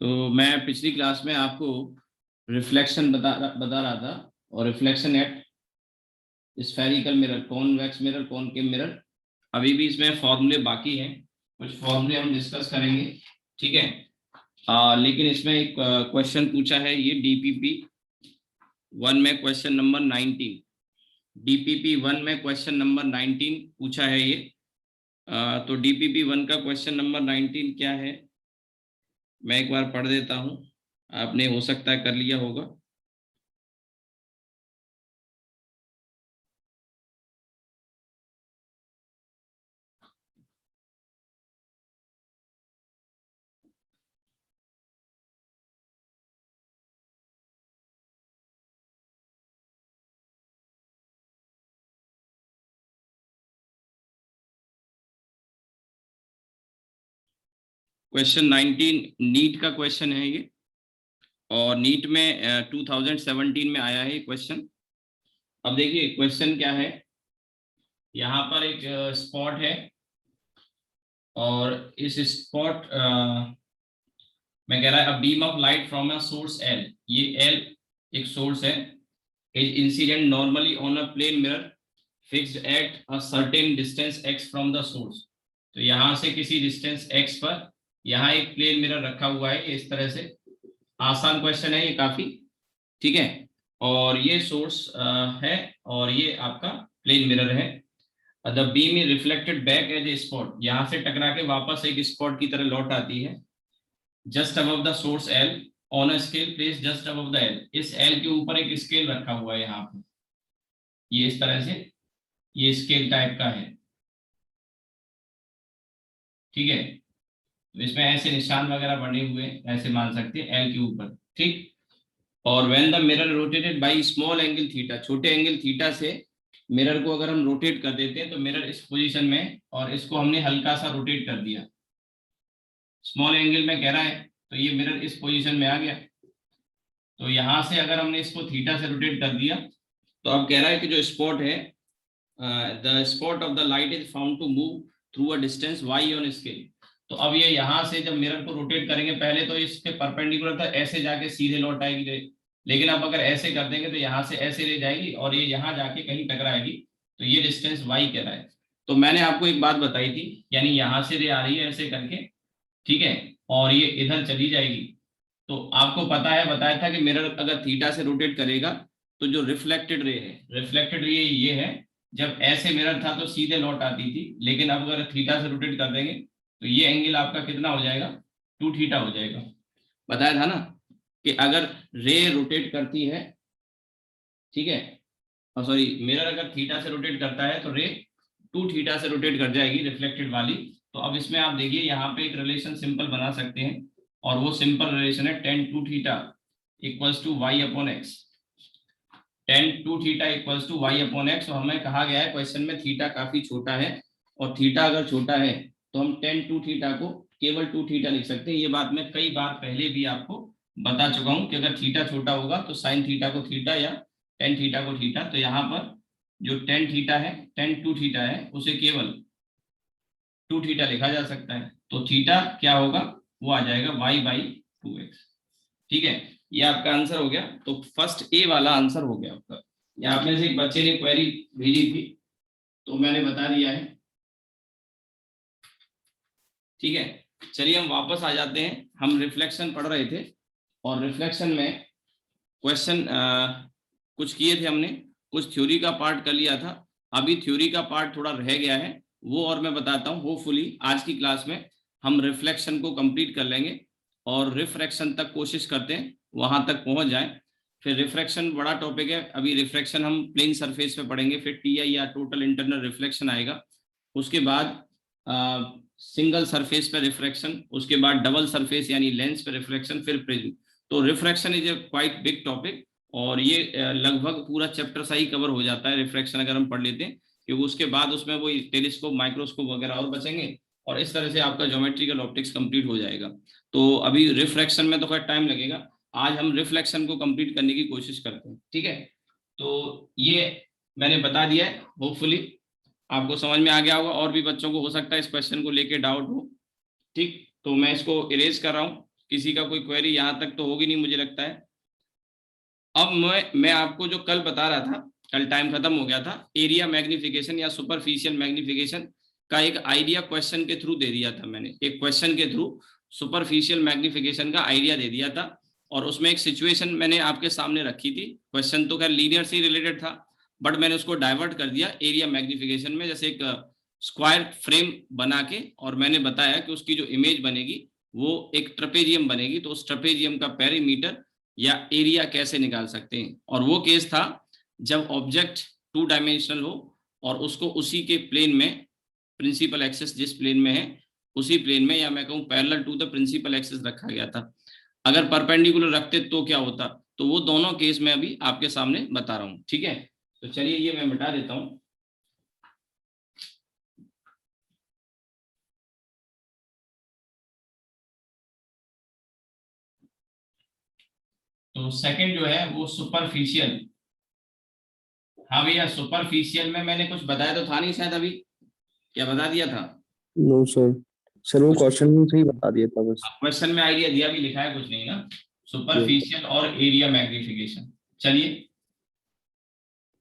तो मैं पिछली क्लास में आपको रिफ्लेक्शन बता रहा था, और reflection eight spherical mirror, convex mirror, concave mirror. अभी भी इसमें फॉर्मूले बाकी हैं, कुछ फॉर्मूले हम डिस्कस करेंगे, ठीक है। लेकिन इसमें एक क्वेश्चन पूछा है, ये डीपीपी 1 में क्वेश्चन नंबर 19, डीपीपी 1 में क्वेश्चन नंबर 19 पूछा है ये। तो डीपीपी 1 का क्वेश्चन नंबर 19 क्या है, मैं एक बार पढ़ देता हूँ, आपने हो सकता है कर लिया होगा। क्वेश्चन 19 नीट का क्वेश्चन है ये, और नीट में 2017 में आया है ये क्वेश्चन। अब देखिए क्वेश्चन क्या है, यहाँ पर एक स्पॉट है, और इस स्पॉट में कह रहा है a beam of light from a source L, ये एल एक सोर्स है, is incident normally on a plane mirror fixed at a certain distance x from the source. तो यहाँ से किसी डिस्टेंस x पर यहाँ एक प्लेन मिरर रखा हुआ है, इस तरह से। आसान क्वेश्चन है ये काफी, ठीक है। और ये सोर्स है, और ये आपका प्लेन मिरर है। The beam is reflected back as a spot, यहाँ से टकरा के वापस एक स्पॉट की तरह लौट आती है। Just above the source L on a scale place just above the L, इस एल के ऊपर एक स्केल रखा हुआ है यहाँ पे, ये इस तरह से, ये स्केल टाइप का है, ठीक है। तो इसमें ऐसे निशान वगैरह बने हुए हैं, ऐसे मान सकते हैं एल के ऊपर, ठीक। और when the mirror rotated by small angle theta, छोटे एंगल थीटा से मिरर को अगर हम रोटेट कर देते हैं तो मिरर इस पोजीशन में, और इसको हमने हल्का सा रोटेट कर दिया, स्मॉल एंगल में कह रहा है, तो ये मिरर इस पोजीशन में आ गया। तो यहां से अगर हमने इसको थीटा से रोटेट कर दिया, तो अब कह रहा है कि जो स्पॉट है, the spot of the light is found to move through a distance y on scale. तो अब ये यहाँ से जब मिरर को रोटेट करेंगे, पहले तो इस पे परपेंडिकुलर था, ऐसे जाके सीधे लौट आएगी, लेकिन अब अगर ऐसे कर देंगे तो यहाँ से ऐसे ले जाएगी, और ये यहाँ जाके कहीं टकराएगी, तो ये डिस्टेंस y कह रहा है। तो मैंने आपको एक बात बताई थी, यानी यहाँ से रे आ रही है ऐसे करके, ठीक है, और ये इधर चली जाएगी। तो आपको पता है, बताया था कि मिरर अगर थीटा से रोटेट करेगा तो जो रिफ्लेक्टेड रे है, रिफ्लेक्टेड रे ये है, जब ऐसे मिरर था तो सीधे लौट आती थी, लेकिन अब अगर थीटा से रोटेट कर देंगे तो ये एंगल आपका कितना हो जाएगा, 2 थीटा हो जाएगा। बताया था ना कि अगर रे रोटेट करती है, ठीक है, और सॉरी मिरर अगर थीटा से रोटेट करता है तो रे 2 थीटा से रोटेट कर जाएगी, रिफ्लेक्टेड वाली। तो अब इसमें आप देखिए यहाँ पे एक रिलेशन सिंपल बना सकते हैं, और वो सिंपल रिलेशन है tan 2 theta equals to y upon x. tan 2 theta equals to y upon x. और हमें कहा गया है क्वेश्चन में थीटा काफी छोटा है, और थीटा अगर छोटा है तो हम tan 2 थीटा को केवल 2 थीटा लिख सकते हैं। ये बात मैं कई बार पहले भी आपको बता चुका हूँ कि अगर थीटा छोटा होगा तो साइन थीटा को थीटा या tan थीटा को थीटा। तो यहाँ पर जो tan थीटा है, tan 2 थीटा है, उसे केवल 2 थीटा लिखा जा सकता है। तो थीटा क्या होगा, वो आ जाएगा y/2x, ठीक है। ये आपका आंसर हो गया। तो फर्स्ट ए वाला आंसर हो गया आपका। यहाँ में से एक बच्चे ने क्वेरी भेजी थी, तो मैंने बता दिया है, ठीक है। चलिए हम वापस आ जाते हैं, हम रिफ्लेक्शन पढ़ रहे थे, और रिफ्लेक्शन में क्वेश्चन कुछ किए थे हमने, कुछ थ्योरी का पार्ट कर लिया था, अभी थ्योरी का पार्ट थोड़ा रह गया है, वो और मैं बताता हूँ। होपफुली आज की क्लास में हम रिफ्लेक्शन को कंप्लीट कर लेंगे, और रिफ्रैक्शन तक कोशिश करते हैं वहां तक पहुंच जाए। फिर रिफ्रैक्शन बड़ा टॉपिक है, अभी रिफ्रैक्शन हम प्लेन सरफेस पे पढ़ेंगे, फिर टीआई या टोटल इंटरनल रिफ्लेक्शन आएगा, उसके बाद सिंगल सरफेस पे रिफ्रैक्शन, उसके बाद डबल सरफेस यानी लेंस पे रिफ्रैक्शन, फिर प्रिज्म। तो refraction is a quite big topic, और ये लगभग पूरा चैप्टर सा ही कवर हो जाता है रिफ्रैक्शन अगर हम पढ़ लेते हैं, क्योंकि उसके बाद उसमें वो टेलीस्कोप, माइक्रोस्कोप वगैरह और बचेंगे, और इस तरह से आपका ज्योमेट्रिकल ऑप्टिक्स कंप्लीट हो जाएगा। तो अभी रिफ्रैक्शन में तो खैर टाइम लगेगा, आज हम रिफ्लेक्शन को कंप्लीट करने की कोशिश करते हैं, ठीक है। तो ये मैंने बता दिया है, होपफुली आपको समझ में आ गया होगा। और भी बच्चों को हो सकता है इस क्वेश्चन को लेके डाउट हो, ठीक। तो मैं इसको इरेज कर रहा हूँ, किसी का कोई क्वेरी यहाँ तक तो होगी नहीं मुझे लगता है। अब मैं आपको जो कल बता रहा था, कल टाइम खत्म हो गया था, एरिया मैग्निफिकेशन या सुपरफिशियल मैग्निफिकेशन का एक आइडिया क्वेश्चन के थ्रू दे दिया था मैंने। एक क्वेश्चन के थ्रू सुपरफिशियल मैग्निफिकेशन का आइडिया दे दिया था, और उसमें एक सिचुएशन मैंने आपके सामने रखी थी। क्वेश्चन तो खैर लीनियर से रिलेटेड था, बट मैंने उसको डाइवर्ट कर दिया एरिया मैग्निफिकेशन में। जैसे एक स्क्वायर फ्रेम बना के, और मैंने बताया कि उसकी जो इमेज बनेगी वो एक ट्रेपेजियम बनेगी, तो उस ट्रेपेजियम का पेरीमीटर या एरिया कैसे निकाल सकते हैं। और वो केस था जब ऑब्जेक्ट 2 डायमेंशनल हो और उसको उसी के प्लेन में, प्रिंसिपल एक्सिस जिस प्लेन में है उसी प्लेन में, या मैं कहूँ parallel to the principal axis रखा गया था। अगर परपेंडिकुलर रखते तो क्या होता, तो वो दोनों केस मैं अभी आपके सामने बता रहा हूँ। ठीक है, तो चलिए ये मैं मिटा देता हूँ। तो सेकंड जो है वो सुपरफिशियल। हाँ भैया, सुपरफिशियल में मैंने कुछ बताया तो था नहीं शायद अभी, क्या बता दिया था? नो सर, सर वो कुछ क्वेश्चन से ही बता दिया था बस। क्वेश्चन में आइडिया दिया भी, लिखा है कुछ नहीं ना? Yes. सुपरफिशियल और एरिया मैग्निफिकेशन। चलिए,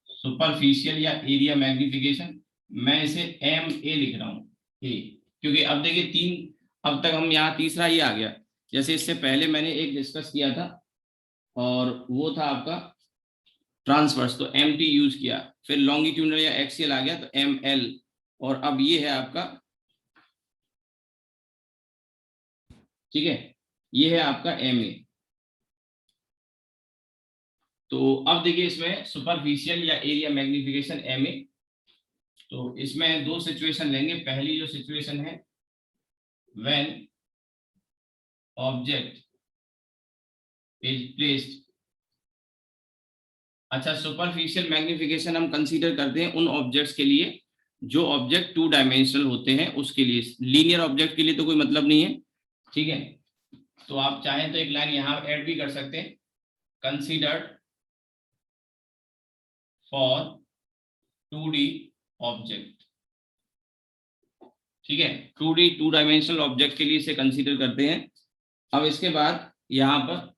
सुपरफिशियल या एरिया मैग्निफिकेशन, मैं इसे एम ए लिख रहा हूँ, ए, क्योंकि अब देखिए तीन, अब तक हम यहाँ तीसरा ही आ गया। जैसे इससे पहले मैंने एक डिस्कस किया था, और वो था आपका ट्रांसवर्स, तो एम टी यूज किया। फिर लॉन्गिट्यूडनल या एक्सियल आ गया तो एम एल, और अब ये है आपका, ठीक है, ये है आपका एम ए। तो अब देखिए इसमें सुपरफिशियल या एरिया मैग्निफिकेशन एम ए, तो इसमें दो सिचुएशन लेंगे। पहली जो सिचुएशन है, व्हेन ऑब्जेक्ट इज प्लेस्ड। अच्छा, सुपरफिशियल मैग्निफिकेशन हम कंसीडर करते हैं उन ऑब्जेक्ट्स के लिए जो ऑब्जेक्ट 2 डायमेंशनल होते हैं, उसके लिए। लीनियर ऑब्जेक्ट के लिए तो कोई मतलब नहीं है, ठीक है। तो आप चाहें तो एक लाइन यहां ऐड भी कर सकते हैं, कंसीडर्ड फॉर 2D ऑब्जेक्ट, ठीक है। 2D 2 डायमेंशनल ऑब्जेक्ट के लिए इसे कंसीडर करते हैं। अब इसके बाद यहाँ पर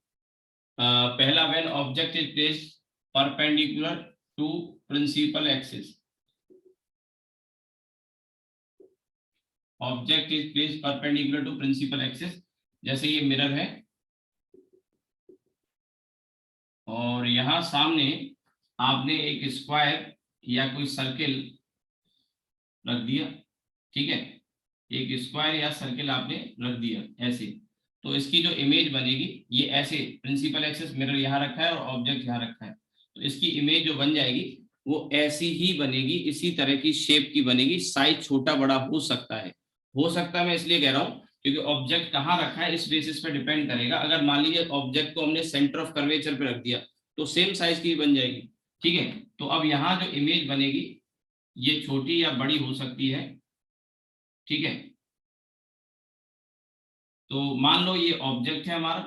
पहला, when object is placed perpendicular to principal axis. Object is placed perpendicular to principal axis, जैसे ये मिरर है और यहाँ सामने आपने एक स्क्वायर या कोई सर्किल रख दिया, ठीक है। एक स्क्वायर या सर्किल आपने रख दिया ऐसे, तो इसकी जो इमेज बनेगी ये ऐसे, प्रिंसिपल एक्सिस मिरर यहाँ रखा है और ऑब्जेक्ट यहाँ रखा है, तो इसकी इमेज जो बन जाएगी वो ऐसी ही बनेगी, इसी तरह की शेप की बनेगी। साइज छोटा बड़ा हो सकता है, हो सकता है मैं इसलिए कह रहा हूँ क्योंकि ऑब्जेक्ट कहाँ रखा है इस बेसिस पे डिपेंड करेगा। अगर मान लीजिए ऑब्जेक्ट को हमने सेंटर ऑफ कर्वेचर पे रख दिया तो सेम साइज की बन जाएगी, ठीक है। तो अब यहाँ जो इमेज बनेगी ये छोटी या बड़ी हो सकती है, ठीक है। तो मान लो ये ऑब्जेक्ट है हमारा,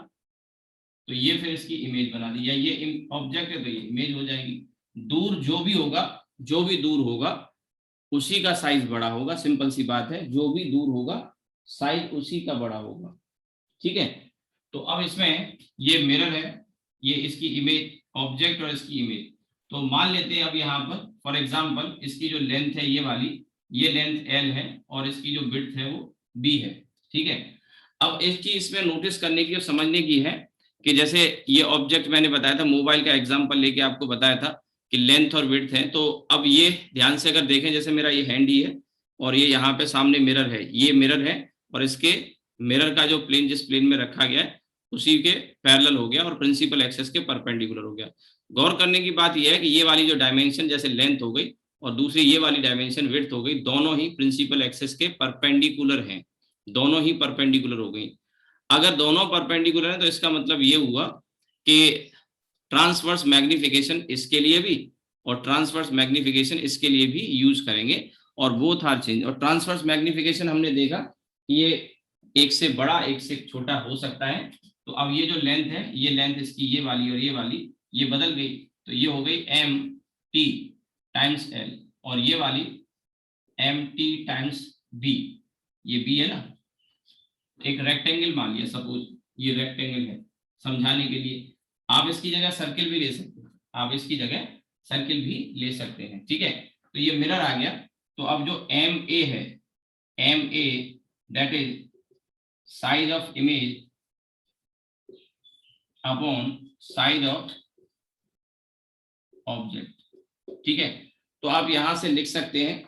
तो ये फिर इसकी इमेज बना दी, या ये ऑब्जेक्ट है तो ये इमेज हो जाएगी। दूर जो भी होगा, जो भी दूर होगा उसी का साइज बड़ा होगा, सिंपल सी बात है, जो भी दूर होगा साइज उसी का बड़ा होगा, ठीक है। तो अब इसमें ये मिरर है, ये इसकी इमेज, ऑब्जेक्ट और इसकी इमेज। तो मान लेते हैं अब यहाँ पर फॉर एग्जांपल इसकी जो लेंथ है ये लेंथ एल है और इसकी जो विड्थ है वो बी है, ठीक है। अब इसकी इसमें नोटिस करने की और समझने की है कि जैसे ये ऑब्जेक्ट मैंने बताया था, मोबाइल का एग्जांपल लेके आपको बताया था कि लेंथ और विड्थ है। तो अब ये ध्यान से अगर देखें, जैसे मेरा ये हैंड ही है और ये यहाँ पे सामने मिरर है, ये मिरर है और इसके मिरर का जो प्लेन जिस प्लेन में रखा गया है उसी के पैरेलल हो गया और प्रिंसिपल एक्सिस के परपेंडिकुलर हो गया। गौर करने की बात यह है कि ये वाली जो डायमेंशन जैसे लेंथ हो गई और दूसरी ये वाली डायमेंशन विड्थ हो गई, दोनों ही प्रिंसिपल एक्सिस के परपेंडिकुलर हैं, दोनों ही परपेंडिकुलर हो गई। अगर दोनों परपेंडिकुलर है तो इसका मतलब ये हुआ कि ट्रांसवर्स मैग्निफिकेशन इसके लिए भी और ट्रांसवर्स मैग्निफिकेशन इसके लिए भी यूज करेंगे, और बोथ आर चेंज। और ट्रांसवर्स मैग्निफिकेशन हमने देखा कि ये एक से बड़ा एक से छोटा हो सकता है। तो अब ये जो लेंथ है, ये लेंथ इसकी ये वाली और ये वाली ये बदल गई, तो ये हो गई एम टी टाइम्स एल, और ये वाली एम टी टाइम्स बी, ये बी है ना, एक रेक्टेंगल मान लिया सपोज, ये रेक्टेंगल है, समझाने के लिए। आप इसकी जगह सर्किल भी ले सकते हैं, आप इसकी जगह सर्किल भी ले सकते हैं, ठीक है। तो ये मिरर आ गया। तो अब जो एम ए है, M A that is size of image upon size of object, ठीक है। तो आप यहां से लिख सकते हैं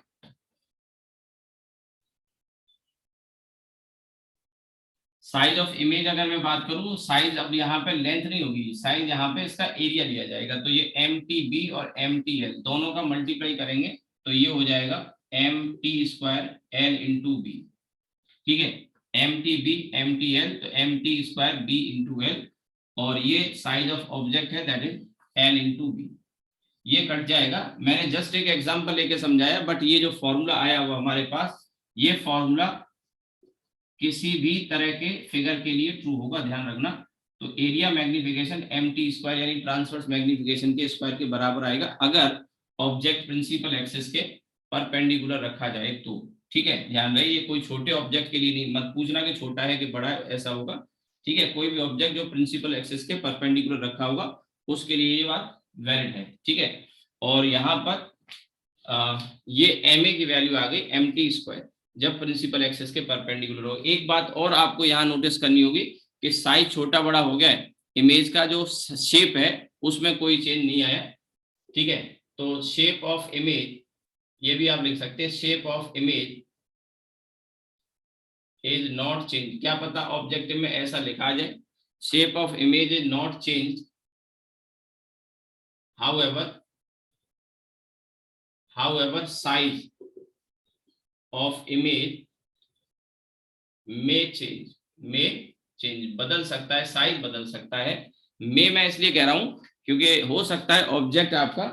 साइज ऑफ इमेज। अगर मैं बात करूं साइज, अब यहाँ पे लेंथ नहीं होगी, साइज यहाँ पे इसका एरिया लिया जाएगा। तो ये एम टी बी और एम टी एल दोनों का मल्टीप्लाई करेंगे तो ये हो जाएगा M T square L into B, ठीक है। M T B M T L, तो M T square B into L, और ये साइज ऑफ ऑब्जेक्ट है that is L into B. ये कट जाएगा। मैंने जस्ट एक एग्जांपल लेके समझाया, बट ये जो फॉर्मूला आया हुआ हमारे पास, ये फॉर्मूला किसी भी तरह के फिगर के लिए ट्रू होगा, ध्यान रखना। तो area magnification M T square यानी ट्रांसवर्स मैग्निफिकेशन के स्क्वायर के बराबर आएगा अगर ऑब्जेक्ट प्रिंसिपल एक्सिस के परपेंडिकुलर रखा जाए तो, ठीक है। ध्यान रहे ये कोई छोटे ऑब्जेक्ट के लिए नहीं, मत पूछना कि छोटा है कि बड़ा है, ऐसा होगा, ठीक है। कोई भी ऑब्जेक्ट जो प्रिंसिपल एक्सिस के परपेंडिकुलर रखा होगा उसके लिए ये बात वैलिड है, ठीक है। और यहाँ पर ये एम ए की वैल्यू आ गई एम टी स्क्वायर जब प्रिंसिपल एक्सिस के परपेंडिकुलर हो। एक बात और आपको यहाँ नोटिस करनी होगी कि साइज छोटा बड़ा हो गया है, इमेज का जो शेप है उसमें कोई चेंज नहीं आया, ठीक है। तो शेप ऑफ इमेज, ये भी आप लिख सकते हैं, shape of image is not change. क्या पता ऑब्जेक्टिव में ऐसा लिखा जाए, shape of image is not change, however size of image may change, बदल सकता है, साइज बदल सकता है। मैं इसलिए कह रहा हूं क्योंकि हो सकता है ऑब्जेक्ट आपका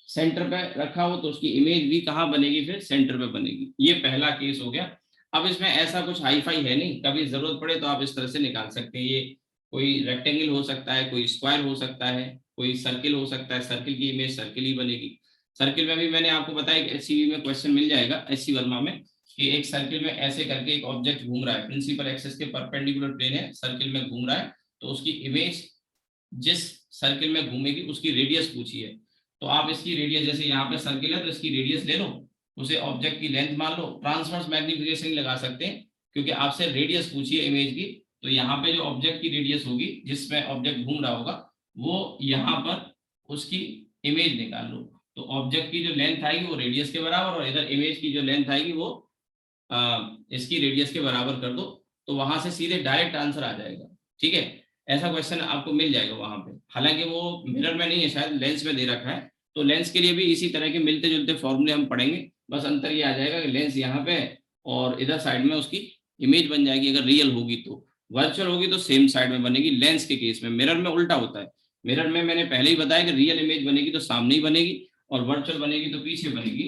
सेंटर पे रखा हो तो उसकी इमेज भी कहां बनेगी, फिर सेंटर पे बनेगी। ये पहला केस हो गया। अब इसमें ऐसा कुछ हाई फाई है नहीं, कभी जरूरत पड़े तो आप इस तरह से निकाल सकते हैं। ये कोई रेक्टेंगल हो सकता है, कोई स्क्वायर हो सकता है, कोई सर्किल हो सकता है, सर्किल की इमेज सर्किल ही बनेगी। सर्किल में भी मैंने आपको बताया कि एससीवी में क्वेश्चन मिल जाएगा, एससी वर्मा में, कि एक सर्किल में ऐसे करके एक ऑब्जेक्ट घूम रहा है, प्रिंसिपल एक्सिस के परपेंडिकुलर प्लेन है, सर्किल में घूम रहा है, तो उसकी इमेज जिस सर्किल में घूमेगी उसकी रेडियस पूछी है। तो आप इसकी रेडियस, जैसे यहाँ पे सर्किल है तो इसकी रेडियस ले लो, उसे ऑब्जेक्ट की लेंथ मान लो। ट्रांसवर्स मैग्निफिकेशन लगा सकते हैं क्योंकि आपसे रेडियस पूछी है इमेज की, तो यहाँ पे जो ऑब्जेक्ट की रेडियस होगी जिसमें ऑब्जेक्ट घूम रहा होगा वो यहाँ पर उसकी इमेज निकाल लो। तो ऑब्जेक्ट की जो लेंथ आएगी वो रेडियस के बराबर, और इधर इमेज की जो लेंथ आएगी वो इसकी रेडियस के बराबर कर दो, तो वहां से सीधे डायरेक्ट आंसर आ जाएगा, ठीक है। ऐसा क्वेश्चन आपको मिल जाएगा वहां पे, हालांकि वो मिरर में नहीं है, शायद लेंस में दे रखा है। तो लेंस के लिए भी इसी तरह के मिलते जुलते फॉर्मूले हम पढ़ेंगे, बस अंतर ये आ जाएगा कि लेंस यहाँ पे है और इधर साइड में उसकी इमेज बन जाएगी अगर रियल होगी तो। वर्चुअल होगी तो सेम साइड में बनेगी लेंस के केस में। मिरर में उल्टा होता है, मिरर में मैंने पहले ही बताया कि रियल इमेज बनेगी तो सामने ही बनेगी और वर्चुअल बनेगी तो पीछे बनेगी,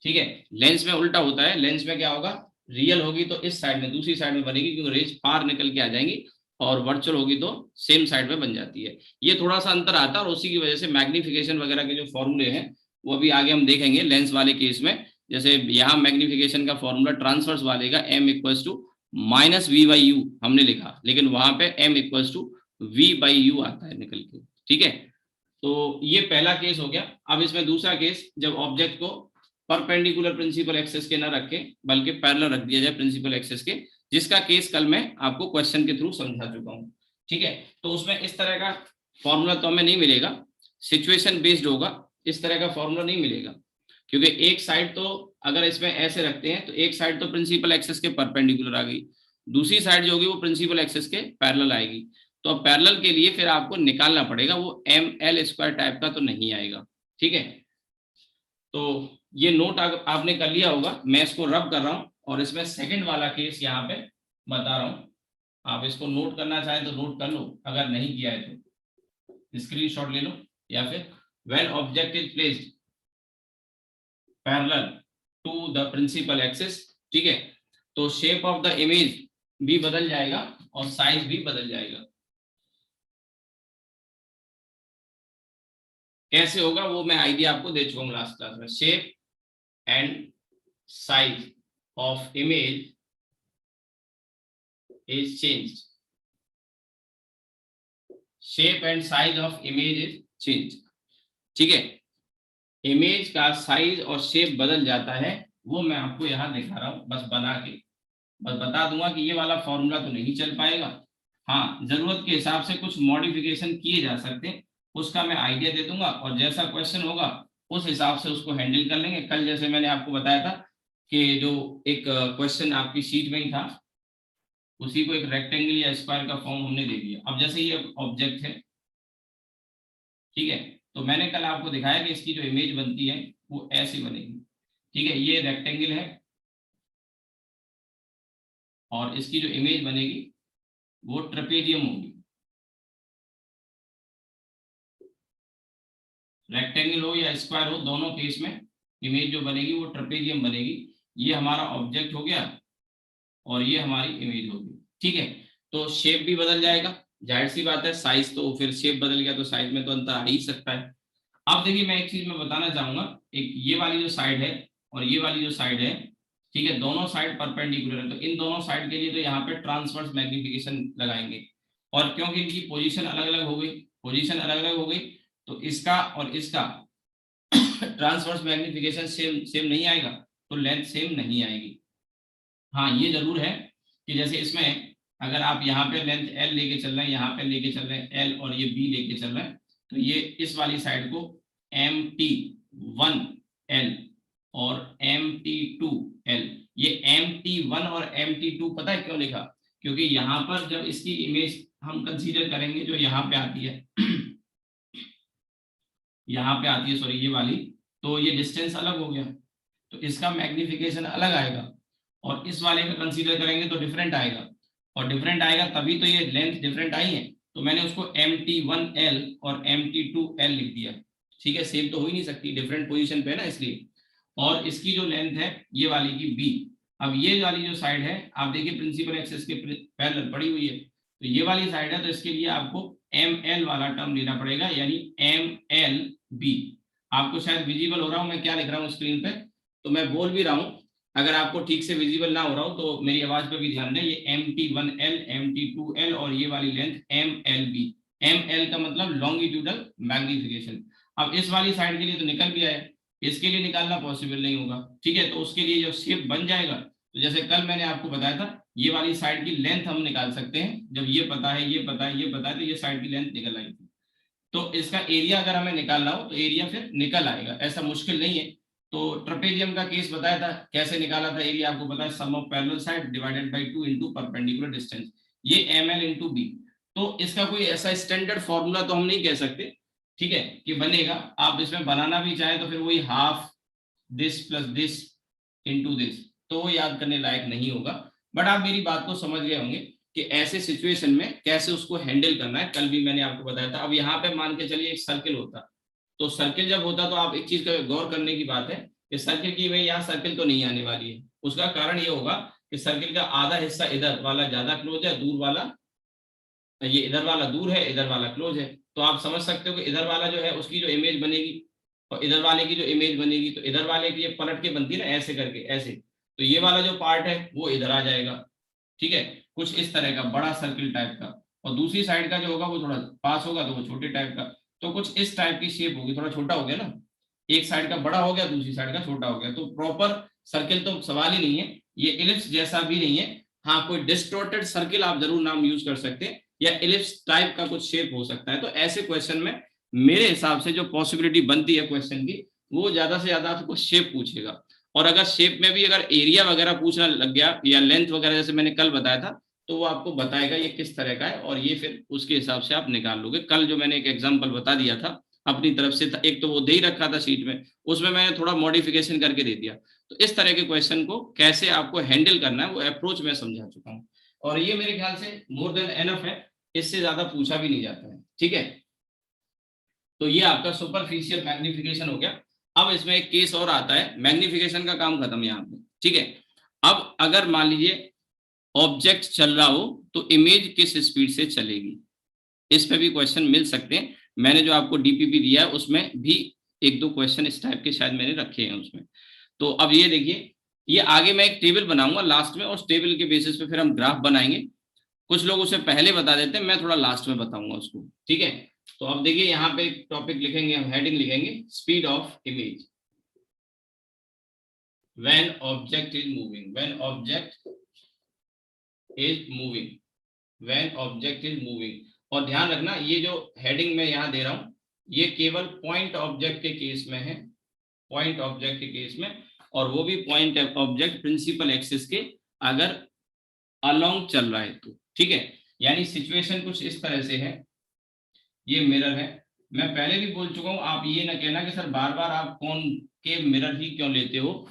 ठीक है। लेंस में उल्टा होता है, लेंस में क्या होगा, रियल होगी तो इस साइड में, दूसरी साइड में बनेगी क्योंकि रेज फार निकल के आ जाएंगी, और वर्चुअल होगी तो सेम साइड में बन जाती है। ये थोड़ा सा अंतर आता है और उसी की वजह से मैग्निफिकेशन वगैरह के जो फॉर्मूले हैं वो अभी आगे हम देखेंगे लेंस वाले केस में। जैसे यहाँ मैग्निफिकेशन का फॉर्मूला ट्रांसवर्स वाले का m equals to minus V by U हमने लिखा, लेकिन वहां पे m equals to V by U आता है निकल के, ठीक है। तो ये पहला केस हो गया। अब इसमें दूसरा केस, जब ऑब्जेक्ट को परपेंडिकुलर प्रिंसिपल एक्सिस के ना रखे बल्कि पैरेलल रख दिया जाए प्रिंसिपल एक्सिस के, जिसका केस कल मैं आपको क्वेश्चन के थ्रू समझा चुका हूं, ठीक है। तो उसमें इस तरह का फॉर्मूला तो हमें नहीं मिलेगा, सिचुएशन बेस्ड होगा, इस तरह का फॉर्मूला नहीं मिलेगा। क्योंकि एक साइड तो अगर इसमें ऐसे रखते हैं तो एक साइड तो प्रिंसिपल एक्सिस के परपेंडिकुलर आ गई, दूसरी साइड जो होगी वो प्रिंसिपल एक्सिस के पैरेलल आएगी। तो अब पैरेलल के लिए फिर आपको निकालना पड़ेगा, वो एम एल स्क्वायर टाइप का तो नहीं आएगा, ठीक है। तो ये नोट आपने कर लिया होगा, मैं इसको रब कर रहा हूं और इसमें सेकंड वाला केस यहाँ पे बता रहा हूं। आप इसको नोट करना चाहें तो नोट कर लो, अगर नहीं किया है तो स्क्रीनशॉट ले लो, या फिर when object is placed parallel to the principal axis, ठीक है, तो शेप ऑफ द इमेज भी बदल जाएगा और साइज भी बदल जाएगा। कैसे होगा वो मैं आइडिया आपको दे चुका हूं लास्ट क्लास में। Shape and size of image is changed shape and size of image is change. ठीक है, इमेज का साइज और शेप बदल जाता है, वो मैं आपको यहाँ दिखा रहा हूँ बस बना के, बस बता दूंगा कि ये वाला फॉर्मूला तो नहीं चल पाएगा। हाँ, जरूरत के हिसाब से कुछ मॉडिफिकेशन किए जा सकते हैं, उसका मैं आइडिया दे दूंगा और जैसा क्वेश्चन होगा उस हिसाब से उसको हैंडल कर लेंगे। कल जैसे मैंने आपको बताया था कि जो एक क्वेश्चन आपकी शीट में ही था, उसी को एक रेक्टेंगल या स्क्वायर का फॉर्म हमने दे दिया। अब जैसे ये ऑब्जेक्ट है, ठीक है, तो मैंने कल आपको दिखाया कि इसकी जो इमेज बनती है वो ऐसे बनेगी। ठीक है, ये रेक्टेंगल है और इसकी जो इमेज बनेगी वो ट्रेपेजियम होगी। रेक्टेंगल हो या स्क्वायर हो, दोनों केस में इमेज जो बनेगी वो ट्रेपेजियम बनेगी। ये हमारा ऑब्जेक्ट हो गया और ये हमारी इमेज होगी। ठीक है, तो शेप भी बदल जाएगा, जाहिर सी बात है, साइज तो फिर शेप बदल गया तो साइज में तो अंतर आ ही सकता है। अब देखिए, मैं एक चीज में बताना चाहूंगा, एक ये वाली जो साइड है और ये वाली जो साइड है, ठीक है, दोनों साइड परपेंडिकुलर है, तो इन दोनों साइड के लिए तो यहाँ पे ट्रांसवर्स मैग्निफिकेशन लगाएंगे। और क्योंकि इनकी पोजीशन अलग अलग हो गई, पोजीशन अलग अलग हो गई, तो इसका और इसका ट्रांसवर्स मैग्निफिकेशन सेम सेम नहीं आएगा, तो लेंथ सेम नहीं आएगी। हाँ, ये जरूर है कि जैसे इसमें अगर आप यहाँ पे लेंथ एल लेके चल रहे हैं, यहाँ पे लेके चल रहे हैं एल और ये बी लेके चल रहे हैं, तो ये इस वाली साइड को MT1L और MT2L, ये MT1 और MT2 पता है क्यों लिखा? क्योंकि यहाँ पर जब इसकी इमेज हम कंसीडर करेंगे जो यहाँ पे आती है यहाँ पे आती है, सॉरी ये वाली, तो ये डिस्टेंस अलग हो गया, तो इसका मैग्निफिकेशन अलग आएगा, और इस वाले का कंसीडर करेंगे तो डिफरेंट आएगा, और डिफरेंट आएगा तभी तो ये लेंथ डिफरेंट आई है, तो मैंने उसको MT1L और MT2L लिख दिया। ठीक है, सेम तो हो ही नहीं सकती, डिफरेंट पोजीशन पे है ना, इसलिए। और इसकी जो लेंथ है ये वाली की B। अब ये वाली जो साइड है, आप देखिए प्रिंसिपल एक्सिस के पैरेलल पड़ी हुई है, तो ये वाली साइड है, तो इसके लिए आपको ML वाला टर्म लेना पड़ेगा, यानी MLB। आपको शायद विजिबल हो रहा हूं मैं क्या लिख रहा हूँ स्क्रीन पे, तो मैं बोल भी रहा हूँ, अगर आपको ठीक से विजिबल ना हो रहा हो तो मेरी आवाज पे भी ध्यान दें। ये MT1L, MT2L और ये वाली लेंथ MLB। ML का मतलब लॉन्गिट्यूडल मैग्निफिकेशन। अब इस वाली साइड के लिए तो निकल भी आया, इसके लिए निकालना पॉसिबल नहीं होगा। ठीक है, तो उसके लिए जब शेप बन जाएगा, तो जैसे कल मैंने आपको बताया था, ये वाली साइड की लेंथ हम निकाल सकते हैं, जब ये पता है, ये पता है, ये पता है, तो ये साइड की लेंथ निकल आएगी। तो इसका एरिया अगर हमें निकालना हो तो एरिया फिर निकल आएगा, ऐसा मुश्किल नहीं है। तो ट्रेपेजियम का केस बताया था, कैसे निकाला था एरिया आपको पता है, sum of parallel side divided by 2 into perpendicular distance, ये ML इनटू B। तो इसका कोई ऐसा स्टैंडर्ड फॉर्मूला तो हम नहीं कह सकते, ठीक है, कि बनेगा। आप इसमें बनाना भी चाहे तो फिर वही half this plus this into this, तो वो याद करने लायक नहीं होगा। बट आप मेरी बात को समझ गए होंगे कि ऐसे सिचुएशन में कैसे उसको हैंडल करना है, कल भी मैंने आपको बताया था। अब यहाँ पे मान के चलिए एक सर्किल होता, तो सर्किल जब होता तो आप एक चीज का गौर करने की बात है कि सर्किल की में यहाँ सर्किल तो नहीं आने वाली है। उसका कारण ये होगा कि सर्किल का आधा हिस्सा इधर वाला ज्यादा क्लोज है, दूर वाला, ये इधर वाला दूर है, इधर वाला क्लोज है। तो आप समझ सकते हो कि इधर वाला जो है उसकी जो इमेज बनेगी और इधर वाले की जो इमेज बनेगी, तो इधर वाले की ये पलट के बनती है ना ऐसे करके, ऐसे, तो ये वाला जो पार्ट है वो इधर आ जाएगा। ठीक है, कुछ इस तरह का बड़ा सर्किल टाइप का, और दूसरी साइड का जो होगा वो थोड़ा पास होगा तो वो छोटे टाइप का, तो कुछ इस टाइप की शेप होगी। थोड़ा छोटा हो गया ना, एक साइड का बड़ा हो गया, दूसरी साइड का छोटा हो गया, तो प्रॉपर सर्किल तो सवाल ही नहीं है, ये इलिप्स जैसा भी नहीं है। हाँ, कोई डिस्टॉर्टेड सर्किल आप जरूर नाम यूज कर सकते हैं, या इलिप्स टाइप का कुछ शेप हो सकता है। तो ऐसे क्वेश्चन में मेरे हिसाब से जो पॉसिबिलिटी बनती है क्वेश्चन की, वो ज्यादा से ज्यादा आपको शेप पूछेगा। और अगर शेप में भी अगर एरिया वगैरह पूछना लग गया या लेंथ वगैरह, जैसे मैंने कल बताया था, तो वो आपको बताएगा ये किस तरह का है, और ये फिर उसके हिसाब से आप निकाल लोगे। कल जो मैंने एक एग्जांपल बता दिया था अपनी तरफ से, एक तो वो दे ही रखा था शीट में, उसमें मैंने थोड़ा मॉडिफिकेशन करके दे दिया। तो इस तरह के क्वेश्चन को कैसे आपको हैंडल करना है वो अप्रोच मैं समझा चुका हूँ, और ये मेरे ख्याल से मोर देन एनफ है, इससे ज्यादा पूछा भी नहीं जाता है। ठीक है, तो ये आपका सुपरफिशियल मैग्निफिकेशन हो गया। अब इसमें एक केस और आता है, मैग्निफिकेशन का काम खत्म यहाँ पे। ठीक है, अब अगर मान लीजिए ऑब्जेक्ट चल रहा हो तो इमेज किस स्पीड से चलेगी, इस पे भी क्वेश्चन मिल सकते हैं। मैंने जो आपको डीपीपी दिया है उसमें भी एक दो क्वेश्चन इस टाइप के शायद मैंने रखे हैं उसमें। तो अब ये देखिए, ये आगे मैं एक टेबल बनाऊंगा लास्ट में, और उस टेबल के बेसिस पे फिर हम ग्राफ बनाएंगे, कुछ लोग उसे पहले बता देते हैं, मैं थोड़ा लास्ट में बताऊंगा उसको, ठीक है। तो अब देखिए यहाँ पे एक टॉपिक लिखेंगे हम, हेडिंग लिखेंगे speed of image when object is moving, when object is moving, when object is moving. और ध्यान रखना ये जो हेडिंग मैं यहाँ दे रहा हूँ ये केवल पॉइंट ऑब्जेक्ट के केस में है, पॉइंट ऑब्जेक्ट के केस में, और वो भी पॉइंट ऑब्जेक्ट प्रिंसिपल एक्सिस के अगर अलोंग चल रहा है तो, ठीक है। यानी सिचुएशन कुछ इस तरह से है, ये मिरर है। मैं पहले भी बोल चुका हूं, आप ये ना कहना कि सर बार बार आप कौन के मिरर ही क्यों लेते हो।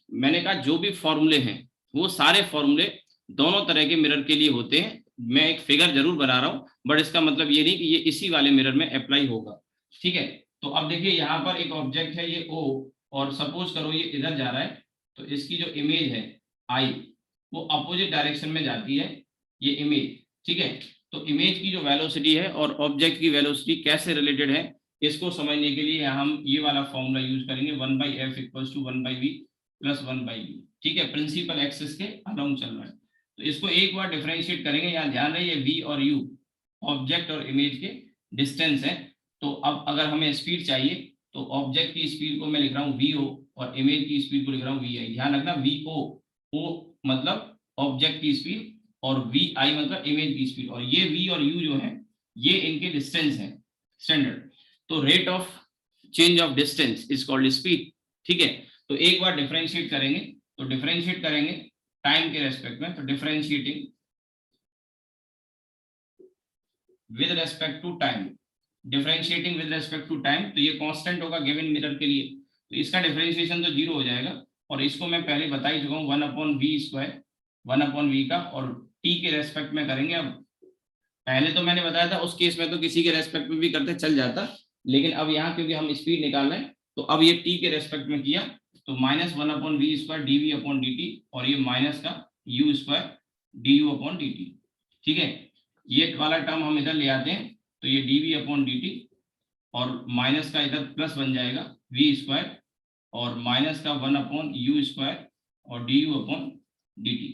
मैंने कहा जो भी फॉर्मूले हैं वो सारे फॉर्मूले दोनों तरह के मिरर के लिए होते हैं। मैं एक फिगर जरूर बना रहा हूं बट इसका मतलब ये नहीं कि ये इसी वाले मिरर में अप्लाई होगा, ठीक है। तो अब देखिए यहाँ पर एक ऑब्जेक्ट है ये O, और सपोज करो ये इधर जा रहा है, तो इसकी जो इमेज है I वो अपोजिट डायरेक्शन में जाती है, ये इमेज, ठीक है। तो इमेज की जो वेलोसिटी है और ऑब्जेक्ट की वेलोसिटी कैसे रिलेटेड है इसको समझने के लिए हम ये वाला फॉर्मूला यूज करेंगे, 1/f = 1/v + 1/u, ठीक है। प्रिंसिपल एक्सिस के अलोंग चल रहा है, तो इसको एक बार डिफरेंशिएट करेंगे। यहाँ ध्यान रहे ये v और u ऑब्जेक्ट और इमेज के डिस्टेंस है। तो अब अगर हमें स्पीड चाहिए तो ऑब्जेक्ट की स्पीड को मैं लिख रहा हूँ vo और इमेज की स्पीड को लिख रहा हूँ vi। ध्यान रखना vo, o मतलब ऑब्जेक्ट की स्पीड और vi मतलब इमेज की स्पीड, और ये v और u जो है ये इनके डिस्टेंस है स्टैंडर्ड। तो rate of change of distance is called speed, ठीक है। तो एक बार डिफरेंशिएट करेंगे, तो डिफरेंशिएट करेंगे टाइम के रेस्पेक्ट में, तो differentiating with respect to time, differentiating with respect to time, तो ये कांस्टेंट होगा गिवन मिरर के लिए, तो इसका डिफरेंशिएशन तो 0 हो जाएगा। और इसको मैं पहले बता ही चुका हूँ 1/v², 1/v का, और t के रेस्पेक्ट में करेंगे। अब पहले तो मैंने बताया था उस केस में तो किसी के रेस्पेक्ट में भी करते चल जाता, लेकिन अब यहाँ क्योंकि हम स्पीड निकाल रहे हैं तो अब ये t के रेस्पेक्ट में किया, तो -1/v² dv/dt, और ये माइनस का u² du/dt, ठीक है। ये वाला टर्म हम इधर ले आते हैं तो ये dv/dt, और माइनस का इधर प्लस बन जाएगा v², और माइनस का 1/u² और du/dt।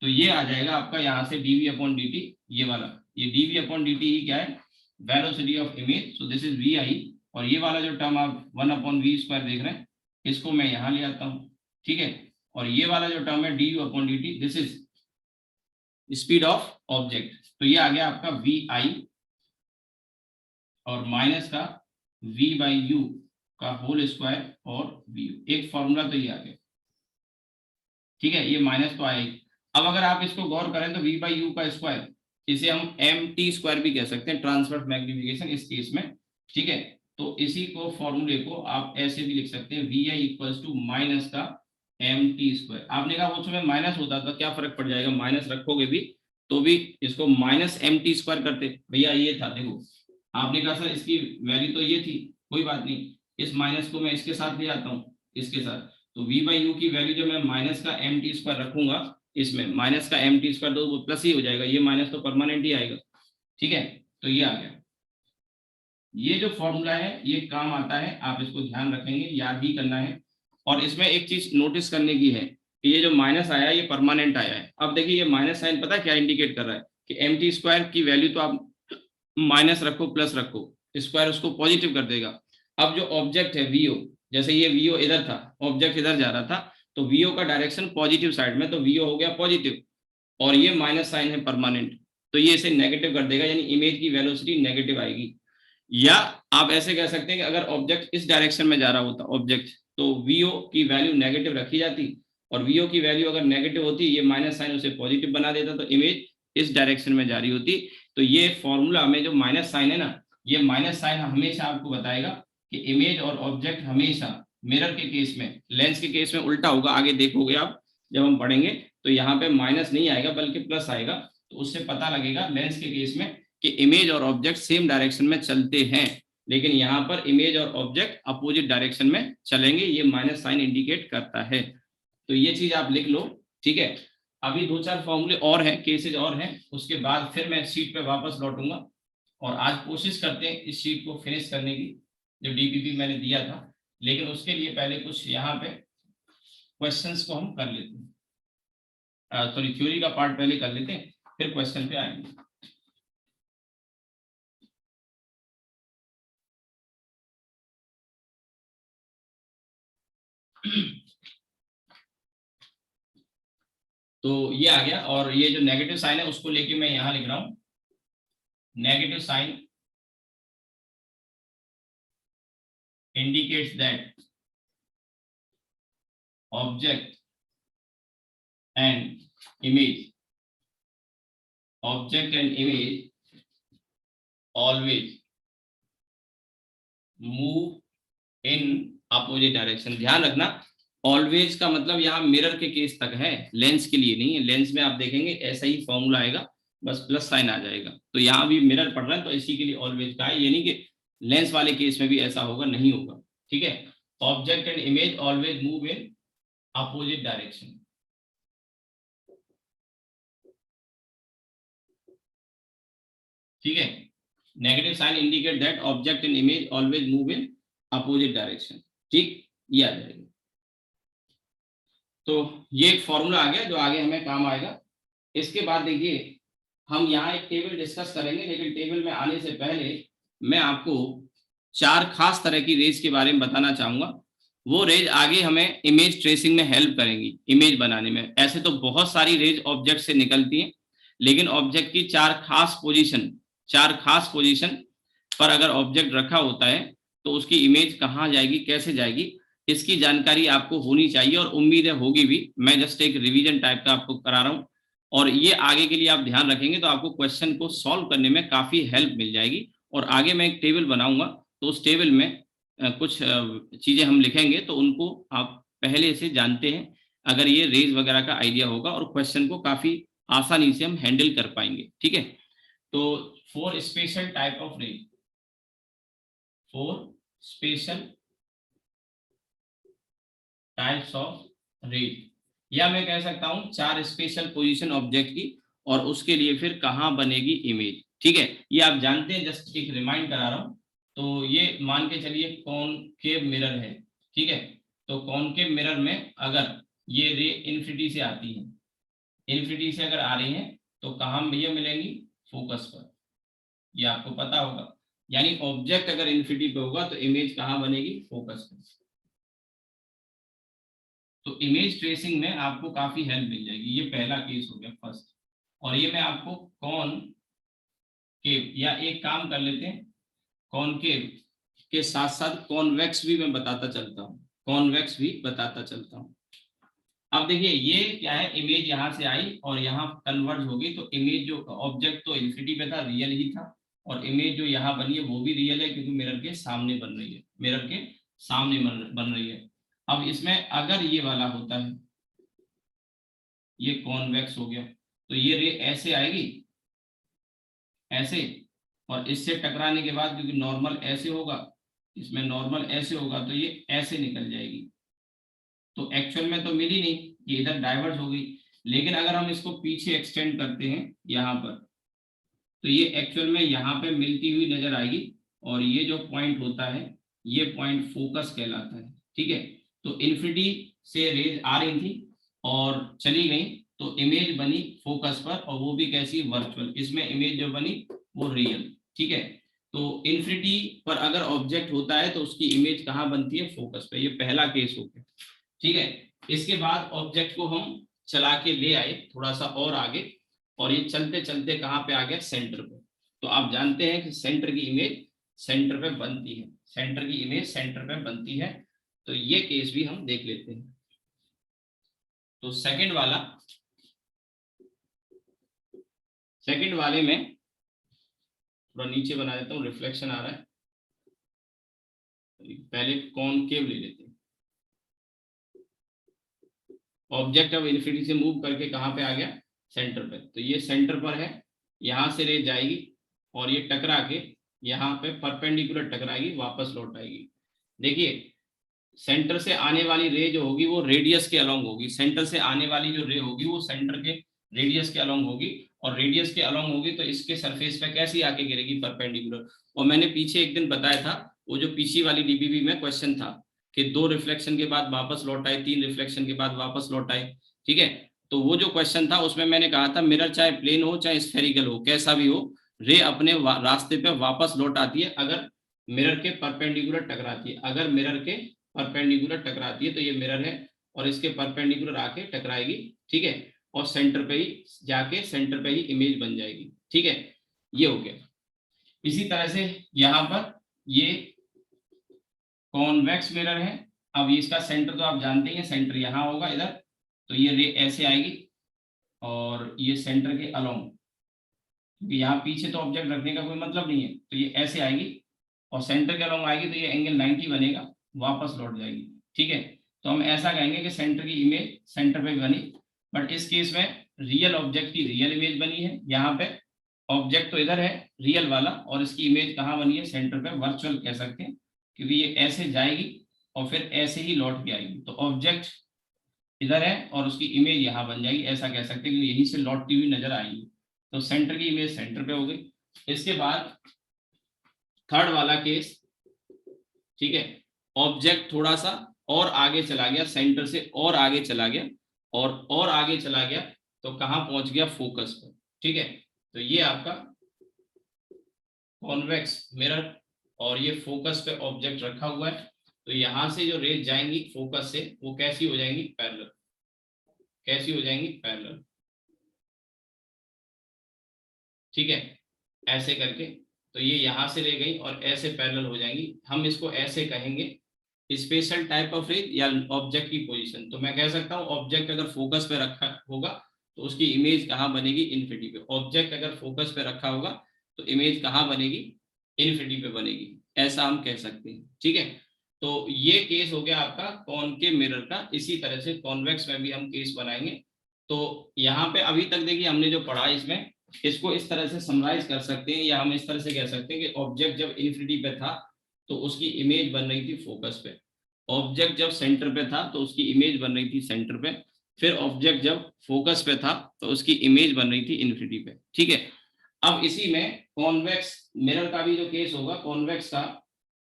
तो ये आ जाएगा आपका यहाँ से dv/dt, ये वाला, ये dv/dt ही क्या है, velocity of image, so this is vi। और ये वाला जो टर्म आप 1/v² देख रहे हैं इसको मैं यहाँ ले आता हूँ, ठीक है। और ये वाला जो टर्म है du/dt, this is speed of object, तो ये आ गया आपका vi, और माइनस का v/u का होल स्क्वायर और vu, एक फॉर्मूला तो ये आ गया, ठीक है। ये माइनस तो आएगी। अब अगर आप इसको गौर करें तो v/u का स्क्वायर, इसे हम mt² भी कह सकते हैं, ट्रांसवर्स मैग्निफिकेशन इस केस में, ठीक है। तो इसी को फॉर्मूले को आप ऐसे भी लिख सकते हैं vi = माइनस का mt²। आपने कहा वो समय माइनस होता तो क्या फर्क पड़ जाएगा, माइनस रखोगे भी तो भी इसको -mt² करते, भैया ये था देखो, आपने कहा सर इसकी वैल्यू तो ये थी, कोई बात नहीं, इस माइनस को मैं इसके साथ ले आता हूँ, इसके साथ, तो v/u की वैल्यू जब मैं माइनस का mt² रखूंगा, इसमें माइनस का mt² तो वो प्लस ही हो जाएगा, ये माइनस तो परमानेंट ही आएगा, ठीक है। तो ये आ गया, ये जो फॉर्मूला है ये काम आता है, आप इसको ध्यान रखेंगे, याद ही करना है। और इसमें एक चीज नोटिस करने की है कि ये जो माइनस आया है ये परमानेंट आया है। अब देखिए ये माइनस साइन पता है क्या इंडिकेट कर रहा है, कि mt² की वैल्यू तो आप माइनस रखो प्लस रखो, स्क्वायर उसको पॉजिटिव कर देगा। अब जो ऑब्जेक्ट है vo, जैसे ये vo इधर था, ऑब्जेक्ट इधर जा रहा था, तो vo का डायरेक्शन पॉजिटिव साइड में, तो vo हो गया पॉजिटिव, और ये माइनस साइन है परमानेंट, तो ये इसे नेगेटिव कर देगा, यानी इमेज की वेलोसिटी नेगेटिव आएगी। या आप ऐसे कह सकते हैं कि अगर ऑब्जेक्ट इस डायरेक्शन में जा रहा होता ऑब्जेक्ट, तो vo की वैल्यू नेगेटिव रखी जाती, और vo की वैल्यू अगर नेगेटिव होती, ये माइनस साइन उसे पॉजिटिव बना देता, तो इमेज इस डायरेक्शन में जा रही होती। तो ये फॉर्मूला में जो माइनस साइन है ना, ये माइनस साइन हमेशा आपको बताएगा कि इमेज और ऑब्जेक्ट हमेशा मिरर के केस में, लेंस के केस में उल्टा होगा, आगे देखोगे आप जब हम पढ़ेंगे, तो यहाँ पे माइनस नहीं आएगा बल्कि प्लस आएगा, तो उससे पता लगेगा लेंस के केस में कि इमेज और ऑब्जेक्ट सेम डायरेक्शन में चलते हैं, लेकिन यहाँ पर इमेज और ऑब्जेक्ट अपोजिट डायरेक्शन में चलेंगे, ये माइनस साइन इंडिकेट करता है। तो ये चीज आप लिख लो, ठीक है। अभी 2-4 फॉर्मूले और हैं, केसेज और हैं, उसके बाद फिर मैं शीट पे वापस लौटूंगा, और आज कोशिश करते हैं इस शीट को फिनिश करने की जो डीपीपी मैंने दिया था, लेकिन उसके लिए पहले कुछ यहाँ पे क्वेश्चंस को हम कर लेते हैं, सॉरी थ्योरी का पार्ट पहले कर लेते हैं, फिर क्वेश्चन पे आएंगे। तो ये आ गया, और ये जो नेगेटिव साइन है उसको लेके मैं यहां लिख रहा हूं, negative sign indicates that object and image always move in opposite direction। ध्यान रखना, ऑलवेज का मतलब यहाँ मिरर के केस तक है, लेंस के लिए नहीं है। लेंस में आप देखेंगे ऐसा ही फॉर्मूला आएगा, बस प्लस साइन आ जाएगा। तो यहाँ भी मिरर पढ़ रहा है तो इसी के लिए ऑलवेज का है, ये नहीं कि लेंस वाले केस में भी ऐसा होगा, नहीं होगा। ठीक है, object and image always move in opposite direction. ठीक है, negative sign indicate that object and image always move in opposite direction. ठीक, ये आ जाएगा। तो ये एक फॉर्मूला आ गया जो आगे हमें काम आएगा। इसके बाद देखिए हम यहाँ एक टेबल डिस्कस करेंगे, लेकिन टेबल में आने से पहले मैं आपको 4 खास तरह की रेज के बारे में बताना चाहूंगा। वो रेज आगे हमें इमेज ट्रेसिंग में हेल्प करेंगी, इमेज बनाने में। ऐसे तो बहुत सारी रेज ऑब्जेक्ट से निकलती हैं, लेकिन ऑब्जेक्ट की 4 खास पोजीशन पर अगर ऑब्जेक्ट रखा होता है तो उसकी इमेज कहाँ जाएगी, कैसे जाएगी, इसकी जानकारी आपको होनी चाहिए, और उम्मीद है होगी भी। मैं जस्ट एक रिवीजन टाइप का आपको करा रहा हूँ, और ये आगे के लिए आप ध्यान रखेंगे तो आपको क्वेश्चन को सॉल्व करने में काफी हेल्प मिल जाएगी। और आगे मैं एक टेबल बनाऊंगा, तो उस टेबल में कुछ चीजें हम लिखेंगे, तो उनको आप पहले से जानते हैं अगर ये रेज वगैरह का आइडिया होगा, और क्वेश्चन को काफी आसानी से हम हैंडल कर पाएंगे। ठीक है, तो 4 special type of rays, 4 special types of rays, या मैं कह सकता हूं 4 स्पेशल पोजीशन ऑब्जेक्ट की, और उसके लिए फिर कहां बनेगी इमेज। ठीक है, ये आप जानते हैं, जस्ट एक रिमाइंड करा रहा हूं। तो ये मान के चलिए कॉनकेव मिरर है। ठीक है, तो कॉनकेव मिरर में अगर ये रे इन्फिनिटी से आती है, इन्फिनिटी से अगर आ रही है तो कहां भैया मिलेंगी, फोकस पर, ये आपको पता होगा। यानी ऑब्जेक्ट अगर इन्फिनिटी पे होगा तो इमेज कहां बनेगी, फोकस पर। तो इमेज ट्रेसिंग में आपको काफी हेल्प मिल जाएगी। ये पहला केस हो गया, फर्स्ट। और ये मैं आपको कॉनकेव, या एक काम कर लेते हैं, कॉनकेव के साथ साथ कॉन्वेक्स भी मैं बताता चलता हूँ, कॉन्वेक्स भी बताता चलता हूँ। अब देखिए ये क्या है, इमेज यहाँ से आई और यहाँ कन्वर्ज होगी, तो इमेज जो ऑब्जेक्ट तो इन्फिनिटी पे था, रियल ही था, और इमेज जो यहाँ बनी है वो भी रियल है, क्योंकि मिरर के सामने बन रही है, मिरर के सामने बन रही है। अब इसमें अगर ये वाला होता है, ये कॉन्वेक्स हो गया, तो ये रे ऐसे आएगी, ऐसे, और इससे टकराने के बाद क्योंकि नॉर्मल ऐसे होगा, इसमें नॉर्मल ऐसे होगा, तो ये ऐसे निकल जाएगी। तो एक्चुअल में तो मिली नहीं, ये इधर डाइवर्ज हो गई। लेकिन अगर हम इसको पीछे एक्सटेंड करते हैं यहाँ पर, तो ये एक्चुअल में यहाँ पे मिलती हुई नजर आएगी, और ये जो पॉइंट होता है ये पॉइंट फोकस कहलाता है। ठीक है, तो इन्फिनिटी से रेज आ रही थी और चली गई, तो इमेज बनी फोकस पर, और वो भी कैसी, वर्चुअल। इसमें इमेज जो बनी वो रियल। ठीक है, तो इन्फिनिटी पर अगर ऑब्जेक्ट होता है तो उसकी इमेज कहाँ बनती है, फोकस पे। ये पहला केस हो गया। ठीक है, इसके बाद ऑब्जेक्ट को हम चला के ले आए थोड़ा सा और आगे, और ये चलते चलते कहाँ पे आ गया, सेंटर पे। तो आप जानते हैं कि सेंटर की इमेज सेंटर पे बनती है, सेंटर की इमेज सेंटर पे बनती है। तो ये केस भी हम देख लेते हैं। तो सेकंड वाले में थोड़ा नीचे बना देता हूँ, रिफ्लेक्शन आ रहा है। पहले कॉनकेव ले लेते हैं। ऑब्जेक्ट अब इन्फिनिटी से मूव करके कहाँ पे आ गया, सेंटर पे। तो ये सेंटर पर है, यहाँ से रे जाएगी और ये टकरा के यहाँ पे परपेंडिकुलर टकराएगी, वापस लौट आएगी। देखिए सेंटर से आने वाली रे जो होगी वो रेडियस के अलोंग होगी, सेंटर से आने वाली जो रे होगी वो सेंटर के रेडियस के अलोंग होगी, और रेडियस के अलोंग होगी तो इसके सरफेस पे कैसी आके गिरेगी, परपेंडिकुलर। और मैंने पीछे एक दिन बताया था, वो जो पीछे वाली डीबीबी में क्वेश्चन था कि 2 रिफ्लेक्शन के बाद वापस लौट आए, 3 रिफ्लेक्शन के बाद वापस लौट आए। ठीक है, तो वो जो क्वेश्चन था उसमें मैंने कहा था मिरर चाहे प्लेन हो चाहे स्फेरिकल हो, कैसा भी हो, रे अपने रास्ते पे वापस लौट आती है अगर मिरर के परपेंडिकुलर टकराती है। अगर मिरर के परपेंडिकुलर टकराती है तो ये मिरर है और इसके परपेंडिकुलर आके टकराएगी, ठीक है, और सेंटर पे ही जाके सेंटर पे ही इमेज बन जाएगी, ठीक है, ये हो गया। इसी तरह से यहाँ पर ये कॉन्वेक्स मिरर है। अब इसका सेंटर तो आप जानते हैं, सेंटर यहाँ होगा इधर, तो ये रे ऐसे आएगी और ये सेंटर के अलोंग, क्योंकि यहाँ पीछे तो ऑब्जेक्ट रखने का कोई मतलब नहीं है, तो ये ऐसे आएगी और सेंटर के अलोंग आएगी, तो ये एंगल 90 बनेगा, वापस लौट जाएगी, ठीक है। तो हम ऐसा कहेंगे कि सेंटर की इमेज सेंटर पे बनी, बट इस केस में रियल ऑब्जेक्ट की रियल इमेज बनी है। यहाँ पे ऑब्जेक्ट तो इधर है रियल वाला, और इसकी इमेज कहाँ बनी है, सेंटर पे, वर्चुअल कह सकते हैं, क्योंकि ये ऐसे जाएगी और फिर ऐसे ही लौट के आएगी। तो ऑब्जेक्ट इधर है और उसकी इमेज यहाँ बन जाएगी, ऐसा कह सकते हैं, क्योंकि यहीं से लौटती हुई नजर आएगी। तो सेंटर की इमेज सेंटर पे हो गई। इसके बाद थर्ड वाला केस, ठीक है, ऑब्जेक्ट थोड़ा सा और आगे चला गया, सेंटर से और आगे चला गया और आगे चला गया, तो कहाँ पहुंच गया, फोकस पर, ठीक है। तो ये आपका कॉन्वेक्स मिरर और ये फोकस पे ऑब्जेक्ट रखा हुआ है, तो यहां से जो रेज जाएंगी फोकस से वो कैसी हो जाएंगी, पैरेलल। कैसी हो जाएंगी, पैरेलल, ठीक है, ऐसे करके। तो ये यहां से ले गई और ऐसे पैरेलल हो जाएंगी। हम इसको ऐसे कहेंगे स्पेशल टाइप ऑफ रेज या ऑब्जेक्ट की पोजीशन। तो मैं कह सकता हूं ऑब्जेक्ट अगर फोकस पे रखा होगा तो उसकी इमेज कहाँ बनेगी, इन्फिनिटी पे। ऑब्जेक्ट अगर फोकस पे रखा होगा तो इमेज कहाँ बनेगी, इन्फिनिटी पे बनेगी, ऐसा हम कह सकते हैं, ठीक है। तो ये केस हो गया आपका कॉनकेव मिरर का। इसी तरह से कॉन्वेक्स में भी हम केस बनाएंगे। तो यहाँ पे अभी तक देखिए हमने जो पढ़ा, इसमें इसको इस तरह से समराइज कर सकते हैं, या हम इस तरह से कह सकते हैं कि ऑब्जेक्ट जब इन्फिनिटी पे था तो उसकी इमेज बन रही थी फोकस पे। ऑब्जेक्ट जब सेंटर पे था तो उसकी इमेज बन रही थी सेंटर पे। फिर ऑब्जेक्ट जब फोकस पे था तो उसकी इमेज बन रही थी इन्फिनिटी पे, ठीक है। अब इसी में कॉन्वेक्स मिरर का भी जो केस होगा कॉन्वेक्स का,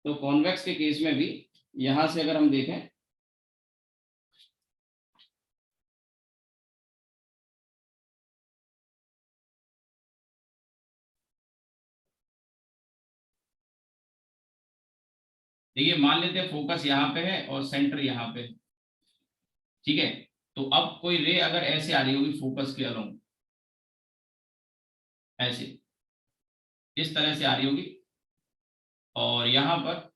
तो कॉन्वेक्स के केस में भी यहां से अगर हम देखें, देखिए मान लेते हैं फोकस यहाँ पे है और सेंटर यहाँ पे, ठीक है। तो अब कोई रे अगर ऐसे आ रही होगी फोकस के अलोंग, ऐसे इस तरह से आ रही होगी, और यहाँ पर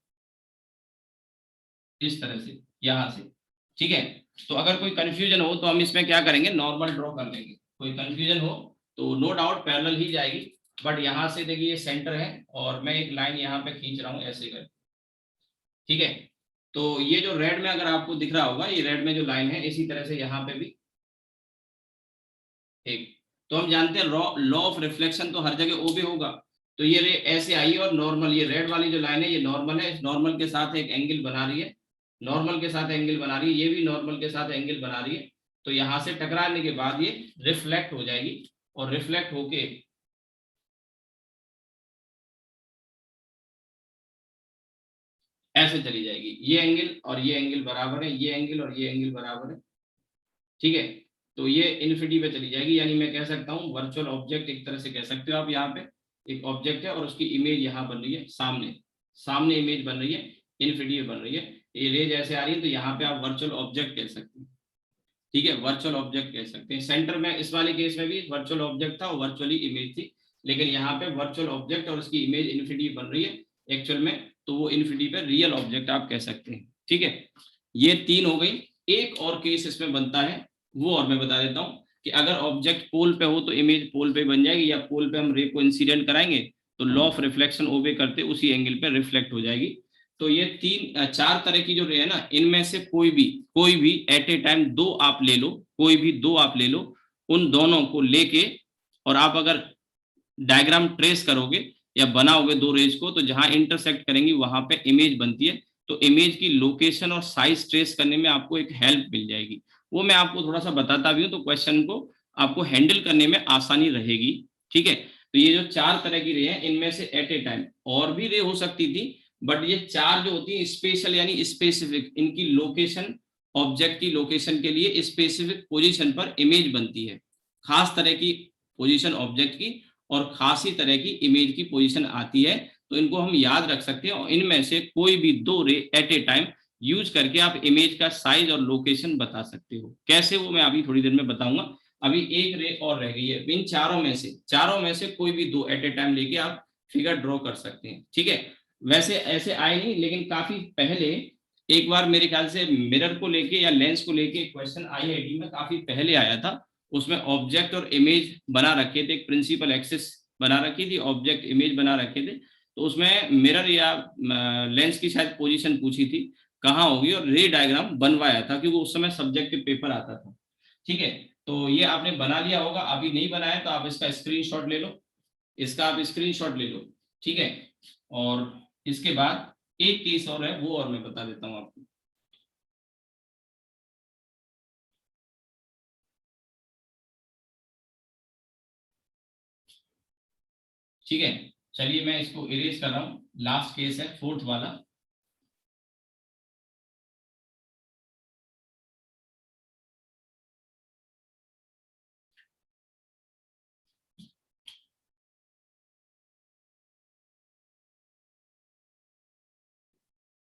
इस तरह से, यहाँ से, ठीक है। तो अगर कोई कंफ्यूजन हो तो हम इसमें क्या करेंगे, नॉर्मल ड्रॉ कर लेंगे। कोई कंफ्यूजन हो तो नो डाउट पैरेलल ही जाएगी, बट यहाँ से देखिए ये सेंटर है और मैं एक लाइन यहाँ पे खींच रहा हूँ ऐसे कर, ठीक है। तो ये जो रेड में अगर आपको दिख रहा होगा, ये रेड में जो लाइन है, इसी तरह से यहाँ पे भी एक, तो हम जानते हैं लॉ ऑफ रिफ्लेक्शन तो हर जगह ओ भी होगा। तो ये रे ऐसे आई और नॉर्मल, ये रेड वाली जो लाइन है ये नॉर्मल है, इस नॉर्मल के साथ एक एंगल बना रही है, नॉर्मल के साथ एंगल बना रही है, ये भी नॉर्मल के साथ एंगल बना रही है। तो यहां से टकराने के बाद ये रिफ्लेक्ट हो जाएगी और रिफ्लेक्ट होके ऐसे चली जाएगी। ये एंगल और ये एंगल बराबर है, ये एंगल और ये एंगल बराबर है, ठीक है। तो ये इन्फिनिटी पे चली जाएगी, यानी मैं कह सकता हूँ वर्चुअल ऑब्जेक्ट एक तरह से कह सकते हो आप। यहाँ पे एक ऑब्जेक्ट है और उसकी इमेज यहाँ बन रही है, सामने सामने इमेज बन रही है, इन्फिनिटी बन रही है, ये रेज ऐसे आ रही है, तो यहाँ पे आप वर्चुअल ऑब्जेक्ट कह सकते हैं, ठीक है, वर्चुअल ऑब्जेक्ट कह सकते हैं। सेंटर में इस वाले केस में भी वर्चुअल ऑब्जेक्ट था और वर्चुअली इमेज थी, लेकिन यहाँ पे वर्चुअल ऑब्जेक्ट और उसकी इमेज इन्फिनिटी बन रही है एक्चुअल में, तो वो इन्फिनिटी पे रियल ऑब्जेक्ट आप कह सकते हैं, ठीक है। ये तीन हो गई। एक और केस इसमें बनता है, वो और मैं बता देता हूँ कि अगर ऑब्जेक्ट पोल पे हो तो इमेज पोल पे बन जाएगी, या पोल पे हम रे को इंसिडेंट कराएंगे तो लॉ ऑफ रिफ्लेक्शन ओबे करते उसी एंगल पे रिफ्लेक्ट हो जाएगी। तो ये चार तरह की जो रे है ना, इनमें से कोई भी एट ए टाइम दो आप ले लो, कोई भी दो आप ले लो, उन दोनों को लेके और आप अगर डायग्राम ट्रेस करोगे या बनाओगे दो रेज को, तो जहां इंटरसेक्ट करेंगी वहां पे इमेज बनती है। तो इमेज की लोकेशन और साइज ट्रेस करने में आपको एक हेल्प मिल जाएगी, वो मैं आपको थोड़ा सा बताता भी हूँ, तो क्वेश्चन को आपको हैंडल करने में आसानी रहेगी, ठीक है। तो ये जो चार तरह की रे हैं, इनमें से एट ए टाइम और भी रे हो सकती थी, बट ये चार जो होती है स्पेशल यानी स्पेसिफिक, इनकी लोकेशन ऑब्जेक्ट की लोकेशन के लिए स्पेसिफिक पोजीशन पर इमेज बनती है, खास तरह की पोजीशन ऑब्जेक्ट की और खास ही तरह की इमेज की पोजीशन आती है। तो इनको हम याद रख सकते हैं और इनमें से कोई भी दो रे एट ए टाइम यूज करके आप इमेज का साइज और लोकेशन बता सकते हो। कैसे, वो मैं अभी थोड़ी देर में बताऊंगा। अभी एक रे और रह गई है। इन चारों में से कोई भी दो एट ए टाइम लेके आप फिगर ड्रॉ कर सकते हैं, ठीक है। वैसे ऐसे आए नहीं, लेकिन काफी पहले एक बार मेरे ख्याल से मिरर को लेके या लेंस को लेके क्वेश्चन आईआईटी में काफी पहले आया था। उसमें ऑब्जेक्ट और इमेज बना रखे थे, एक प्रिंसिपल एक्सिस बना रखी थी, ऑब्जेक्ट इमेज बना रखे थे। तो उसमें मिरर या लेंस की शायद पोजीशन पूछी थी कहाँ होगी, और रे डायग्राम बनवाया था, क्योंकि उस समय सब्जेक्टिव पेपर आता था, ठीक है। तो ये आपने बना लिया होगा, अभी नहीं बनाया तो आप इसका स्क्रीनशॉट ले लो, इसका आप स्क्रीनशॉट ले लो, ठीक है। और इसके बाद एक केस और है, वो और मैं बता देता हूं आपको। ठीक है, चलिए मैं इसको इरेज कर रहा हूं। लास्ट केस है, फोर्थ वाला।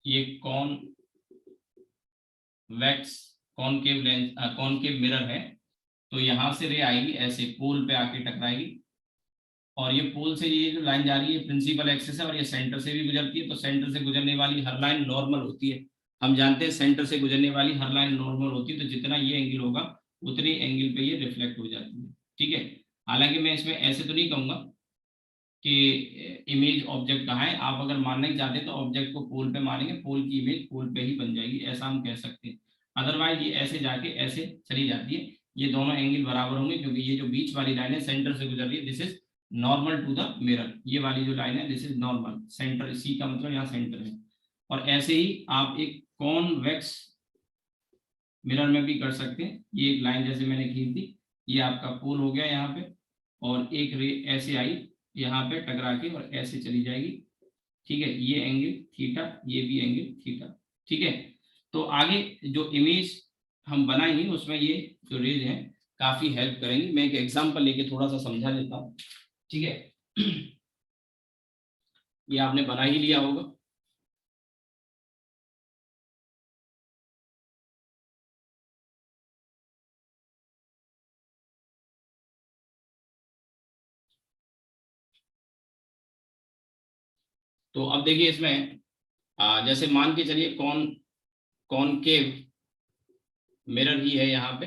ये convex concave lens, concave mirror है। तो यहां से रे आएगी, ऐसे पोल पे आके टकराएगी, और ये पोल से ये जो लाइन जा रही है प्रिंसिपल एक्सिस है, और ये सेंटर से भी गुजरती है। तो सेंटर से गुजरने वाली हर लाइन नॉर्मल होती है, हम जानते हैं सेंटर से गुजरने वाली हर लाइन नॉर्मल होती है। तो जितना ये एंगल होगा उतनी एंगल पे ये रिफ्लेक्ट हो जाती है, ठीक है। हालांकि मैं इसमें ऐसे तो नहीं कहूंगा कि इमेज ऑब्जेक्ट कहाँ है। आप अगर मानना ही चाहते हैं तो ऑब्जेक्ट को पोल पे मारेंगे, पोल की इमेज पोल पे ही बन जाएगी, ऐसा हम कह सकते हैं। अदरवाइज ये ऐसे जाके ऐसे चली जाती है। ये दोनों एंगल बराबर होंगे, क्योंकि ये जो बीच वाली लाइन है सेंटर से गुजर रही है, this is normal to the mirror. ये वाली जो लाइन है this is normal, centre, C का मतलब यहाँ सेंटर है। और ऐसे ही आप एक कॉन्वेक्स मिरर में भी कर सकते हैं। ये एक लाइन जैसे मैंने खींच दी, ये आपका पोल हो गया यहाँ पे, और एक रे ऐसे आई यहाँ पे टकरा के और ऐसे चली जाएगी, ठीक है। ये एंगल थीटा, ये भी एंगल थीटा, ठीक है। तो आगे जो इमेज हम बनाएंगे उसमें ये जो रेज हैं काफी हेल्प करेंगी। मैं एक एग्जांपल लेके थोड़ा सा समझा देता हूँ, ठीक है। ये आपने बना ही लिया होगा। तो अब देखिए इसमें जैसे मान के चलिए कॉनकेव मिरर ही है यहाँ पे,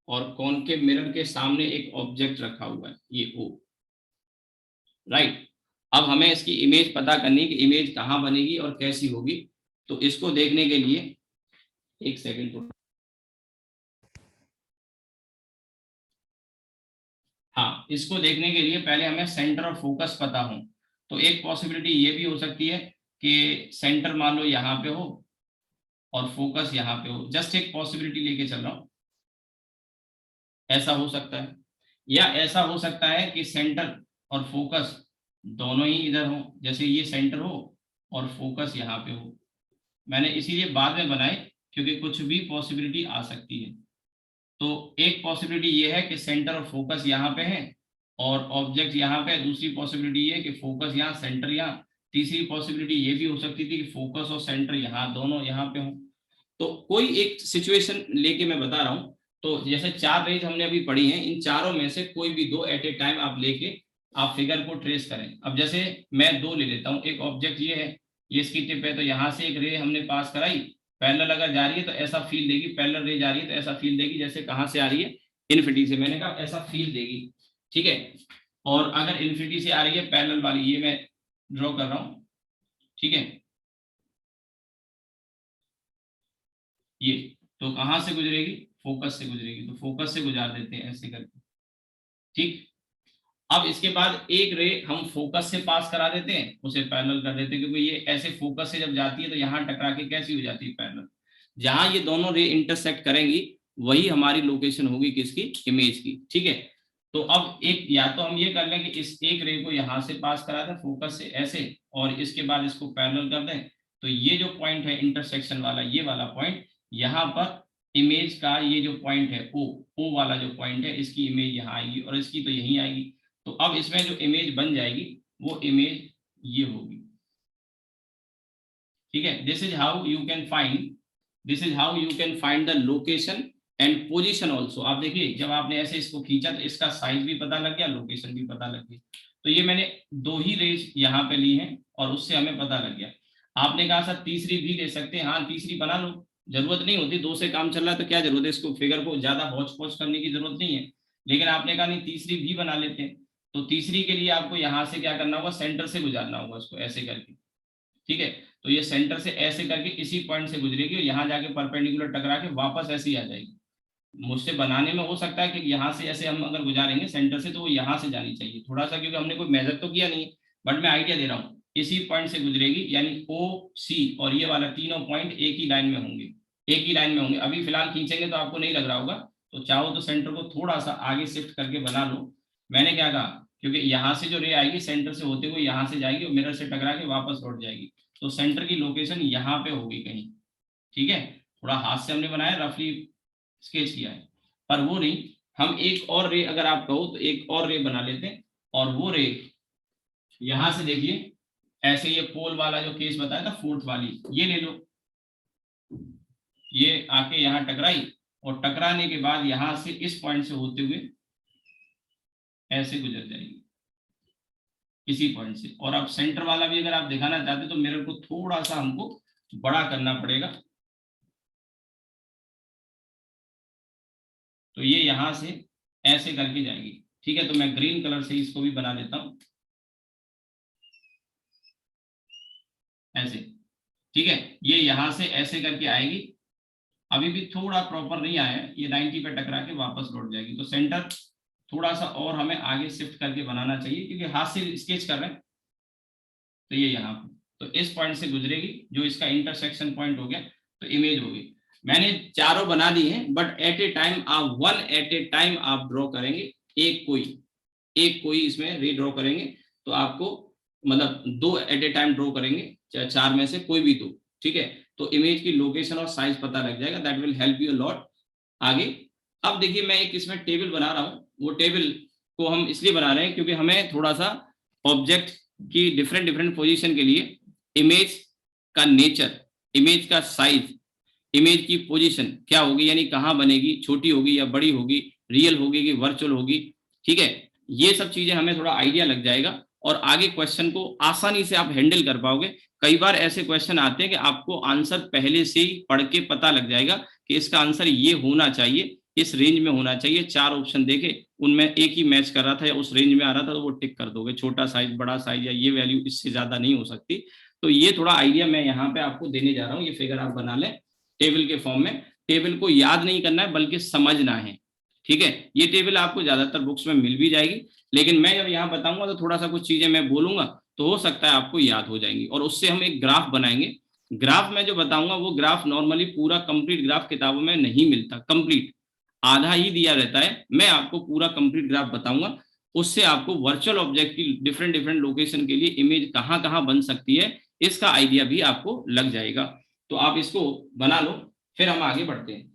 और कॉनकेव मिरर के सामने एक ऑब्जेक्ट रखा हुआ है, ये ओ, राइट। अब हमें इसकी इमेज पता करनी है कि इमेज कहाँ बनेगी और कैसी होगी। तो इसको देखने के लिए एक सेकंड, हाँ, इसको देखने के लिए पहले हमें सेंटर और फोकस पता हो। तो एक पॉसिबिलिटी ये भी हो सकती है कि सेंटर मान लो यहाँ पे हो और फोकस यहाँ पे हो। जस्ट एक पॉसिबिलिटी लेके चल रहा हूँ, ऐसा हो सकता है। या ऐसा हो सकता है कि सेंटर और फोकस दोनों ही इधर हो, जैसे ये सेंटर हो और फोकस यहाँ पे हो। मैंने इसीलिए बाद में बनाए, क्योंकि कुछ भी पॉसिबिलिटी आ सकती है। तो एक पॉसिबिलिटी ये है कि सेंटर और फोकस यहाँ पे है और ऑब्जेक्ट यहाँ पे है। दूसरी पॉसिबिलिटी ये है कि फोकस यहाँ, सेंटर यहाँ। तीसरी पॉसिबिलिटी ये भी हो सकती थी कि फोकस और सेंटर यहाँ, दोनों यहाँ पे हो। तो कोई एक सिचुएशन लेके मैं बता रहा हूँ। तो जैसे चार रेज हमने अभी पढ़ी हैं, इन चारों में से कोई भी दो एट ए टाइम आप लेके आप फिगर को ट्रेस करें। अब जैसे मैं दो ले लेता हूँ, एक ऑब्जेक्ट ये है, ये इसकी टिप है, तो यहाँ से एक रे हमने पास कराई, पैरेलल अगर जा रही है तो ऐसा फील देगी, पैरेलल रे जा रही है तो ऐसा फील देगी जैसे कहाँ से आ रही है, इन्फिनिटी से, मैंने कहा ऐसा फील देगी, ठीक है। और अगर इन्फिनिटी से आ रही है पैरेलल वाली, ये मैं ड्रॉ कर रहा हूँ, ठीक है, ये तो कहाँ से गुजरेगी, फोकस से गुजरेगी। तो फोकस से गुजार देते हैं ऐसे करके, ठीक। अब इसके बाद एक रे हम फोकस से पास करा देते हैं, उसे पैरेलल कर देते हैं, क्योंकि ये ऐसे फोकस से जब जाती है तो यहाँ टकरा के कैसी हो जाती है, पैरेलल। जहां ये दोनों रे इंटरसेक्ट करेंगी वही हमारी लोकेशन होगी किसकी, इमेज की, ठीक है। तो अब एक, या तो हम ये कर लें कि इस एक रे को यहाँ से पास करा दें फोकस से ऐसे, और इसके बाद इसको पैरेलल कर दें। तो ये जो पॉइंट है इंटरसेक्शन वाला, ये वाला पॉइंट, यहाँ पर इमेज का ये जो पॉइंट है ओ वाला जो पॉइंट है, इसकी इमेज यहाँ आएगी और इसकी तो यहीं आएगी। तो अब इसमें जो इमेज बन जाएगी वो इमेज ये होगी। ठीक है, this is how you can find the location and position also. आप देखिए जब आपने ऐसे इसको खींचा तो इसका साइज भी पता लग गया, लोकेशन भी पता लग गई। तो ये मैंने 2 ही रेज यहाँ पे ली हैं और उससे हमें पता लग गया। आपने कहा सर तीसरी भी ले सकते हैं, हाँ तीसरी बना लो, जरूरत नहीं होती, 2 से काम चल रहा है तो क्या जरूरत है इसको फिगर को ज्यादा हौच पौच करने की जरूरत नहीं है। लेकिन आपने कहा नहीं तीसरी भी बना लेते हैं, तो तीसरी के लिए आपको यहाँ से क्या करना होगा, सेंटर से गुजारना होगा उसको ऐसे करके। ठीक है, तो ये सेंटर से ऐसे करके इसी पॉइंट से गुजरेगी और यहाँ जाके परपेंडिकुलर टकरा के वापस ऐसे ही आ जाएगी। मुझसे बनाने में हो सकता है कि यहाँ से ऐसे हम अगर गुजारेंगे सेंटर से तो वो यहाँ से जानी चाहिए थोड़ा सा, क्योंकि हमने कोई मेजर तो किया नहीं है, बट मैं आइडिया दे रहा हूँ। इसी पॉइंट से गुजरेगी यानी ओ सी और ये वाला तीनों पॉइंट एक ही लाइन में होंगे, एक ही लाइन में होंगे। अभी फिलहाल खींचेंगे तो आपको नहीं लग रहा होगा, तो चाहो तो सेंटर को थोड़ा सा आगे शिफ्ट करके बना लो। मैंने क्या कहा, क्योंकि यहाँ से जो रे आएगी सेंटर से होते हुए यहाँ से जाएगी और मिरर से टकरा के वापस लौट जाएगी, तो सेंटर की लोकेशन यहाँ पे होगी कहीं। ठीक है, थोड़ा हाथ से हमने बनाया, रफली स्केच किया है, पर वो नहीं, हम एक और रे अगर आप कहो तो एक और रे बना लेते हैं। और वो रे यहां से देखिए ऐसे ये पोल वाला जो केस बताया था फोर्थ वाली, ये ले लो, ये आके यहाँ टकराई और टकराने के बाद यहां से इस पॉइंट से होते हुए ऐसे गुजर जाएगी इसी पॉइंट से। और अब सेंटर वाला भी अगर आप दिखाना चाहते तो मिरर को थोड़ा सा हमको बड़ा करना पड़ेगा, तो ये यहां से ऐसे करके जाएगी। ठीक है, तो मैं ग्रीन कलर से इसको भी बना देता हूं ऐसे। ठीक है, ये यहां से ऐसे करके आएगी, अभी भी थोड़ा प्रॉपर नहीं आया है, ये 90 पे टकरा के वापस लौट जाएगी। तो सेंटर थोड़ा सा और हमें आगे शिफ्ट करके बनाना चाहिए, क्योंकि हाथ से स्केच कर रहे हैं। तो ये यहाँ पे तो इस पॉइंट से गुजरेगी, जो इसका इंटरसेक्शन पॉइंट हो गया, तो इमेज होगी। मैंने चारों बना दी हैं, बट एट ए टाइम आप वन एट ए टाइम आप ड्रॉ करेंगे, एक कोई इसमें रीड्रॉ करेंगे, तो आपको मतलब 2 एट ए टाइम ड्रॉ करेंगे, चाहे 4 में से कोई भी 2। ठीक है, तो इमेज की लोकेशन और साइज पता लग जाएगा, that will help you lot आगे। अब देखिए मैं एक इसमें टेबल बना रहा हूँ, वो टेबल को हम इसलिए बना रहे हैं क्योंकि हमें थोड़ा सा ऑब्जेक्ट की डिफरेंट डिफरेंट पोजीशन के लिए इमेज का नेचर, इमेज का साइज, इमेज की पोजीशन क्या होगी, यानी कहाँ बनेगी, छोटी होगी या बड़ी होगी, रियल होगी कि वर्चुअल होगी। ठीक है, ये सब चीजें हमें थोड़ा आइडिया लग जाएगा और आगे क्वेश्चन को आसानी से आप हैंडल कर पाओगे। कई बार ऐसे क्वेश्चन आते हैं कि आपको आंसर पहले से ही पढ़ के पता लग जाएगा कि इसका आंसर ये होना चाहिए, इस रेंज में होना चाहिए। 4 ऑप्शन देखे, उनमें एक ही मैच कर रहा था या उस रेंज में आ रहा था, तो वो टिक कर दोगे, छोटा साइज बड़ा साइज या ये वैल्यू इससे ज्यादा नहीं हो सकती। तो ये थोड़ा आइडिया मैं यहाँ पे आपको देने जा रहा हूँ, ये फिगर आप बना लें टेबल के फॉर्म में। टेबल को याद नहीं करना है बल्कि समझना है। ठीक है, ये टेबल आपको ज्यादातर बुक्स में मिल भी जाएगी, लेकिन मैं जब यहाँ बताऊंगा तो थोड़ा सा कुछ चीजें मैं बोलूंगा तो हो सकता है आपको याद हो जाएंगी, और उससे हम एक ग्राफ बनाएंगे। ग्राफ में जो बताऊंगा वो ग्राफ नॉर्मली पूरा कंप्लीट ग्राफ किताबों में नहीं मिलता, कंप्लीट आधा ही दिया रहता है। मैं आपको पूरा कंप्लीट ग्राफ बताऊंगा, उससे आपको वर्चुअल ऑब्जेक्ट की डिफरेंट डिफरेंट लोकेशन के लिए इमेज कहाँ कहाँ बन सकती है, इसका आइडिया भी आपको लग जाएगा। तो आप इसको बना लो, फिर हम आगे बढ़ते हैं।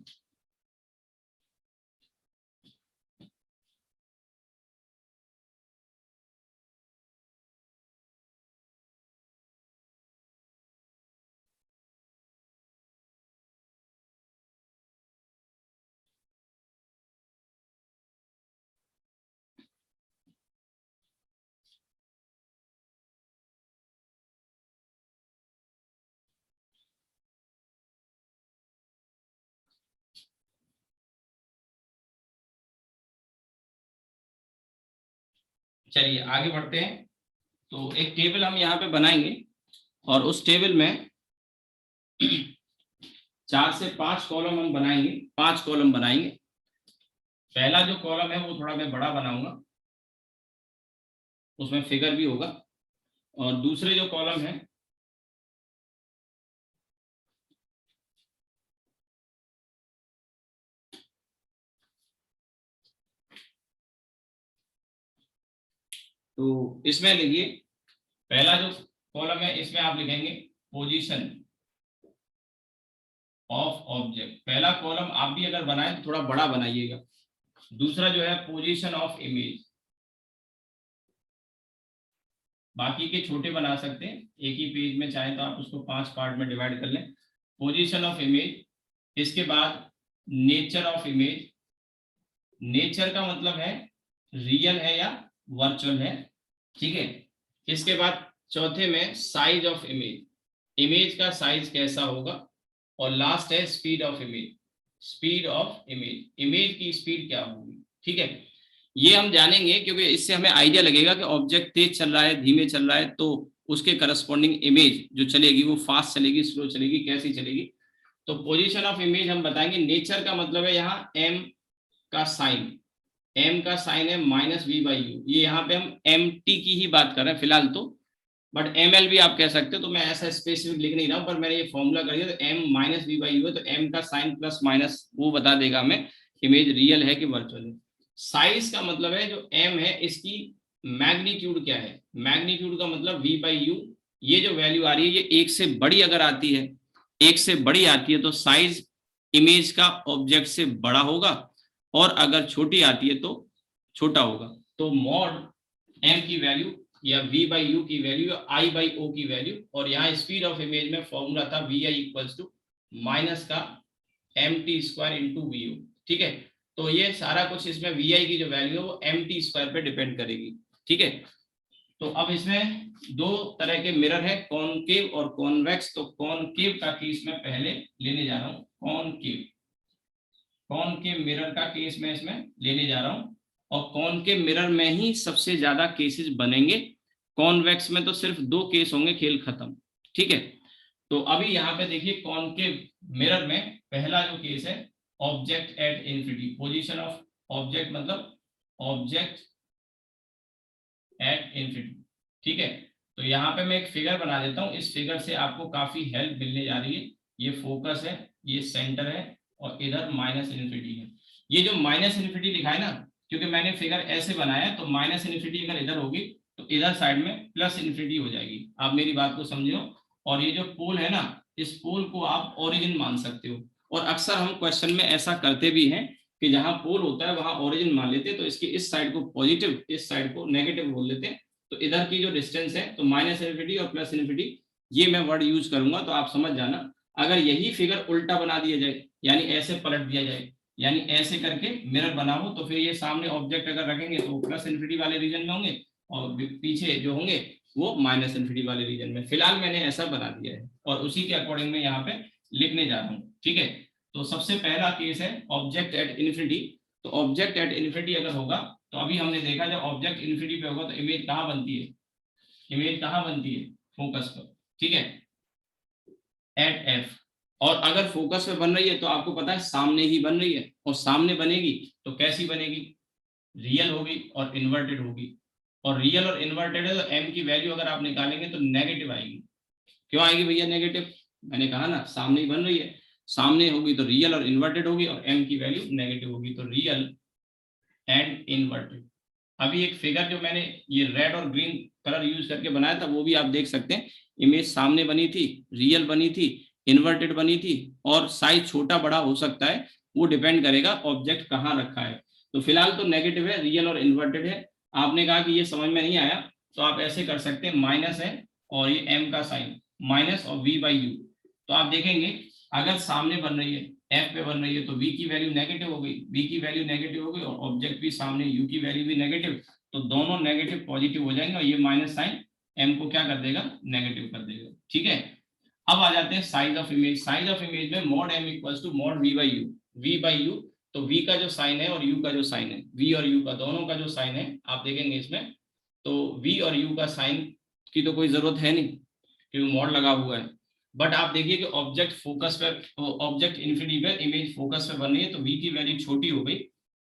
चलिए आगे बढ़ते हैं। तो एक टेबल हम यहाँ पे बनाएंगे और उस टेबल में 4 से 5 कॉलम हम बनाएंगे, 5 कॉलम बनाएंगे। पहला जो कॉलम है वो थोड़ा मैं बड़ा बनाऊंगा, उसमें फिगर भी होगा। और दूसरे जो कॉलम है तो इसमें लिखिए, पहला जो कॉलम है इसमें आप लिखेंगे पोजीशन, ऑफ ऑब्जेक्ट। पहला कॉलम आप भी अगर बनाए तो थोड़ा बड़ा बनाइएगा। दूसरा जो है पोजीशन ऑफ इमेज, बाकी के छोटे बना सकते हैं, एक ही पेज में चाहे तो आप उसको 5 पार्ट में डिवाइड कर लें। पोजीशन ऑफ इमेज, इसके बाद नेचर ऑफ इमेज, नेचर का मतलब है रियल है या वर्चुअल है, ठीक है। इसके बाद चौथे में साइज ऑफ इमेज, इमेज का साइज कैसा होगा। और लास्ट है speed of image, speed of image, image की स्पीड क्या होगी, ठीक है। ये हम जानेंगे क्योंकि इससे हमें आइडिया लगेगा कि ऑब्जेक्ट तेज चल रहा है, धीमे चल रहा है, तो उसके करस्पॉन्डिंग इमेज जो चलेगी वो फास्ट चलेगी, स्लो चलेगी, कैसी चलेगी। तो पोजीशन ऑफ इमेज हम बताएंगे। नेचर का मतलब है यहाँ एम का साइन, एम का साइन है -v/u, ये यहाँ पे हम mt की ही बात कर रहे हैं फिलहाल तो, बट ml भी आप कह सकते हो, तो मैं ऐसा स्पेसिफिक लिख नहीं रहा हूँ, पर मैंने ये फॉर्मूला कर दिया। तो m -v/u है, तो m का साइन प्लस माइनस वो बता देगा हमें इमेज रियल है कि वर्चुअल है। साइज का मतलब है जो m है इसकी मैग्नीट्यूड क्या है, मैग्नीट्यूड का मतलब v/u, ये जो वैल्यू आ रही है ये 1 से बड़ी अगर आती है, 1 से बड़ी आती है तो साइज इमेज का ऑब्जेक्ट से बड़ा होगा, और अगर छोटी आती है तो छोटा होगा। तो मॉड m की वैल्यू या v/u की वैल्यू या i/o की वैल्यू, और यहाँ स्पीड ऑफ इमेज में फॉर्मूला था vi इक्वल्स टू माइनस का mt² इंटू vu, ठीक है। तो ये सारा कुछ इसमें vi की जो वैल्यू है वो mt² पे डिपेंड करेगी, ठीक है। तो अब इसमें दो तरह के मिरर है, कॉनकेव और कॉन्वेक्स। तो कॉनकेव का केस मैं पहले लेने जा रहा हूँ, कॉनकेव, कॉनकेव मिरर का केस मैं इसमें लेने जा रहा हूँ। और कॉनकेव मिरर में ही सबसे ज्यादा केसेस बनेंगे, कॉन्वेक्स में तो सिर्फ 2 केस होंगे, खेल खत्म, ठीक है। तो अभी यहाँ पे देखिए कॉनकेव मिरर में पहला जो केस है object at infinity, position of object मतलब ऑब्जेक्ट एट इन्फिनिटी, ठीक है। तो यहाँ पे मैं एक फिगर बना देता हूँ, इस फिगर से आपको काफी हेल्प मिलने जा रही है। ये फोकस है, ये सेंटर है, और इधर -इन्फिनिटी है। ये जो -इन्फिनिटी लिखा है ना, क्योंकि मैंने फिगर ऐसे बनाया तो -इन्फिनिटी अगर इधर होगी तो इधर साइड में +इन्फिनिटी हो जाएगी। आप मेरी बात को समझो। और ये जो पोल है ना, इस पोल को आप ओरिजिन मान सकते हो, और अक्सर हम क्वेश्चन में ऐसा करते भी हैं कि जहां पोल होता है वहां ओरिजिन मान लेते हैं, तो इसकी इस साइड को पॉजिटिव, इस साइड को नेगेटिव बोल देते हैं। तो इधर की जो डिस्टेंस है तो -इन्फिनिटी और +इन्फिनिटी, ये मैं वर्ड यूज करूंगा तो आप समझ जाना। अगर यही फिगर उल्टा बना दिया जाए, यानी ऐसे पलट दिया जाए, यानी ऐसे करके मिरर बनाओ, तो फिर ये सामने ऑब्जेक्ट अगर रखेंगे तो +इन्फिनिटी वाले रीजन में होंगे, और पीछे जो होंगे वो -इन्फिनिटी वाले रीजन में। फिलहाल मैंने ऐसा बना दिया है और उसी के अकॉर्डिंग मैं यहाँ पे लिखने जा रहा हूँ, ठीक है। तो सबसे पहला केस है ऑब्जेक्ट एट इन्फिनिटी। तो ऑब्जेक्ट एट इन्फिनिटी अगर होगा, तो अभी हमने देखा जब ऑब्जेक्ट इन्फिनिटी पे होगा तो इमेज कहाँ बनती है, इमेज कहाँ बनती है, फोकस पर, ठीक है, एट एफ। और अगर फोकस पे बन रही है तो आपको पता है सामने ही बन रही है, और सामने बनेगी तो कैसी बनेगी, रियल होगी और इन्वर्टेड होगी। और रियल और इन्वर्टेड है तो एम की वैल्यू अगर आप निकालेंगे तो नेगेटिव आएगी। क्यों आएगी भैया नेगेटिव, मैंने कहा ना सामने ही बन रही है, सामने होगी तो रियल और इन्वर्टेड होगी, और एम की वैल्यू नेगेटिव होगी, तो रियल एंड इन्वर्टेड। अभी एक फिगर जो मैंने ये रेड और ग्रीन कलर यूज करके बनाया था वो भी आप देख सकते हैं। इमेज सामने बनी थी, रियल बनी थी, इन्वर्टेड बनी थी, और साइज छोटा बड़ा हो सकता है, वो डिपेंड करेगा ऑब्जेक्ट कहाँ रखा है। तो फिलहाल तो नेगेटिव है, रियल और इन्वर्टेड है। आपने कहा कि ये समझ में नहीं आया, तो आप ऐसे कर सकते हैं, माइनस है और ये एम का साइन, माइनस और v/u। तो आप देखेंगे अगर सामने बन रही है, एफ पे बन रही है, तो v की वैल्यू नेगेटिव हो गई, v की वैल्यू नेगेटिव हो गई, और ऑब्जेक्ट भी सामने, u की वैल्यू भी नेगेटिव, तो दोनों नेगेटिव पॉजिटिव हो जाएंगे, और ये माइनस साइन m को क्या कर देगा, नेगेटिव कर देगा, ठीक है। अब आ जाते हैं size of image. Size of image में mod m equals to mod v/u, v/u, तो v का जो साइन है और u का जो साइन है, v और u का दोनों का जो साइन है आप देखेंगे इसमें, तो v और u का साइन की तो कोई जरूरत है नहीं क्योंकि मॉड लगा हुआ है। बट आप देखिए कि ऑब्जेक्ट फोकस पर, ऑब्जेक्ट इन्फिनिटी पर इमेज फोकस पर बन रही है, तो v की वैल्यू छोटी हो गई,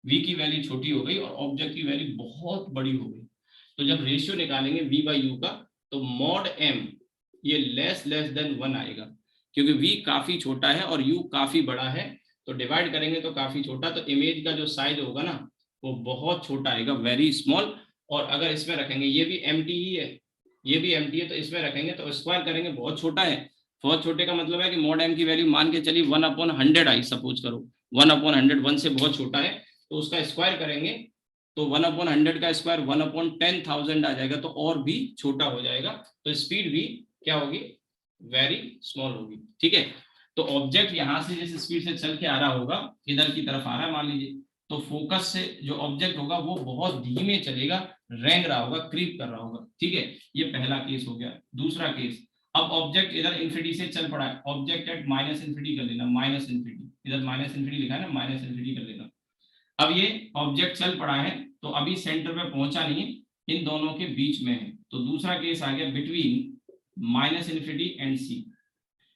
v की वैल्यू छोटी हो गई, और ऑब्जेक्ट की वैल्यू बहुत बड़ी हो गई। तो जब रेशियो निकालेंगे v/u का, तो मॉड m ये लेस देन 1 आएगा, क्योंकि v काफी छोटा है और u काफी बड़ा है, तो डिवाइड करेंगे तो काफी छोटा, तो इमेज का जो साइज होगा ना वो बहुत छोटा आएगा, वेरी स्मॉल। और अगर इसमें रखेंगे, ये भी एम्प्टी ही है, ये भी एम्प्टी है, तो इसमें रखेंगे तो स्क्वायर करेंगे बहुत छोटा है, बहुत छोटे का मतलब है कि मॉड m की वैल्यू मान के चलिए 1/100 आई, सपोज करो 1/100 1 से बहुत छोटा है, तो उसका स्क्वायर करेंगे तो 1/100 का स्क्वायर 1/10,000 आ जाएगा, तो और भी छोटा हो जाएगा, तो स्पीड भी क्या होगी, वेरी स्मॉल होगी। ठीक है, तो ऑब्जेक्ट यहाँ से जिस स्पीड से चल के आ रहा होगा, इधर की तरफ आ रहा है मान लीजिए, तो फोकस से जो ऑब्जेक्ट होगा वो बहुत धीमे चलेगा, रेंग रहा होगा, क्रीप कर रहा होगा। ठीक है, ये पहला केस हो गया। दूसरा केस, अब ऑब्जेक्ट इधर इन्फिनिटी से चल पड़ा है, ऑब्जेक्ट एट माइनस इन्फिनिटी कर लेना, माइनस इन्फिनिटी, इधर माइनस इन्फिनिटी लिखा है ना, माइनस इन्फिनिटी कर लेना। अब ये ऑब्जेक्ट चल पड़ा है, तो अभी सेंटर पे पहुंचा नहीं है, इन दोनों के बीच में है, तो दूसरा केस आ गया between minus infinity and C.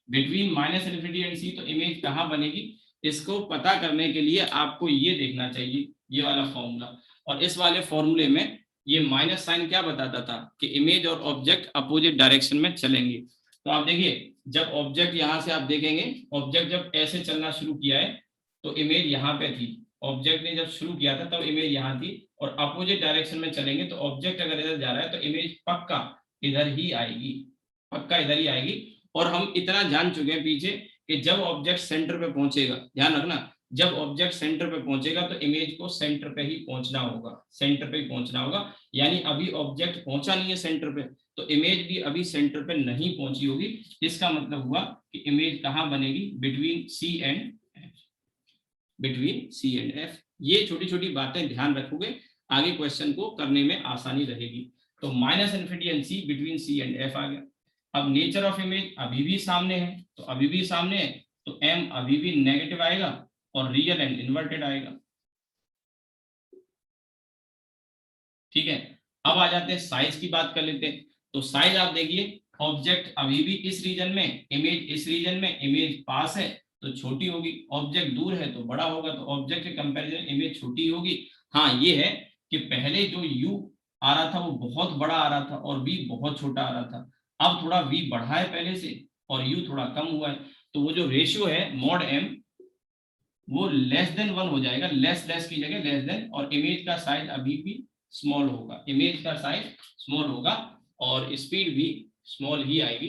Between minus infinity and C, तो इमेज कहाँ बनेगी, इसको पता करने के लिए आपको ये देखना चाहिए, ये वाला फॉर्मूला, और इस वाले फॉर्मूले में ये माइनस साइन क्या बताता था कि इमेज और ऑब्जेक्ट अपोजिट डायरेक्शन में चलेंगे। तो आप देखिए, जब ऑब्जेक्ट यहाँ से आप देखेंगे, ऑब्जेक्ट जब ऐसे चलना शुरू किया है तो इमेज यहाँ पे थी, ऑब्जेक्ट ने जब शुरू किया था तब इमेज यहाँ थी, और अपोजिट डायरेक्शन में चलेंगे तो ऑब्जेक्ट अगर इधर जा रहा है तो इमेज पक्का इधर ही आएगी, पक्का इधर ही आएगी। और हम इतना जान चुके हैं पीछे कि जब ऑब्जेक्ट सेंटर पे पहुंचेगा, ध्यान रखना, जब ऑब्जेक्ट सेंटर पे पहुंचेगा तो इमेज को सेंटर पे ही पहुंचना होगा, सेंटर पे ही पहुंचना होगा, यानी अभी ऑब्जेक्ट पहुंचा नहीं है सेंटर पे, तो इमेज भी अभी सेंटर पे नहीं पहुंची होगी। इसका मतलब हुआ कि इमेज कहाँ बनेगी, between C and F, between C and F. ये छोटी छोटी बातें ध्यान रखोगे, आगे क्वेश्चन को करने में आसानी रहेगी। तो minus infinity and C, between C and F आ गया। अब नेचर ऑफ इमेज अभी भी सामने है, तो अभी भी सामने है, तो एम अभी भी नेगेटिव आएगा और रियल एंड इन्वर्टेड आएगा। ठीक है, अब आ जाते हैं साइज की बात कर लेते हैं। तो साइज आप देखिए, ऑब्जेक्ट अभी भी इस रीजन में, इमेज इस रीजन में, इमेज पास है तो छोटी होगी, ऑब्जेक्ट दूर है तो बड़ा होगा, तो ऑब्जेक्ट के कंपैरिजन इमेज छोटी होगी। हाँ ये है कि पहले जो u आ रहा था वो बहुत बड़ा आ रहा था और v बहुत छोटा आ रहा था, अब थोड़ा v बढ़ा है पहले से और u थोड़ा कम हुआ है, तो वो जो रेशियो है मॉड m वो लेस देन 1 हो जाएगा, लेस लेस की जगह लेस देन, और इमेज का साइज अभी भी स्मॉल होगा, इमेज का साइज स्मॉल होगा और स्पीड भी स्मॉल ही आएगी,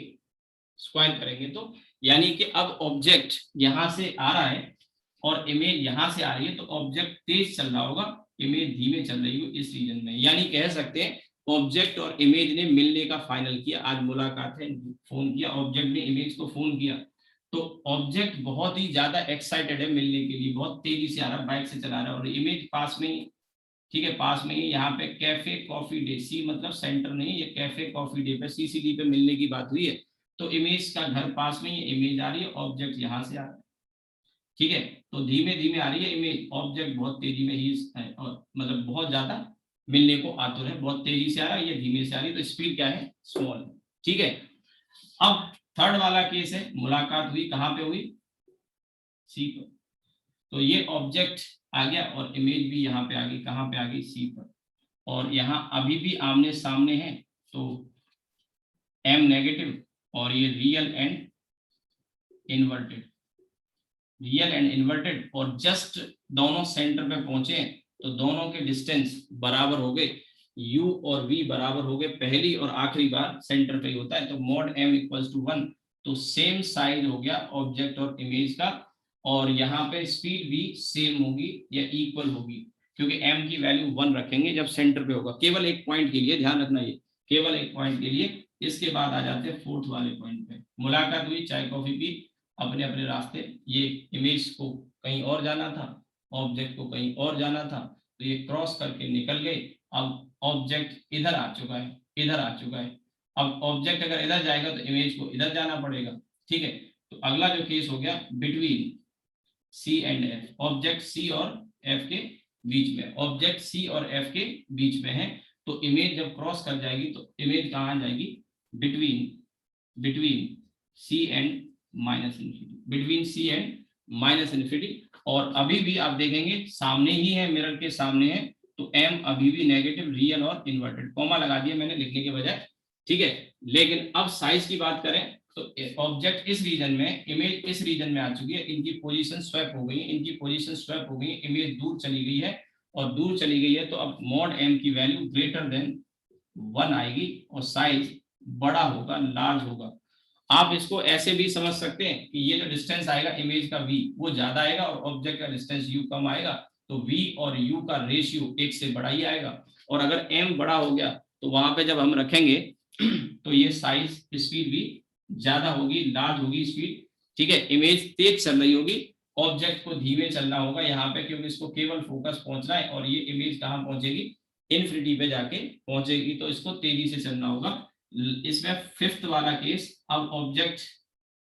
स्क्वायर करेंगे तो। यानी कि अब ऑब्जेक्ट यहां से आ रहा है और इमेज यहां से आ रही है, तो ऑब्जेक्ट तेज चल रहा होगा, इमेज धीमे चल रही हो इस रीजन में, यानी कह सकते हैं ऑब्जेक्ट और इमेज ने मिलने का फाइनल किया, आज मुलाकात है, फोन किया, ऑब्जेक्ट ने इमेज को फोन किया, तो ऑब्जेक्ट बहुत ही ज्यादा एक्साइटेड है मिलने के लिए, बहुत तेजी से आ रहा है, बाइक से चला रहा है, और इमेज पास में ही, ठीक है पास में ही, यहाँ पे कैफे कॉफी डे, सी मतलब सेंटर नहीं, ये कैफे कॉफी डे पे सीसीडी पे मिलने की बात हुई है, तो इमेज का घर पास में ही, इमेज आ रही है, ऑब्जेक्ट यहाँ से आ रहा है। ठीक है, तो धीमे धीमे आ रही है इमेज, ऑब्जेक्ट बहुत तेजी में ही है, और मतलब बहुत ज्यादा मिलने को आतुर है, बहुत तेजी से आ रहा है, ये धीमे से आ रही है, तो स्पीड क्या है, स्मॉल है। ठीक है, अब थर्ड वाला केस है, मुलाकात हुई कहाँ पे हुई, सी पर, तो ये ऑब्जेक्ट आ गया और इमेज भी यहाँ पे आ गई, कहाँ पे आ गई, सी पर, और यहाँ अभी भी आमने सामने है, तो एम नेगेटिव और ये real and inverted, real and inverted, और जस्ट दोनों सेंटर पे पहुंचे तो दोनों के डिस्टेंस बराबर हो गए, u और v बराबर हो गए, पहली और आखिरी बार सेंटर पे ही होता है, तो मॉड m इक्वल्स टू 1, तो सेम साइज हो गया ऑब्जेक्ट और इमेज का, और यहाँ पे स्पीड भी सेम होगी या इक्वल होगी, क्योंकि m की वैल्यू 1 रखेंगे जब सेंटर पे होगा, केवल एक पॉइंट के लिए, ध्यान रखना ये केवल एक पॉइंट के लिए। इसके बाद आ जाते हैं फोर्थ वाले पॉइंट पे, मुलाकात हुई, चाय कॉफी पी, अपने अपने रास्ते, ये इमेज को कहीं और जाना था, ऑब्जेक्ट को कहीं और जाना था, तो ये क्रॉस करके निकल गए, अब ऑब्जेक्ट इधर आ चुका है, इधर आ चुका है, अब ऑब्जेक्ट अगर इधर जाएगा तो इमेज को इधर जाना पड़ेगा। ठीक है, तो अगला जो केस हो गया between C and F, object C और एफ के बीच में, ऑब्जेक्ट सी और एफ के बीच में है, तो इमेज जब क्रॉस कर जाएगी तो इमेज कहाँ जाएगी, between C and minus infinity, between C and minus infinity, और अभी भी आप देखेंगे सामने ही है, मिरर के सामने है, तो m अभी भी नेगेटिव, रियल और इन्वर्टेड, कॉमा लगा दिया मैंने लिखने के बजाय। ठीक है, लेकिन अब साइज की बात करें तो ऑब्जेक्ट इस रीजन में, इमेज इस रीजन में आ चुकी है, इनकी पोजीशन स्वैप हो गई, इनकी पोजीशन स्वैप हो गई, इमेज दूर चली गई है, और दूर चली गई है तो अब मॉड m की वैल्यू ग्रेटर देन 1 आएगी और साइज बड़ा होगा, लार्ज होगा। आप इसको ऐसे भी समझ सकते हैं कि ये जो डिस्टेंस आएगा इमेज का v वो ज्यादा आएगा और ऑब्जेक्ट का डिस्टेंस u कम आएगा, तो v और u का रेशियो एक से बड़ा ही आएगा। और अगर m बड़ा हो गया तो वहां पे जब हम रखेंगे तो ये साइज स्पीड भी ज्यादा होगी, लार्ज होगी स्पीड, ठीक है। इमेज तेज चल रही होगी, ऑब्जेक्ट को धीमे चलना होगा यहाँ पे, क्योंकि इसको केवल फोकस पहुंचना है और ये इमेज कहाँ पहुंचेगी, इन्फिनिटी पे जाके पहुंचेगी, तो इसको तेजी से चलना होगा। इसमें फिफ्थ वाला केस, अब ऑब्जेक्ट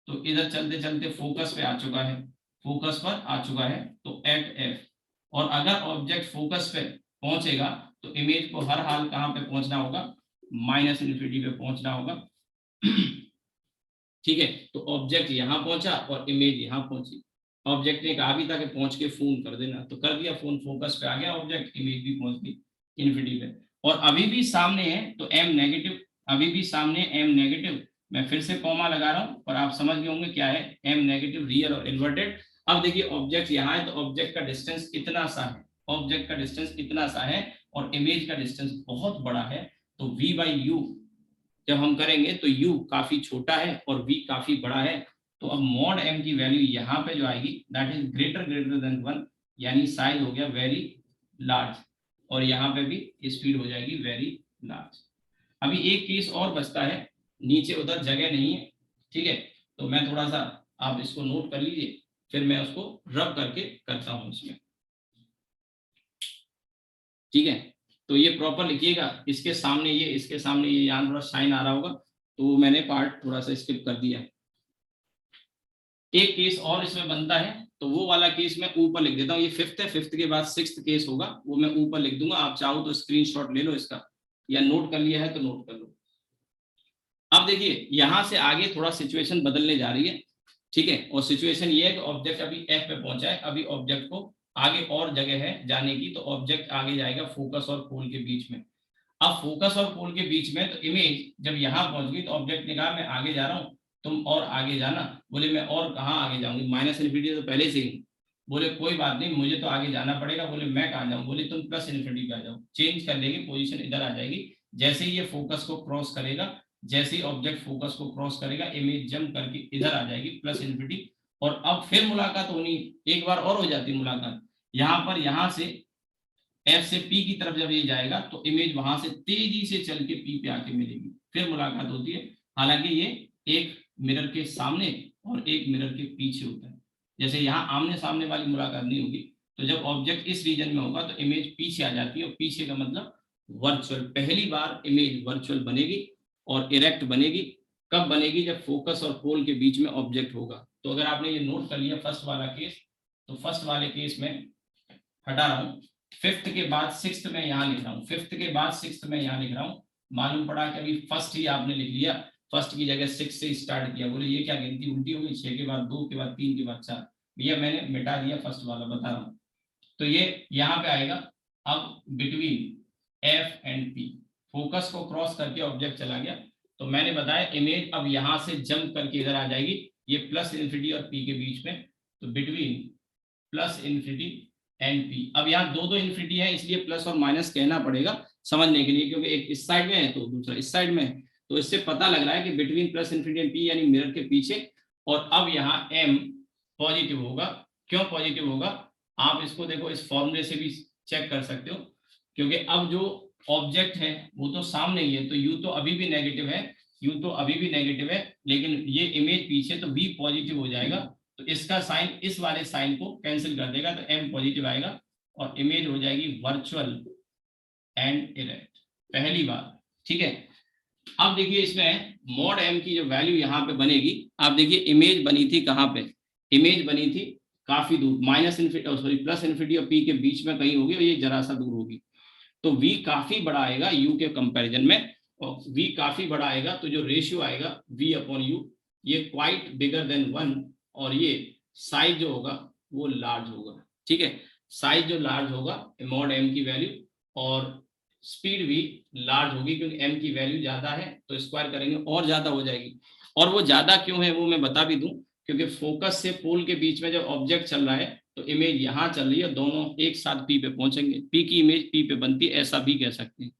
तो इधर चलते चलते फोकस पे आ चुका है, फोकस पर आ चुका है तो एट एफ, और अगर ऑब्जेक्ट फोकस पे पहुंचेगा तो इमेज को हर हाल कहाँ पे पहुंचना होगा, माइनस इन्फिनिटी पे पहुंचना होगा। ठीक है, तो ऑब्जेक्ट यहाँ पहुंचा और इमेज यहाँ पहुंची। ऑब्जेक्ट ने कहा भी था कि पहुंच के फोन कर देना, तो कर दिया, फोन फोकस पे आ गया ऑब्जेक्ट, इमेज भी पहुंच गई इन्फिनिटी पे। और अभी भी सामने है तो m नेगेटिव, अभी भी सामने m नेगेटिव, मैं फिर से कॉमा लगा रहा हूँ और आप समझ गए होंगे क्या है m नेगेटिव, रियल और इन्वर्टेड। अब देखिए ऑब्जेक्ट यहाँ है तो ऑब्जेक्ट का डिस्टेंस इतना सा है, ऑब्जेक्ट का डिस्टेंस इतना सा है और इमेज का डिस्टेंस बहुत बड़ा है, तो v बाई यू जब हम करेंगे तो u काफी छोटा है और v काफी बड़ा है, तो अब मॉड m की वैल्यू यहाँ पे जो आएगी दैट इज ग्रेटर देन 1, यानी साइज हो गया वेरी लार्ज, और यहाँ पे भी स्पीड हो जाएगी वेरी लार्ज। अभी एक केस और बचता है, नीचे उधर जगह नहीं है, ठीक है, तो मैं थोड़ा सा, आप इसको नोट कर लीजिए, फिर मैं उसको रब करके करता हूँ इसमें, ठीक है। तो ये प्रॉपर लिखिएगा, इसके सामने ये, इसके सामने ये, यहाँ थोड़ा साइन आ रहा होगा तो मैंने पार्ट थोड़ा सा स्किप कर दिया। एक केस और इसमें बनता है, तो वो वाला केस मैं ऊपर लिख देता हूँ, ये फिफ्थ है, फिफ्थ के बाद सिक्स्थ केस होगा, वो मैं ऊपर लिख दूंगा, आप चाहो तो स्क्रीनशॉट ले लो इसका, या नोट कर लिया है तो नोट कर लो। अब देखिए यहां से आगे थोड़ा सिचुएशन बदलने जा रही है, ठीक है, और सिचुएशन ये है कि ऑब्जेक्ट अभी एफ पे पहुंचा है, अभी ऑब्जेक्ट को आगे और जगह है जाने की, तो ऑब्जेक्ट आगे जाएगा फोकस और पोल के बीच में। अब फोकस और पोल के बीच में तो इमेज जब यहाँ पहुंच गई तो ऑब्जेक्ट ने कहा मैं आगे जा रहा हूँ, तुम और आगे जाना। बोले मैं और कहाँ आगे जाऊंगी, माइनस इन्फिनिटी तो पहले से ही। बोले कोई बात नहीं, मुझे तो आगे जाना पड़ेगा। बोले मैं कहाँ जाऊँ, बोले तुम प्लस इन्फिनिटी पे आ जाओ, चेंज कर लेंगे, पोजीशन इधर आ जाएगी। जैसे ही ये फोकस को क्रॉस करेगा, जैसे ही ऑब्जेक्ट फोकस को क्रॉस करेगा, इमेज जंप करके इधर आ जाएगी प्लस इन्फिनिटी, और अब फिर मुलाकात होनी, एक बार और हो जाती मुलाकात, यहाँ पर, यहाँ से एफ से पी की तरफ जब ये जाएगा तो इमेज वहां से तेजी से चल के पी पे आके मिलेगी, फिर मुलाकात होती है। हालांकि ये एक मिरर के सामने और एक मिरर के पीछे होता है, जैसे यहाँ आमने सामने वाली मुलाकात नहीं होगी। तो जब ऑब्जेक्ट इस रीजन में होगा तो इमेज पीछे आ जाती है, और पीछे का मतलब वर्चुअल, पहली बार इमेज वर्चुअल बनेगी और इरेक्ट बनेगी। कब बनेगी, जब फोकस और पोल के बीच में ऑब्जेक्ट होगा। तो अगर आपने ये नोट कर लिया फर्स्ट वाला केस, तो फर्स्ट वाले केस में हटा रहा हूँ, फिफ्थ के बाद सिक्स्थ में यहाँ लिख रहा हूँ, फिफ्थ के बाद सिक्स्थ में यहाँ लिख रहा हूँ। मालूम पड़ा कि अभी फर्स्ट ही आपने लिख लिया, फर्स्ट की जगह सिक्स से स्टार्ट किया। बोले ये क्या गिनती उल्टी हो गई, 6 के बाद 2 के बाद 3 के बाद 4। भैया मैंने मिटा दिया फर्स्ट वाला, बता रहा हूँ। तो ये यहाँ पे आएगा, अब between F and P, focus को क्रॉस करके ऑब्जेक्ट चला गया, तो मैंने बताया इमेज अब यहाँ से जंप करके इधर आ जाएगी, ये प्लस इन्फिनिटी और पी के बीच में, तो between plus infinity and P. अब यहाँ दो इन्फिनिटी है, इसलिए प्लस और माइनस कहना पड़ेगा समझने के लिए, क्योंकि एक इस साइड में है तो दूसरा इस साइड में है, तो इससे पता लग रहा है कि between plus infinity and P, यानी मिरर के पीछे। और अब यहाँ m पॉजिटिव होगा। क्यों पॉजिटिव होगा, आप इसको देखो, इस फॉर्मूले से भी चेक कर सकते हो, क्योंकि अब जो ऑब्जेक्ट है वो तो सामने ही है, तो u तो अभी भी नेगेटिव है, u तो अभी भी नेगेटिव है, लेकिन ये इमेज पीछे, तो v पॉजिटिव हो जाएगा, तो इसका साइन इस वाले साइन को कैंसिल कर देगा, तो m पॉजिटिव आएगा और इमेज हो जाएगी वर्चुअल एंड इरेक्ट, पहली बार, ठीक है। अब देखिए इसमें मॉड m की जो वैल्यू यहाँ पे बनेगी, आप देखिए इमेज बनी थी कहाँ पे, इमेज बनी थी काफी दूर, minus infinity sorry plus infinity और p के बीच में कहीं होगी, और ये जरा सा दूर होगी, तो v काफी बड़ा आएगा u के कंपैरिजन में, और v काफी बड़ा आएगा तो जो रेशियो आएगा v अपॉन u, ये क्वाइट बिगर देन 1, और ये साइज जो होगा वो लार्ज होगा, ठीक है। साइज जो लार्ज होगा मॉड m की वैल्यू, और स्पीड भी लार्ज होगी, क्योंकि m की वैल्यू ज्यादा है तो स्क्वायर करेंगे और ज्यादा हो जाएगी। और वो ज्यादा क्यों है वो मैं बता भी दूं, क्योंकि फोकस से पोल के बीच में जब ऑब्जेक्ट चल रहा है तो इमेज यहाँ चल रही है, दोनों एक साथ पी पे पहुंचेंगे, पी की इमेज पी पे बनती है, ऐसा भी कह सकते हैं।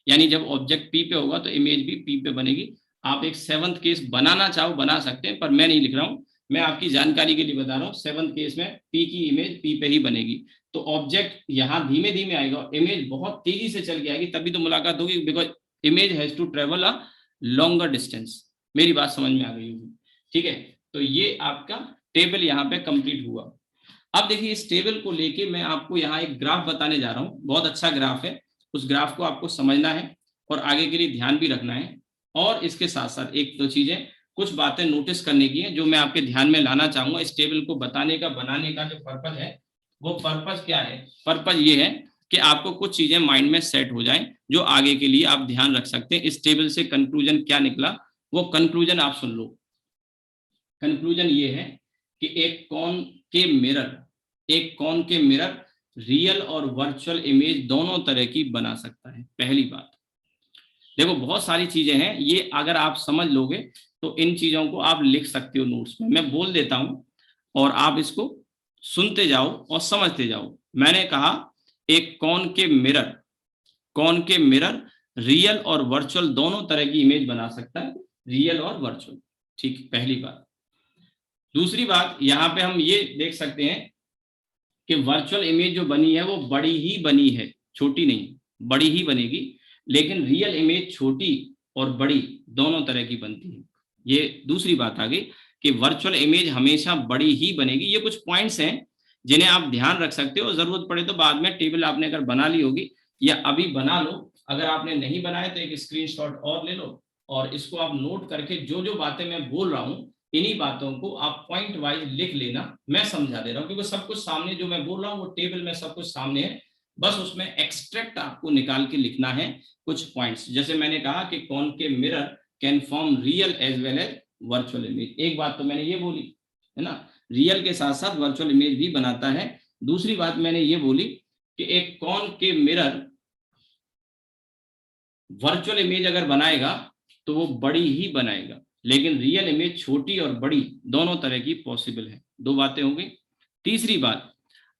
यानी जब ऑब्जेक्ट पी पे होगा तो इमेज भी पी पे बनेगी। आप एक 7th केस बनाना चाहो बना सकते हैं, पर मैं नहीं लिख रहा हूं, मैं आपकी जानकारी के लिए बता रहा हूँ। 7th केस में P की इमेज P पे ही बनेगी, तो ऑब्जेक्ट यहाँ धीमे धीमे आएगा, इमेज बहुत तेजी से चल के आएगी, तभी तो मुलाकात होगी, because image has to travel a longer distance. मेरी बात समझ में आ गई होगी, ठीक है। तो ये आपका टेबल यहाँ पे कंप्लीट हुआ। अब देखिए इस टेबल को लेके मैं आपको यहाँ एक ग्राफ बताने जा रहा हूँ, बहुत अच्छा ग्राफ है, उस ग्राफ को आपको समझना है और आगे के लिए ध्यान भी रखना है। और इसके साथ साथ एक दो चीजें, कुछ बातें नोटिस करने की है जो मैं आपके ध्यान में लाना चाहूंगा। इस टेबल को बताने का, बनाने का जो पर्पज है, वो पर्पज क्या है? पर्पज ये है कि आपको कुछ चीजें माइंड में सेट हो जाएं जो आगे के लिए आप ध्यान रख सकते हैं। इस टेबल से कंक्लूजन क्या निकला, वो कंक्लूजन आप सुन लो। कंक्लूजन ये है कि एक कौन के मिरर रियल और वर्चुअल इमेज दोनों तरह की बना सकता है। पहली बात, देखो बहुत सारी चीजें हैं, ये अगर आप समझ लोगे तो इन चीजों को आप लिख सकते हो नोट्स में। मैं बोल देता हूं और आप इसको सुनते जाओ और समझते जाओ। मैंने कहा एक कौन के मिरर रियल और वर्चुअल दोनों तरह की इमेज बना सकता है, रियल और वर्चुअल, ठीक, पहली बात। दूसरी बात, यहाँ पे हम ये देख सकते हैं कि वर्चुअल इमेज जो बनी है वो बड़ी ही बनी है, छोटी नहीं, बड़ी ही बनेगी, लेकिन रियल इमेज छोटी और बड़ी दोनों तरह की बनती है। ये दूसरी बात आ गई कि वर्चुअल इमेज हमेशा बड़ी ही बनेगी। ये कुछ पॉइंट्स हैं जिन्हें आप ध्यान रख सकते हो, जरूरत पड़े तो बाद में टेबल आपने अगर बना ली होगी या अभी बना लो, अगर आपने नहीं बनाया तो एक स्क्रीनशॉट और ले लो और इसको आप नोट करके जो जो बातें मैं बोल रहा हूँ इन्हीं बातों को आप पॉइंट वाइज लिख लेना। मैं समझा दे रहा हूँ क्योंकि सब कुछ सामने, जो मैं बोल रहा हूँ वो टेबल में सब कुछ सामने है, बस उसमें एक्सट्रैक्ट आपको निकाल के लिखना है कुछ पॉइंट्स। जैसे मैंने कहा कि concave mirror can form real as well as virtual image, एक बात तो मैंने ये बोली है ना, रियल के साथ साथ वर्चुअल इमेज भी बनाता है। दूसरी बात मैंने ये बोली कि एक कौन के मिरर वर्चुअल इमेज अगर बनाएगा तो वो बड़ी ही बनाएगा, लेकिन रियल इमेज छोटी और बड़ी दोनों तरह की पॉसिबल है। दो बातें हो गई। तीसरी बात,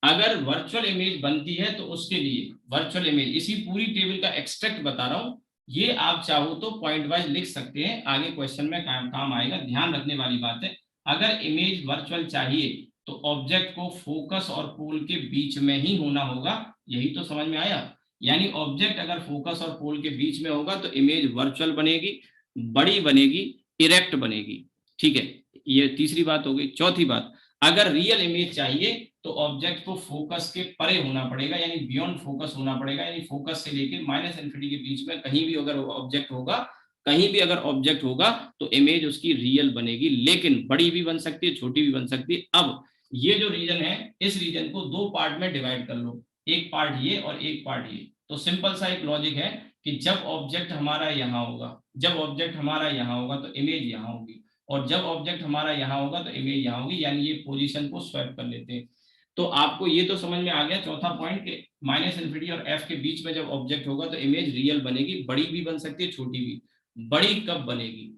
अगर वर्चुअल इमेज बनती है तो उसके लिए वर्चुअल इमेज, इसी पूरी टेबल का एक्सट्रैक्ट बता रहा हूं, ये आप चाहो तो पॉइंट वाइज लिख सकते हैं, आगे क्वेश्चन में काम आएगा। ध्यान रखने वाली बात है, अगर इमेज वर्चुअल चाहिए तो ऑब्जेक्ट को फोकस और पोल के बीच में ही होना होगा। यही तो समझ में आया, यानी ऑब्जेक्ट अगर फोकस और पोल के बीच में होगा तो इमेज वर्चुअल बनेगी, बड़ी बनेगी, इरेक्ट बनेगी, ठीक है। ये तीसरी बात हो गई। चौथी बात, अगर रियल इमेज चाहिए तो ऑब्जेक्ट को फोकस के परे होना पड़ेगा, यानी बियॉन्ड फोकस होना पड़ेगा, यानी फोकस से लेके माइनस इन्फिनिटी के बीच में कहीं भी अगर ऑब्जेक्ट होगा, कहीं भी अगर ऑब्जेक्ट होगा तो इमेज उसकी रियल बनेगी, लेकिन बड़ी भी बन सकती है, छोटी भी बन सकती है। अब ये जो रीजन है, इस रीजन को दो पार्ट में डिवाइड कर लो, एक पार्ट ये और एक पार्ट ये। तो सिंपल सा एक लॉजिक है कि जब ऑब्जेक्ट हमारा यहाँ होगा, जब ऑब्जेक्ट हमारा यहाँ होगा तो इमेज यहाँ होगी, और जब ऑब्जेक्ट हमारा यहाँ होगा तो इमेज यहाँ होगी, यानी ये पोजीशन को स्वैप कर लेते हैं। तो आपको ये तो समझ में आ गया चौथा पॉइंट कि माइनस इन्फिनिटी और एफ के बीच में जब ऑब्जेक्ट होगा तो इमेज रियल बनेगी, बड़ी भी बन सकती है, छोटी भी। बड़ी कब बनेगी,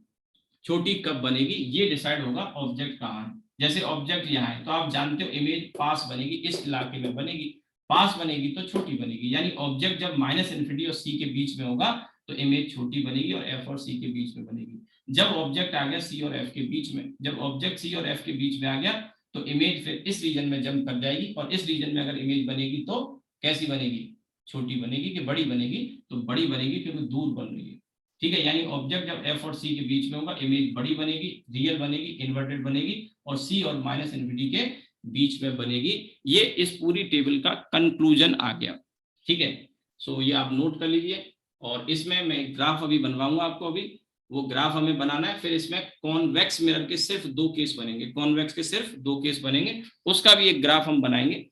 छोटी कब बनेगी, ये डिसाइड होगा ऑब्जेक्ट कहाँ है। जैसे ऑब्जेक्ट यहाँ है तो आप जानते हो इमेज पास बनेगी, इस इलाके में बनेगी, पास बनेगी तो छोटी बनेगी, यानी ऑब्जेक्ट जब माइनस इन्फिनिटी और सी के बीच में होगा तो इमेज छोटी बनेगी और एफ और सी के बीच में बनेगी। जब ऑब्जेक्ट आ गया सी और एफ के बीच में, जब ऑब्जेक्ट सी और एफ के बीच में आ गया तो इमेज फिर इस रीजन में जंप कर जाएगी, और इस रीजन में अगर इमेज बनेगी तो कैसी बनेगी, छोटी बनेगी कि बड़ी बनेगी, तो बड़ी बनेगी क्योंकि दूर बन रही है, ठीक है। यानी ऑब्जेक्ट जब एफ और सी के बीच में होगा इमेज बड़ी बनेगी, रियल बनेगी, इन्वर्टेड बनेगी, और सी और माइनस इन्फिनिटी के बीच में बनेगी। ये इस पूरी टेबल का कंक्लूजन आ गया, ठीक है। सो ये आप नोट कर लीजिए, और इसमें मैं ग्राफ अभी बनवाऊंगा आपको, अभी वो ग्राफ हमें बनाना है। फिर इसमें कॉन्वेक्स मिरर के सिर्फ दो केस बनेंगे, कॉन्वेक्स के सिर्फ दो केस बनेंगे, उसका भी एक ग्राफ हम बनाएंगे,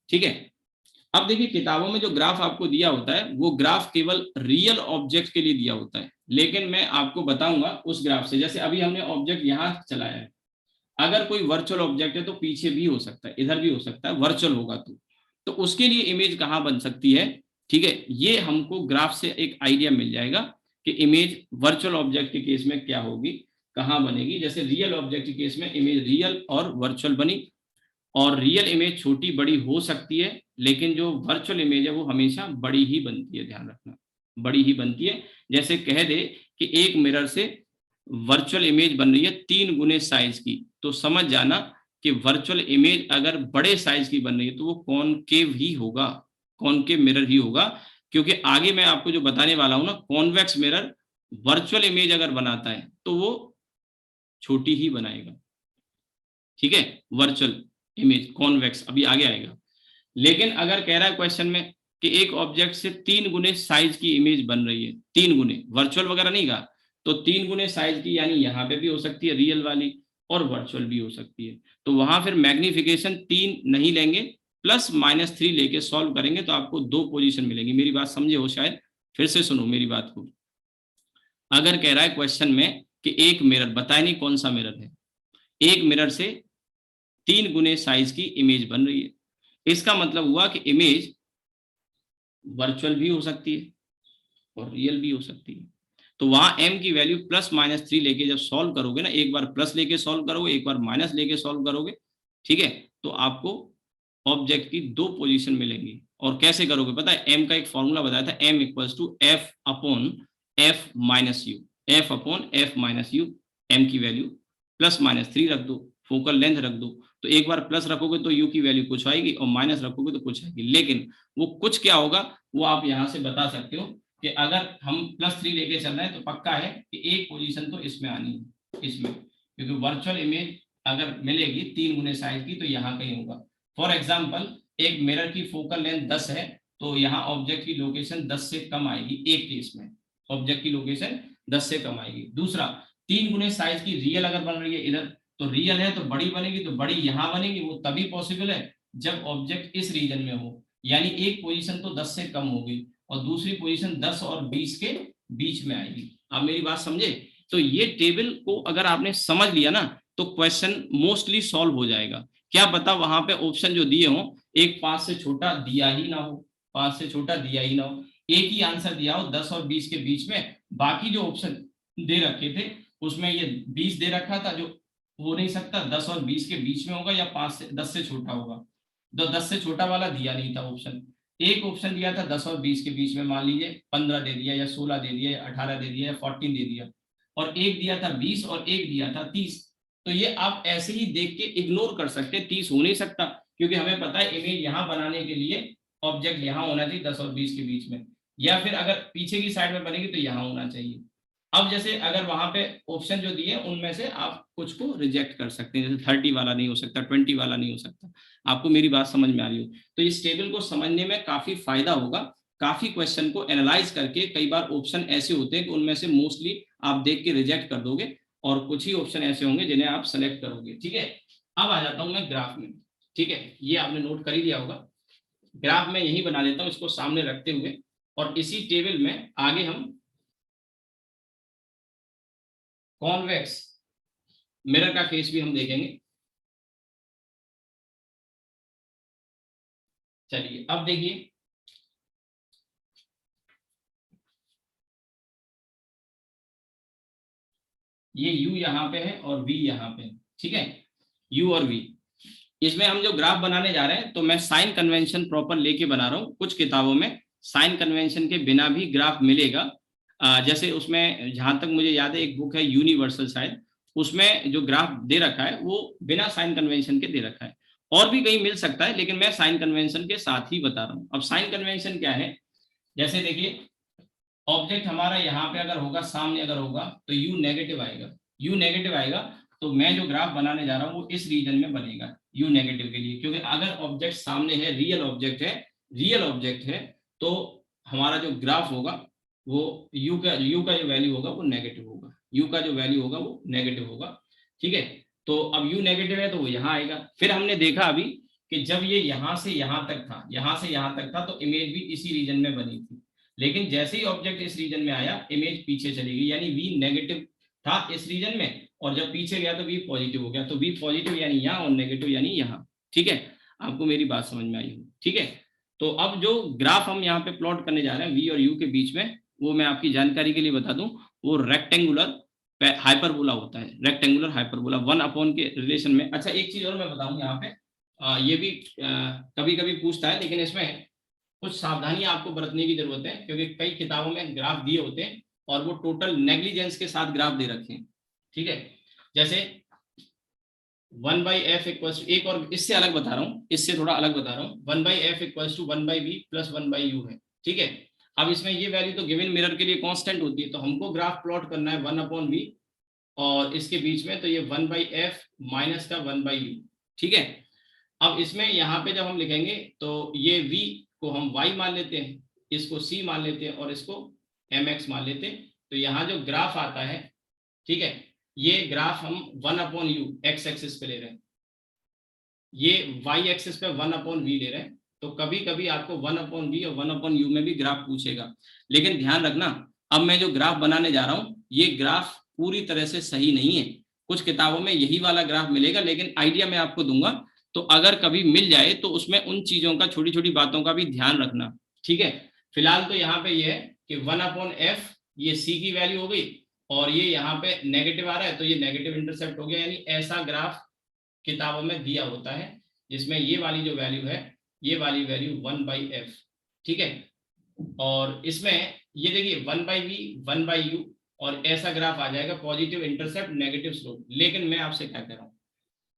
ठीक है। अब देखिए किताबों में जो ग्राफ आपको दिया होता है वो ग्राफ केवल रियल ऑब्जेक्ट के लिए दिया होता है, लेकिन मैं आपको बताऊंगा उस ग्राफ से। जैसे अभी हमने ऑब्जेक्ट यहाँ चलाया है, अगर कोई वर्चुअल ऑब्जेक्ट है तो पीछे भी हो सकता है, इधर भी हो सकता है, वर्चुअल होगा तो उसके लिए इमेज कहाँ बन सकती है, ठीक है। ये हमको ग्राफ से एक आइडिया मिल जाएगा कि इमेज वर्चुअल ऑब्जेक्ट के केस में क्या होगी, कहाँ बनेगी। जैसे रियल ऑब्जेक्ट के केस में इमेज रियल और वर्चुअल बनी, और रियल इमेज छोटी बड़ी हो सकती है, लेकिन जो वर्चुअल इमेज है वो हमेशा बड़ी ही बनती है, ध्यान रखना, बड़ी ही बनती है। जैसे कह दे कि एक मिरर से वर्चुअल इमेज बन रही है 3 गुने साइज की, तो समझ जाना कि वर्चुअल इमेज अगर बड़े साइज की बन रही है तो वो कॉनकेव ही होगा, कॉनकेव मिरर ही होगा, क्योंकि आगे मैं आपको जो बताने वाला हूं ना, कॉन्वेक्स मिरर वर्चुअल इमेज अगर बनाता है तो वो छोटी ही बनाएगा, ठीक है, वर्चुअल इमेज कॉन्वेक्स अभी आगे आएगा। लेकिन अगर कह रहा है क्वेश्चन में कि एक ऑब्जेक्ट से 3 गुने साइज की इमेज बन रही है, 3 गुने, वर्चुअल वगैरह नहीं कहा, तो 3 गुने साइज की, यानी यहाँ पे भी हो सकती है रियल वाली और वर्चुअल भी हो सकती है, तो वहां फिर मैग्निफिकेशन 3 नहीं लेंगे, +-3 लेके सॉल्व करेंगे तो आपको 2 पोजीशन मिलेंगी। मेरी बात समझे हो शायद, फिर से सुनो मेरी बात को। अगर कह रहा है क्वेश्चन में कि एक मिरर, बताए नहीं कौन सा मिरर है, एक मिरर से 3 गुने साइज की इमेज बन रही है, इसका मतलब हुआ कि इमेज वर्चुअल भी हो सकती है और रियल भी हो सकती है। तो वहां m की वैल्यू +-3 लेके जब सॉल्व करोगे ना, एक बार प्लस लेके सॉल्व करोगे, एक बार माइनस लेके सॉल्व करोगे, ठीक है, तो आपको ऑब्जेक्ट की 2 पोजीशन मिलेंगी। और कैसे करोगे पता है, m का एक फॉर्मूला बताया था, m = f/f - u, f/f - u, m की वैल्यू +-3 रख दो, फोकल लेंथ रख दो, तो एक बार प्लस रखोगे तो u की वैल्यू कुछ आएगी और माइनस रखोगे तो कुछ आएगी, लेकिन वो कुछ क्या होगा वो आप यहाँ से बता सकते हो कि अगर हम +3 लेके चल रहे हैं तो पक्का है कि एक पोजीशन तो इसमें आनी है, इसमें, क्योंकि वर्चुअल इमेज अगर मिलेगी 3 गुने साइज की तो यहाँ कहीं होगा। फॉर एग्जाम्पल, एक मिरर की फोकल लेंथ 10 है, तो यहाँ ऑब्जेक्ट की लोकेशन 10 से कम आएगी, एक केस में ऑब्जेक्ट की लोकेशन 10 से कम आएगी। दूसरा, 3 गुने साइज की रियल अगर बन रही है इधर, तो रियल है तो बड़ी बनेगी, तो बड़ी यहाँ बनेगी, वो तभी पॉसिबल है जब ऑब्जेक्ट इस रीजन में हो, यानी एक पोजीशन तो 10 से कम होगी और दूसरी पोजीशन 10 और 20 के बीच में आएगी। आप मेरी बात समझे? तो ये टेबल को अगर आपने समझ लिया ना तो क्वेश्चन मोस्टली सॉल्व हो जाएगा। क्या पता वहां पे ऑप्शन जो दिए हों, एक 5 से छोटा दिया ही ना हो, 5 से छोटा दिया ही ना हो, एक ही आंसर दिया हो 10 और 20 के बीच में, बाकी जो ऑप्शन दे रखे थे उसमें ये 20 दे रखा था, जो हो नहीं सकता, 10 और 20 के बीच में होगा या 5 से 10 से छोटा होगा, तो 10 से छोटा वाला दिया नहीं था ऑप्शन। एक ऑप्शन दिया था 10 और 20 के बीच में, मान लीजिए 15 दे दिया या 16 दे दिया या 18 दे दिया या 14 दे दिया, और एक दिया था 20 और एक दिया था 30। तो ये आप ऐसे ही देख के इग्नोर कर सकते हैं, 30 हो नहीं सकता, क्योंकि हमें पता है इमेज यहाँ बनाने के लिए ऑब्जेक्ट यहाँ होना चाहिए 10 और 20 के बीच में, या फिर अगर पीछे की साइड में बनेगी तो यहाँ होना चाहिए। अब जैसे अगर वहां पे ऑप्शन जो दिए उनमें से आप कुछ को रिजेक्ट कर सकते हैं, जैसे 30 वाला नहीं हो सकता, 20 वाला नहीं हो सकता। आपको मेरी बात समझ में आ रही हो? तो इस टेबल को समझने में काफी फायदा होगा, काफी क्वेश्चन को एनालाइज करके, कई बार ऑप्शन ऐसे होते हैं कि उनमें से मोस्टली आप देख के रिजेक्ट कर दोगे और कुछ ही ऑप्शन ऐसे होंगे जिन्हें आप सेलेक्ट करोगे, ठीक है। अब आ जाता हूं मैं ग्राफ में, ठीक है, ये आपने नोट कर ही लिया होगा। ग्राफ में यही बना देता हूं इसको सामने रखते हुए, और इसी टेबल में आगे हम कॉन्वेक्स मिरर का केस भी हम देखेंगे। चलिए अब देखिए, ये u यहाँ पे है और v यहाँ पे, ठीक है, u और v। इसमें हम जो ग्राफ बनाने जा रहे हैं तो मैं साइन कन्वेंशन प्रॉपर लेके बना रहा हूँ। कुछ किताबों में साइन कन्वेंशन के बिना भी ग्राफ मिलेगा, जैसे उसमें जहां तक मुझे याद है एक बुक है यूनिवर्सल शायद, उसमें जो ग्राफ दे रखा है वो बिना साइन कन्वेंशन के दे रखा है, और भी कहीं मिल सकता है लेकिन मैं साइन कन्वेंशन के साथ ही बता रहा हूँ। अब साइन कन्वेंशन क्या है, जैसे देखिए ऑब्जेक्ट हमारा यहाँ पे अगर होगा, सामने अगर होगा तो u नेगेटिव आएगा, u नेगेटिव आएगा, तो मैं जो ग्राफ बनाने जा रहा हूँ वो इस रीजन में बनेगा u नेगेटिव के लिए, क्योंकि अगर ऑब्जेक्ट सामने है, रियल ऑब्जेक्ट है, रियल ऑब्जेक्ट है, तो हमारा जो ग्राफ होगा वो u का जो वैल्यू होगा वो नेगेटिव होगा, u का जो वैल्यू होगा वो नेगेटिव होगा, ठीक है। तो अब u नेगेटिव है तो वो यहाँ आएगा। फिर हमने देखा अभी कि जब ये यहाँ से यहाँ तक था, यहाँ से यहाँ तक था, तो इमेज भी इसी रीजन में बनी थी, लेकिन जैसे ही ऑब्जेक्ट इस रीजन में आया इमेज पीछे चली गई, यानी v नेगेटिव था इस रीजन में, और जब पीछे गया तो v पॉजिटिव हो गया, तो v पॉजिटिव यानी यहाँ और नेगेटिव यानी यहाँ, ठीक है। आपको मेरी बात समझ में आई हो, ठीक है। तो अब जो ग्राफ हम यहाँ पे प्लॉट करने जा रहे हैं v और u के बीच में, वो मैं आपकी जानकारी के लिए बता दूं, वो रेक्टेंगुलर हाइपरबोला होता है, रेक्टेंगुलर हाइपरबोला 1 के रिलेशन में। अच्छा एक चीज और मैं बताऊं यहाँ पे, ये भी कभी कभी पूछता है, लेकिन इसमें कुछ सावधानियां आपको बरतने की जरूरत है, क्योंकि कई किताबों में ग्राफ दिए होते हैं और वो टोटल नेग्लिजेंस के साथ ग्राफ दे रखे हैं, ठीक है, जैसे 1/f इक्वल्स टू, एक और इससे अलग बता रहा हूँ, इससे थोड़ा अलग बता रहा हूँ, 1/f equals to 1/b plus 1/u है। ठीक है, अब इसमें ये वैल्यू तो गिवन मिरर के लिए कांस्टेंट होती है, तो हमको ग्राफ प्लॉट करना है 1/v और इसके बीच में, तो ये 1/f माइनस का 1/u। ठीक है, अब इसमें यहाँ पे जब हम लिखेंगे तो ये v को हम y मान लेते हैं, इसको c मान लेते हैं और इसको mx मान लेते हैं। तो यहाँ जो ग्राफ आता है, ठीक है, ये ग्राफ हम 1/u x एक्सिस पे ले रहे हैं, ये y एक्सिस पे 1/v ले रहे हैं। तो कभी कभी आपको 1/v और 1/u में भी ग्राफ पूछेगा, लेकिन ध्यान रखना अब मैं जो ग्राफ बनाने जा रहा हूँ ये ग्राफ पूरी तरह से सही नहीं है, कुछ किताबों में यही वाला ग्राफ मिलेगा, लेकिन आइडिया मैं आपको दूंगा। तो अगर कभी मिल जाए तो उसमें उन चीजों का, छोटी छोटी बातों का भी ध्यान रखना। ठीक है, फिलहाल तो यहाँ पे ये है कि 1/f ये c की वैल्यू हो गई और ये यहाँ पे नेगेटिव आ रहा है, तो ये नेगेटिव इंटरसेप्ट हो गया, यानी ऐसा ग्राफ किताबों में दिया होता है जिसमें ये वाली जो वैल्यू है, ये वाली वैल्यू 1/f। ठीक है, और इसमें ये देखिए 1/v 1/u और ऐसा ग्राफ आ जाएगा, पॉजिटिव इंटरसेप्ट नेगेटिव स्लोप। लेकिन मैं आपसे क्या कह रहा हूँ,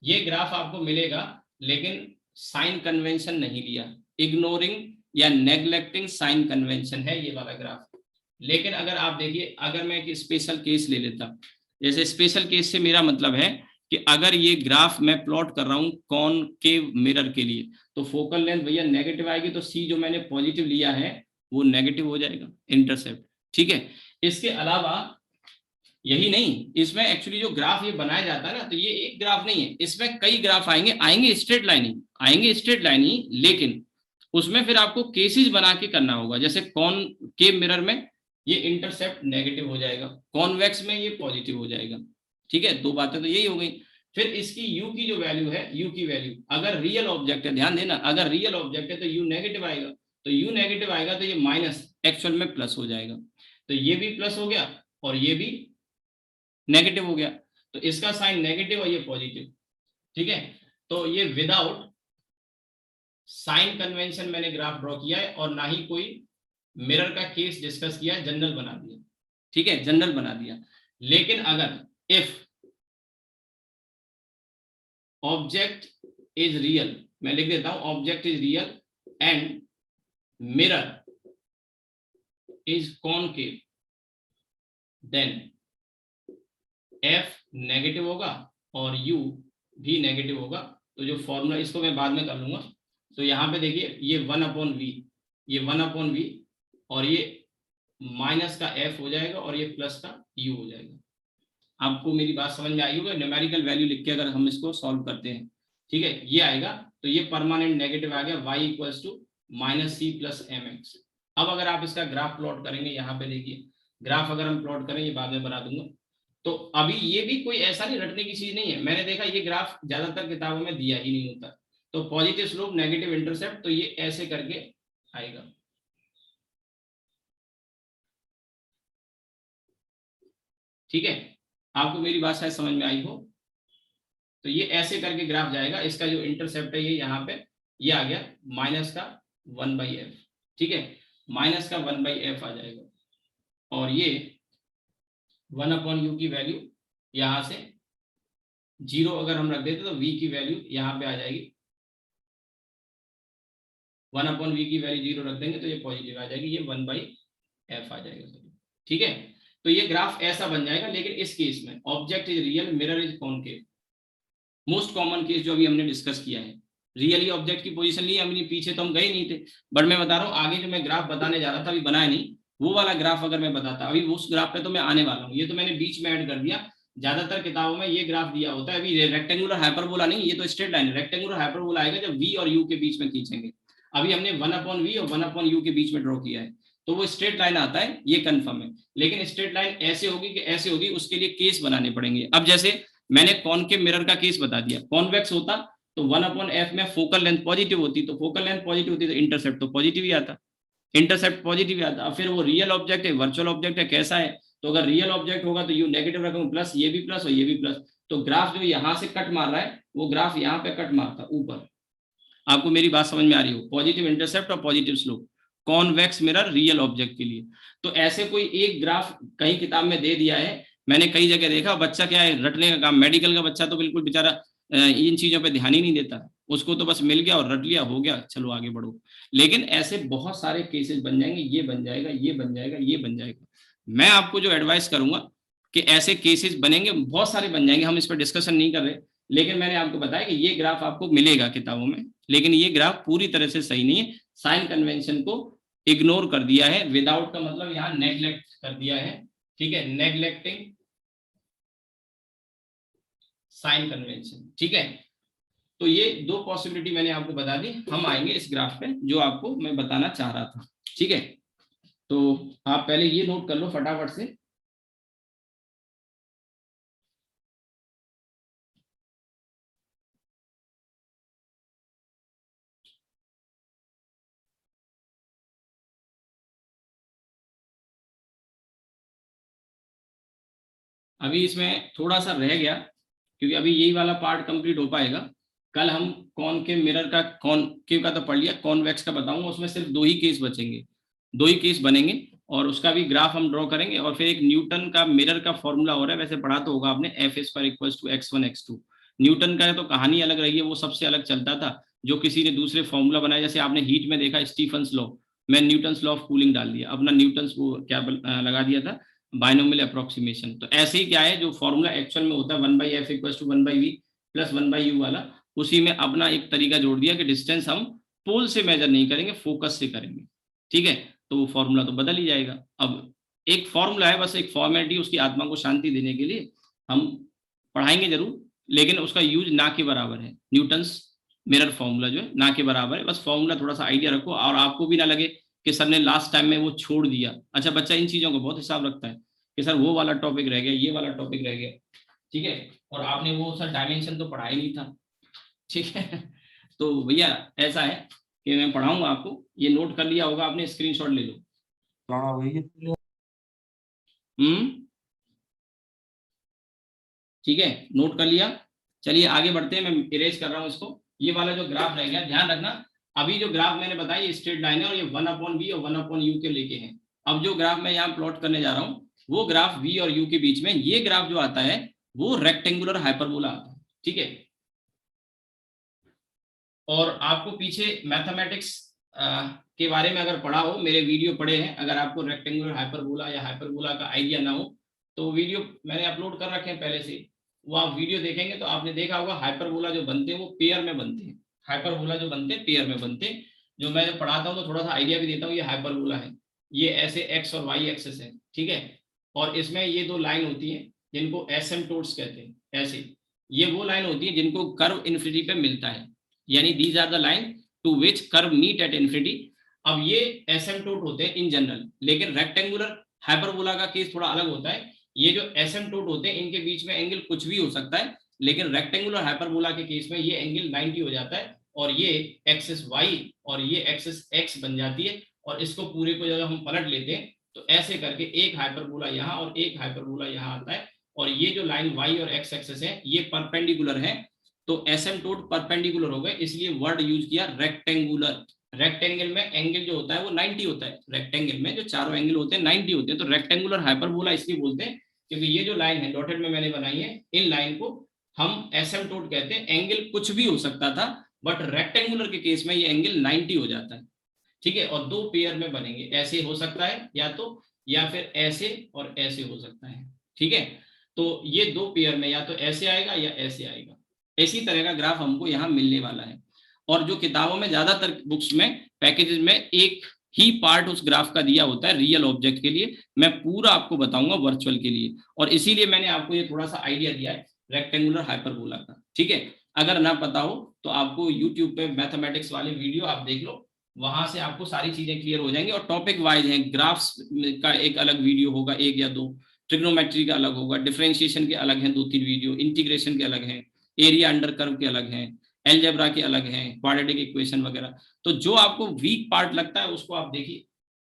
ये ग्राफ आपको मिलेगा लेकिन साइन कन्वेंशन नहीं लिया, इग्नोरिंग या नेग्लेक्टिंग साइन कन्वेंशन है ये वाला ग्राफ। लेकिन अगर आप देखिए, अगर मैं एक स्पेशल केस ले लेता, जैसे स्पेशल केस से मेरा मतलब है कि अगर ये ग्राफ मैं प्लॉट कर रहा हूं कॉनकेव मिरर के लिए, तो फोकल लेंथ भैया नेगेटिव आएगी, तो सी जो मैंने पॉजिटिव लिया है वो नेगेटिव हो जाएगा इंटरसेप्ट। ठीक है, इसके अलावा यही नहीं, इसमें एक्चुअली जो ग्राफ ये बनाया जाता है ना, तो ये एक ग्राफ नहीं है, इसमें कई ग्राफ आएंगे स्ट्रेट लाइन ही आएंगे, लेकिन उसमें फिर आपको केसेस बना के करना होगा। जैसे कॉनकेव मिरर में ये इंटरसेप्ट नेगेटिव हो जाएगा, कॉन्वेक्स में ये पॉजिटिव हो जाएगा। ठीक है, दो बातें तो यही हो गई। फिर इसकी u की जो वैल्यू है, u की वैल्यू अगर रियल ऑब्जेक्ट है, ध्यान देना, अगर रियल ऑब्जेक्ट है तो u नेगेटिव आएगा, तो u नेगेटिव आएगा तो ये माइनस एक्चुअल में प्लस हो जाएगा, तो ये भी प्लस हो गया और ये भी नेगेटिव हो गया, तो इसका साइन नेगेटिव और ये पॉजिटिव। ठीक है, तो ये विदाउट साइन कन्वेंशन मैंने ग्राफ ड्रॉ किया है और ना ही कोई मिरर का केस डिस्कस किया है, जनरल बना दिया। ठीक है, जनरल बना दिया। लेकिन अगर इफ ऑब्जेक्ट इज रियल, मैं लिख देता हूं, object is real and mirror is concave, then f negative होगा और u भी नेगेटिव होगा। तो जो फॉर्मूला, इसको मैं बाद में कर लूंगा। तो यहाँ पे देखिए ये 1/v, ये 1/v और ये माइनस का f हो जाएगा और ये प्लस का u हो जाएगा। आपको मेरी बात समझ में आई होगी? न्यूमेरिकल वैल्यू लिख के अगर हम इसको सॉल्व करते हैं, ठीक है, ये आएगा, तो ये परमानेंट नेगेटिव आ गया, y equals to -c + mx। अब अगर आप इसका ग्राफ प्लॉट करेंगे, यहाँ पे देखिए ग्राफ अगर हम प्लॉट करें, ये बाद में बना दूंगा। तो अभी ये भी कोई ऐसा नहीं रटने की चीज नहीं है, मैंने देखा ये ग्राफ ज्यादातर किताबों में दिया ही नहीं होता। तो पॉजिटिव स्लोप नेगेटिव इंटरसेप्ट, तो ये ऐसे करके आएगा। ठीक है, आपको मेरी बात शायद समझ में आई हो। तो ये ऐसे करके ग्राफ जाएगा, इसका जो इंटरसेप्ट है ये यहाँ पे ये आ गया माइनस का 1/f। ठीक है, माइनस का 1/f आ जाएगा और ये 1/u की वैल्यू यहां से 0 अगर हम रख देते तो v की वैल्यू यहाँ पे आ जाएगी, 1/v की वैल्यू 0 रख देंगे तो ये पॉजिटिव आ जाएगी, ये 1/f आ जाएगा। ठीक है, तो ये ग्राफ ऐसा बन जाएगा। लेकिन इस केस में object is real, mirror is concave, most common case जो अभी हमने डिस्कस किया है, रियली ऑब्जेक्ट की पोजीशन ली हमने, पीछे तो हम गए नहीं थे, बट मैं बता रहा हूँ आगे जो मैं ग्राफ बताने जा रहा था, अभी बनाया नहीं, वो वाला ग्राफ अगर मैं बताता, अभी उस ग्राफ पे तो मैं आने वाला हूँ, ये तो मैंने बीच में ऐड कर दिया। ज्यादातर किताबों में ये ग्राफ दिया होता है, अभी रेक्टेंगुलर हाइपरबोला नहीं, ये तो स्ट्रेट लाइन है, रेक्टेंगुलर हाइपरबोला आएगा जब v और u के बीच में खींचेंगे। अभी हमने 1/v और 1/u के बीच में ड्रॉ किया है, तो वो स्ट्रेट लाइन आता है, ये कंफर्म है। लेकिन स्ट्रेट लाइन ऐसे होगी कि ऐसे होगी, उसके लिए केस बनाने पड़ेंगे। अब जैसे मैंने कॉनकेव मिरर का केस बता दिया, कॉन्वेक्स होता तो 1/f में फोकल लेंथ पॉजिटिव होती, तो फोकल लेंथ पॉजिटिव होती तो इंटरसेप्ट तो पॉजिटिव ही आता, इंटरसेप्ट पॉजिटिव आता। अब फिर वो रियल ऑब्जेक्ट है, वर्चुअल ऑब्जेक्ट है, कैसा है, तो अगर रियल ऑब्जेक्ट होगा तो यू नेगेटिव रखूंगा, प्लस ये भी प्लस और ये भी प्लस, तो ग्राफ जो यहाँ से कट मार रहा है वो ग्राफ यहाँ पे कट मारता ऊपर। आपको मेरी बात समझ में आ रही हो? पॉजिटिव इंटरसेप्ट और positive slope, convex mirror real object के लिए। तो ऐसे कोई एक ग्राफ कहीं किताब में दे दिया है मैंने कई जगह देखा, बच्चा क्या है रटने का काम, मेडिकल का बच्चा तो बिल्कुल बेचारा इन चीजों पे ध्यान ही नहीं देता, उसको तो बस मिल गया और रट लिया, हो गया, चलो आगे बढ़ो। लेकिन ऐसे बहुत सारे केसेस बन जाएंगे, ये बन जाएगा, ये बन जाएगा, ये बन जाएगा। मैं आपको जो एडवाइस करूंगा कि ऐसे केसेस बनेंगे, बहुत सारे बन जाएंगे, हम इस पर डिस्कशन नहीं कर रहे, लेकिन मैंने आपको बताया कि ये ग्राफ आपको मिलेगा किताबों में, लेकिन ये ग्राफ पूरी तरह से सही नहीं है। साइन कन्वेंशन को इग्नोर कर दिया है, विदाउट का मतलब यहाँ नेग्लेक्ट कर दिया है, ठीक है, नेग्लेक्टिंग साइन कन्वेंशन, ठीक है। तो ये दो पॉसिबिलिटी मैंने आपको बता दी। हम आएंगे इस ग्राफ पे जो आपको मैं बताना चाह रहा था, ठीक है। तो आप पहले ये नोट कर लो फटाफट से। अभी इसमें थोड़ा सा रह गया, क्योंकि अभी यही वाला पार्ट कंप्लीट हो पाएगा। कल हम कॉनकेव मिरर का, कॉनकेव का तो पढ़ लिया, कॉन्वेक्स का बताऊंगा, उसमें सिर्फ दो ही केस बचेंगे, दो ही केस बनेंगे, और उसका भी ग्राफ हम ड्रॉ करेंगे। और फिर एक न्यूटन का मिरर का फॉर्मूला हो रहा है, वैसे पढ़ा तो होगा आपने, F square equals to x1 x2। Newton का तो कहानी अलग रही है, वो सबसे अलग चलता था, जो किसी ने दूसरे फॉर्मूला बनाया, जैसे आपने हीट में देखा स्टीफन्स लॉ, मैं न्यूटन्स लॉ ऑफ कूलिंग डाल दिया, अपना न्यूटन्स को क्या लगा दिया था, बाइनोमियल अप्रोक्सीमेशन। तो ऐसे ही क्या है, जो फॉर्मूला एक्चुअल में होता है 1/f equals to 1/v plus 1/u वाला, उसी में अपना एक तरीका जोड़ दिया कि डिस्टेंस हम पोल से मेजर नहीं करेंगे, फोकस से करेंगे, ठीक है। तो वो फॉर्मूला तो बदल ही जाएगा। अब एक फॉर्मूला है, बस एक फॉर्मेलिटी, उसकी आत्मा को शांति देने के लिए हम पढ़ाएंगे जरूर, लेकिन उसका यूज ना के बराबर है। न्यूटन्स मिरर फॉर्मूला जो है ना के बराबर है, बस फॉर्मूला थोड़ा सा आइडिया रखो, और आपको भी ना लगे कि सर ने लास्ट टाइम में वो छोड़ दिया। अच्छा, बच्चा इन चीजों को बहुत हिसाब रखता है कि सर वो वाला टॉपिक रह गया, ये वाला टॉपिक रह गया, ठीक है, और आपने वो सर डायमेंशन तो पढ़ा ही नहीं था, ठीक है। तो भैया ऐसा है कि मैं पढ़ाऊंगा आपको, ये नोट कर लिया होगा आपने, स्क्रीनशॉट ले लो। ठीक है, नोट कर लिया। चलिए आगे बढ़ते हैं, मैं इरेज कर रहा हूं इसको। ये वाला जो ग्राफ रह गया, ध्यान रखना, अभी जो ग्राफ मैंने बताया ये स्ट्रेट लाइन है, और ये 1/v और 1/u के लेके है। अब जो ग्राफ मैं यहाँ प्लॉट करने जा रहा हूँ, वो ग्राफ v और u के बीच में, ये ग्राफ जो आता है वो रेक्टेंगुलर हाइपरबोला आता है, ठीक है। और आपको पीछे मैथमेटिक्स के बारे में अगर पढ़ा हो, मेरे वीडियो पढ़े हैं, अगर आपको रेक्टेंगुलर हाइपरबोला या हाइपरबोला का आइडिया ना हो, तो वीडियो मैंने अपलोड कर रखे हैं पहले से, वो आप वीडियो देखेंगे तो आपने देखा होगा हाइपरबोला जो बनते हैं वो पेयर में बनते हैं, हाइपरबोला जो बनते हैं पेयर में बनते हैं। जो मैं पढ़ाता हूँ तो थोड़ा सा आइडिया भी देता हूँ, ये हाइपरबोला है, ये ऐसे एक्स और वाई एक्सेस है, ठीक है। और इसमें ये दो लाइन होती है जिनको एसिम्पटोट्स कहते हैं, ऐसे ये वो लाइन होती है जिनको कर्व इन्फिनिटी पे मिलता है, यानी these are the line to which curve meet at infinity. अब ये एसिम्पटोट होते हैं इन जनरल, लेकिन रेक्टेंगुलर हाइपरबोला का केस थोड़ा अलग होता है। ये जो एसिम्पटोट होते हैं इनके बीच में एंगल कुछ भी हो सकता है, लेकिन रेक्टेंगुलर हाइपरबोला के केस में ये एंगल 90 हो जाता है, और ये एक्सिस y और ये एक्सिस x बन जाती है। और इसको पूरे को जब हम पलट लेते हैं तो ऐसे करके एक हाइपरबोला यहाँ और एक हाइपरबोला यहाँ आता है, और ये जो लाइन y और x एक्सिस है ये परपेंडिकुलर है, तो एसिम्पटोट परपेंडिकुलर हो गए, इसलिए वर्ड यूज किया रेक्टेंगुलर। रेक्टेंगल में एंगल जो होता है वो 90 होता है, रेक्टेंगल में जो चारों एंगल होते हैं 90 होते हैं, तो रेक्टेंगुलर हाइपरबोला इसलिए बोलते हैं क्योंकि ये जो लाइन है डॉटेड में मैंने बनाई है, इन लाइन को हम एसिम्पटोट कहते हैं। एंगल कुछ भी हो सकता था, बट रेक्टेंगुलर के केस में ये एंगल 90 हो जाता है, ठीक है। और दो पेयर में बनेंगे, ऐसे हो सकता है या तो, या फिर ऐसे और ऐसे हो सकता है, ठीक है। तो ये दो पेयर में या तो ऐसे आएगा या ऐसे आएगा, इसी तरह का ग्राफ हमको यहाँ मिलने वाला है। और जो किताबों में ज्यादातर बुक्स में पैकेजेस में एक ही पार्ट उस ग्राफ का दिया होता है रियल ऑब्जेक्ट के लिए, मैं पूरा आपको बताऊंगा वर्चुअल के लिए, और इसीलिए मैंने आपको ये थोड़ा सा आइडिया दिया है रेक्टेंगुलर हाइपरबोला का, ठीक है। अगर ना पता हो तो आपको यूट्यूब पे मैथमेटिक्स वाले वीडियो आप देख लो, वहां से आपको सारी चीजें क्लियर हो जाएंगी। और टॉपिक वाइज है, ग्राफ्स का एक अलग वीडियो होगा, एक या दो, ट्रिग्नोमेट्री का अलग होगा, डिफरेंशिएशन के अलग हैं 2-3 वीडियो, इंटीग्रेशन के अलग हैं, एरिया अंडर कर्व के अलग हैं, एलजेब्रा के अलग हैं, क्वाड्रेटिक इक्वेशन वगैरह। तो जो आपको वीक पार्ट लगता है उसको आप देखिए,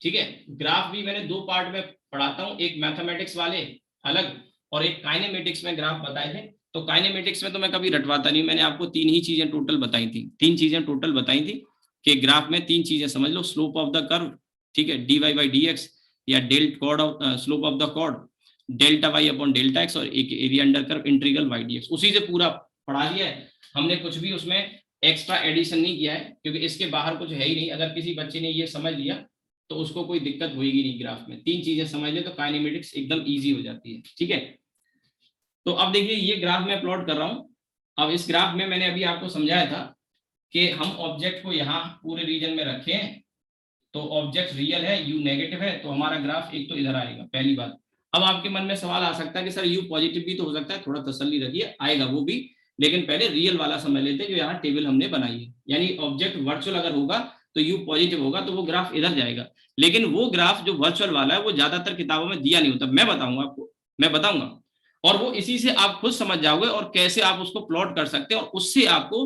ठीक है। ग्राफ भी मैंने दो पार्ट में पढ़ाता हूँ, एक मैथमेटिक्स वाले अलग और एक काइनेमेटिक्स में ग्राफ बताए थे। तो काइनेमेटिक्स में तो मैं कभी रटवाता नहीं, मैंने आपको 3 ही चीजें टोटल बताई थी, 3 चीजें टोटल बताई थी कि ग्राफ में 3 चीजें समझ लो, स्लोप ऑफ द कर्व, ठीक है, dy/dx या delta chord of slope of the chord, delta Y upon delta X और एक area under curve integral Y D X. उसी से पूरा पढ़ा दिया है हमने, कुछ भी उसमें एक्स्ट्रा एडिशन नहीं किया है, क्योंकि इसके बाहर कुछ है ही नहीं। अगर किसी बच्चे ने ये समझ लिया तो उसको कोई दिक्कत होगी नहीं ग्राफ में। 3 चीजें समझ ले तो काइनेमेटिक्स एकदम ईजी हो जाती है, ठीक है। तो अब देखिए ये ग्राफ मैं प्लॉट कर रहा हूँ। अब इस ग्राफ में मैंने अभी आपको समझाया था कि हम ऑब्जेक्ट को यहाँ पूरे रीजन में रखें तो ऑब्जेक्ट रियल है, यू नेगेटिव है, तो हमारा ग्राफ एक तो इधर आएगा, पहली बात। अब आपके मन में सवाल आ सकता है कि सर यू पॉजिटिव भी तो हो सकता है, थोड़ा तसल्ली रखिए, आएगा वो भी, लेकिन पहले रियल वाला समझ लेते हैं जो यहाँ टेबल हमने बनाई है। यानी ऑब्जेक्ट वर्चुअल अगर होगा तो यू पॉजिटिव होगा तो वो ग्राफ इधर जाएगा, लेकिन वो ग्राफ जो वर्चुअल वाला है वो ज्यादातर किताबों में दिया नहीं होता। मैं बताऊंगा आपको, मैं बताऊंगा, और वो इसी से आप खुद समझ जाओगे और कैसे आप उसको प्लॉट कर सकते हैं, और उससे आपको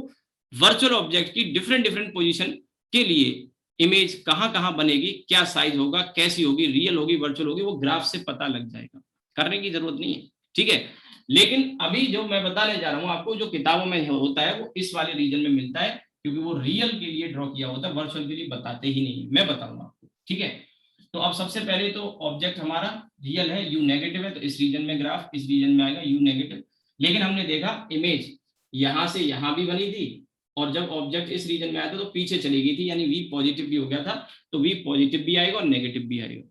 वर्चुअल ऑब्जेक्ट की डिफरेंट डिफरेंट पोजीशन के लिए इमेज कहां कहां बनेगी, क्या साइज होगा, कैसी होगी, रियल होगी, वर्चुअल होगी, वो ग्राफ से पता लग जाएगा, करने की जरूरत नहीं है, ठीक है। लेकिन अभी जो मैं बताने जा रहा हूं आपको, जो किताबों में होता है वो इस वाले रीजन में मिलता है, क्योंकि वो रियल के लिए ड्रॉ किया होता है, वर्चुअल के लिए बताते ही नहीं है। मैं बताऊंगा आपको, ठीक है। तो अब सबसे पहले तो ऑब्जेक्ट हमारा रियल है, यू नेगेटिव है, तो इस रीजन में ग्राफ इस रीजन में आएगा यू नेगेटिव। लेकिन हमने देखा इमेज यहां से यहां भी बनी थी, और जब ऑब्जेक्ट इस रीजन में आया था तो पीछे चली गई थी, यानी वी पॉजिटिव भी हो गया था, तो वी पॉजिटिव भी आएगा और नेगेटिव भी आएगा,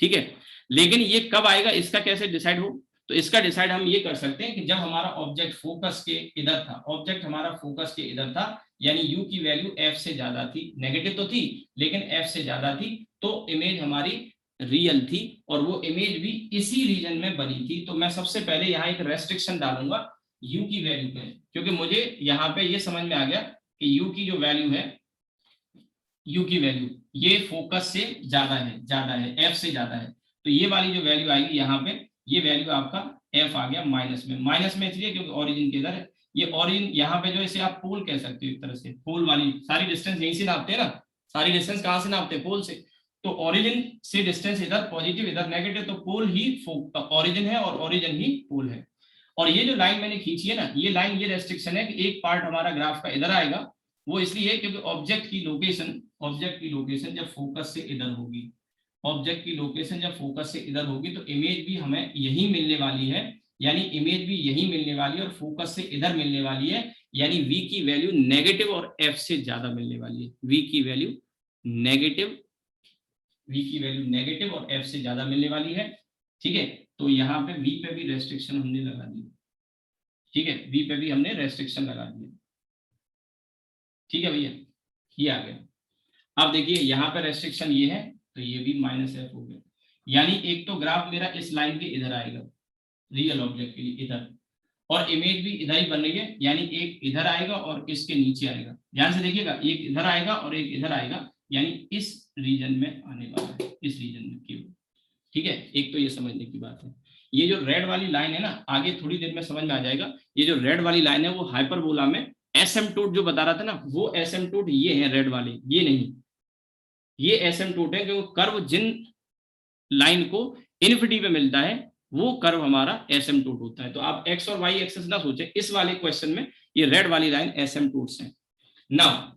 ठीक है। लेकिन ये कब आएगा, इसका कैसे डिसाइड हो, तो इसका डिसाइड हम ये कर सकते हैं कि जब हमारा ऑब्जेक्ट फोकस के इधर था, ऑब्जेक्ट हमारा फोकस के इधर था, यानी यू की वैल्यू एफ से ज्यादा थी, नेगेटिव तो थी लेकिन एफ से ज्यादा थी, तो इमेज हमारी रियल थी, और वो इमेज भी इसी रीजन में बनी थी। तो मैं सबसे पहले यहाँ एक रेस्ट्रिक्शन डालूंगा u की वैल्यू पे, क्योंकि मुझे यहाँ पे ये समझ में आ गया कि u की जो वैल्यू है, u की वैल्यू ये फोकस से ज्यादा है, f से ज्यादा है, तो ये वाली जो वैल्यू आएगी यहाँ पे, ये वैल्यू आपका f आ गया माइनस में इसलिए क्योंकि ओरिजिन के इधर है। ये ओरिजिन यहाँ पे जो इसे आप पोल कह सकते हो, एक तरह से पोल वाली सारी डिस्टेंस यहीं से नापते हैं ना, सारी डिस्टेंस कहाँ से नापते हैं, पोल से। तो ओरिजिन से डिस्टेंस इधर पॉजिटिव इधर नेगेटिव, तो पोल ही ओरिजिन है और ओरिजिन ही पोल है। और ये जो लाइन मैंने खींची है ना, ये लाइन, ये रेस्ट्रिक्शन है कि एक पार्ट हमारा ग्राफ का इधर आएगा, वो इसलिए क्योंकि ऑब्जेक्ट की लोकेशन जब फोकस से इधर होगी, ऑब्जेक्ट की लोकेशन जब फोकस से इधर होगी तो इमेज भी हमें यही मिलने वाली है, यानी इमेज भी यही मिलने वाली है और फोकस से इधर मिलने वाली है, यानी v की वैल्यू नेगेटिव और f से ज्यादा मिलने वाली है। v की वैल्यू नेगेटिव और f से ज्यादा मिलने वाली है, ठीक है। तो यहाँ पे v पे भी रेस्ट्रिक्शन हमने लगा दी, ठीक है, v पे भी हमने रेस्ट्रिक्शन लगा दिया, ठीक है भैया, ये आ गया। अब देखिए यहाँ पे रेस्ट्रिक्शन ये है तो ये भी -f हो गया, यानी एक तो ग्राफ मेरा इस लाइन के इधर आएगा रियल ऑब्जेक्ट के लिए इधर, और इमेज भी इधर ही बन रही है, यानी एक इधर आएगा और इसके नीचे आएगा। ध्यान से देखिएगा, एक इधर आएगा और एक इधर आएगा, यानी इस रीजन में आने वाला है, इस रीजन में केवल, ठीक है। एक तो ये समझने की बात है। ये जो रेड वाली लाइन है ना, आगे थोड़ी देर में समझ में आ जाएगा, ये जो रेड वाली लाइन है वो हाइपरबोला में एसिम्पटोट जो बता रहा था ना, वो एसिम्पटोट ये है रेड वाले, ये नहीं, ये एसिम्पटोट है, क्योंकि कर्व जिन लाइन को इन्फिनिटी पे मिलता है वो कर्व हमारा एसिम्पटोट होता है। तो आप एक्स और वाई एक्सिस ना सोचे, इस वाले क्वेश्चन में ये रेड वाली लाइन एसिम्पटोट्स है। नाउ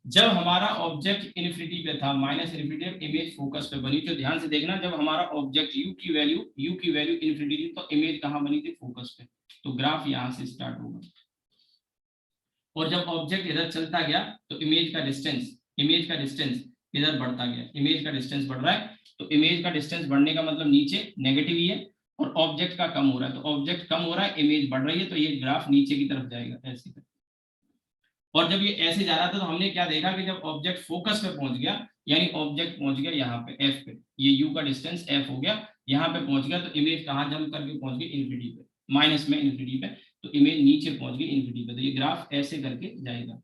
जब हमारा ऑब्जेक्ट इन्फिनिटी पे था, माइनस इन्फिनिटी, इमेज फोकस पे बनी, तो ध्यान से देखना, जब हमारा ऑब्जेक्ट यू की वैल्यू इन्फिनिटी थी तो इमेज कहां बनी थी, फोकस पे, तो ग्राफ यहां से स्टार्ट होगा, और जब ऑब्जेक्ट इधर चलता गया तो इमेज का डिस्टेंस इधर बढ़ता गया, इमेज का डिस्टेंस बढ़ रहा है, तो इमेज का डिस्टेंस बढ़ने का मतलब नीचे नेगेटिव ही है, और ऑब्जेक्ट का कम हो रहा है, तो ऑब्जेक्ट कम हो रहा है, इमेज बढ़ रही है, तो ये ग्राफ नीचे की तरफ जाएगा ऐसे करके। और जब ये ऐसे जा रहा था तो हमने क्या देखा कि जब ऑब्जेक्ट फोकस पे पहुंच गया, यानी ऑब्जेक्ट पहुंच गया यहाँ पे एफ पे, ये यू का डिस्टेंस एफ हो गया, यहाँ पे पहुंच गया, तो इमेज कहाँ जंप करके पहुंच गई, इन्फिनिटी पे, माइनस में इन्फिनिटी पे, तो इमेज नीचे पहुंच गई इन्फिनिटी पे, तो ये ग्राफ ऐसे करके जाएगा।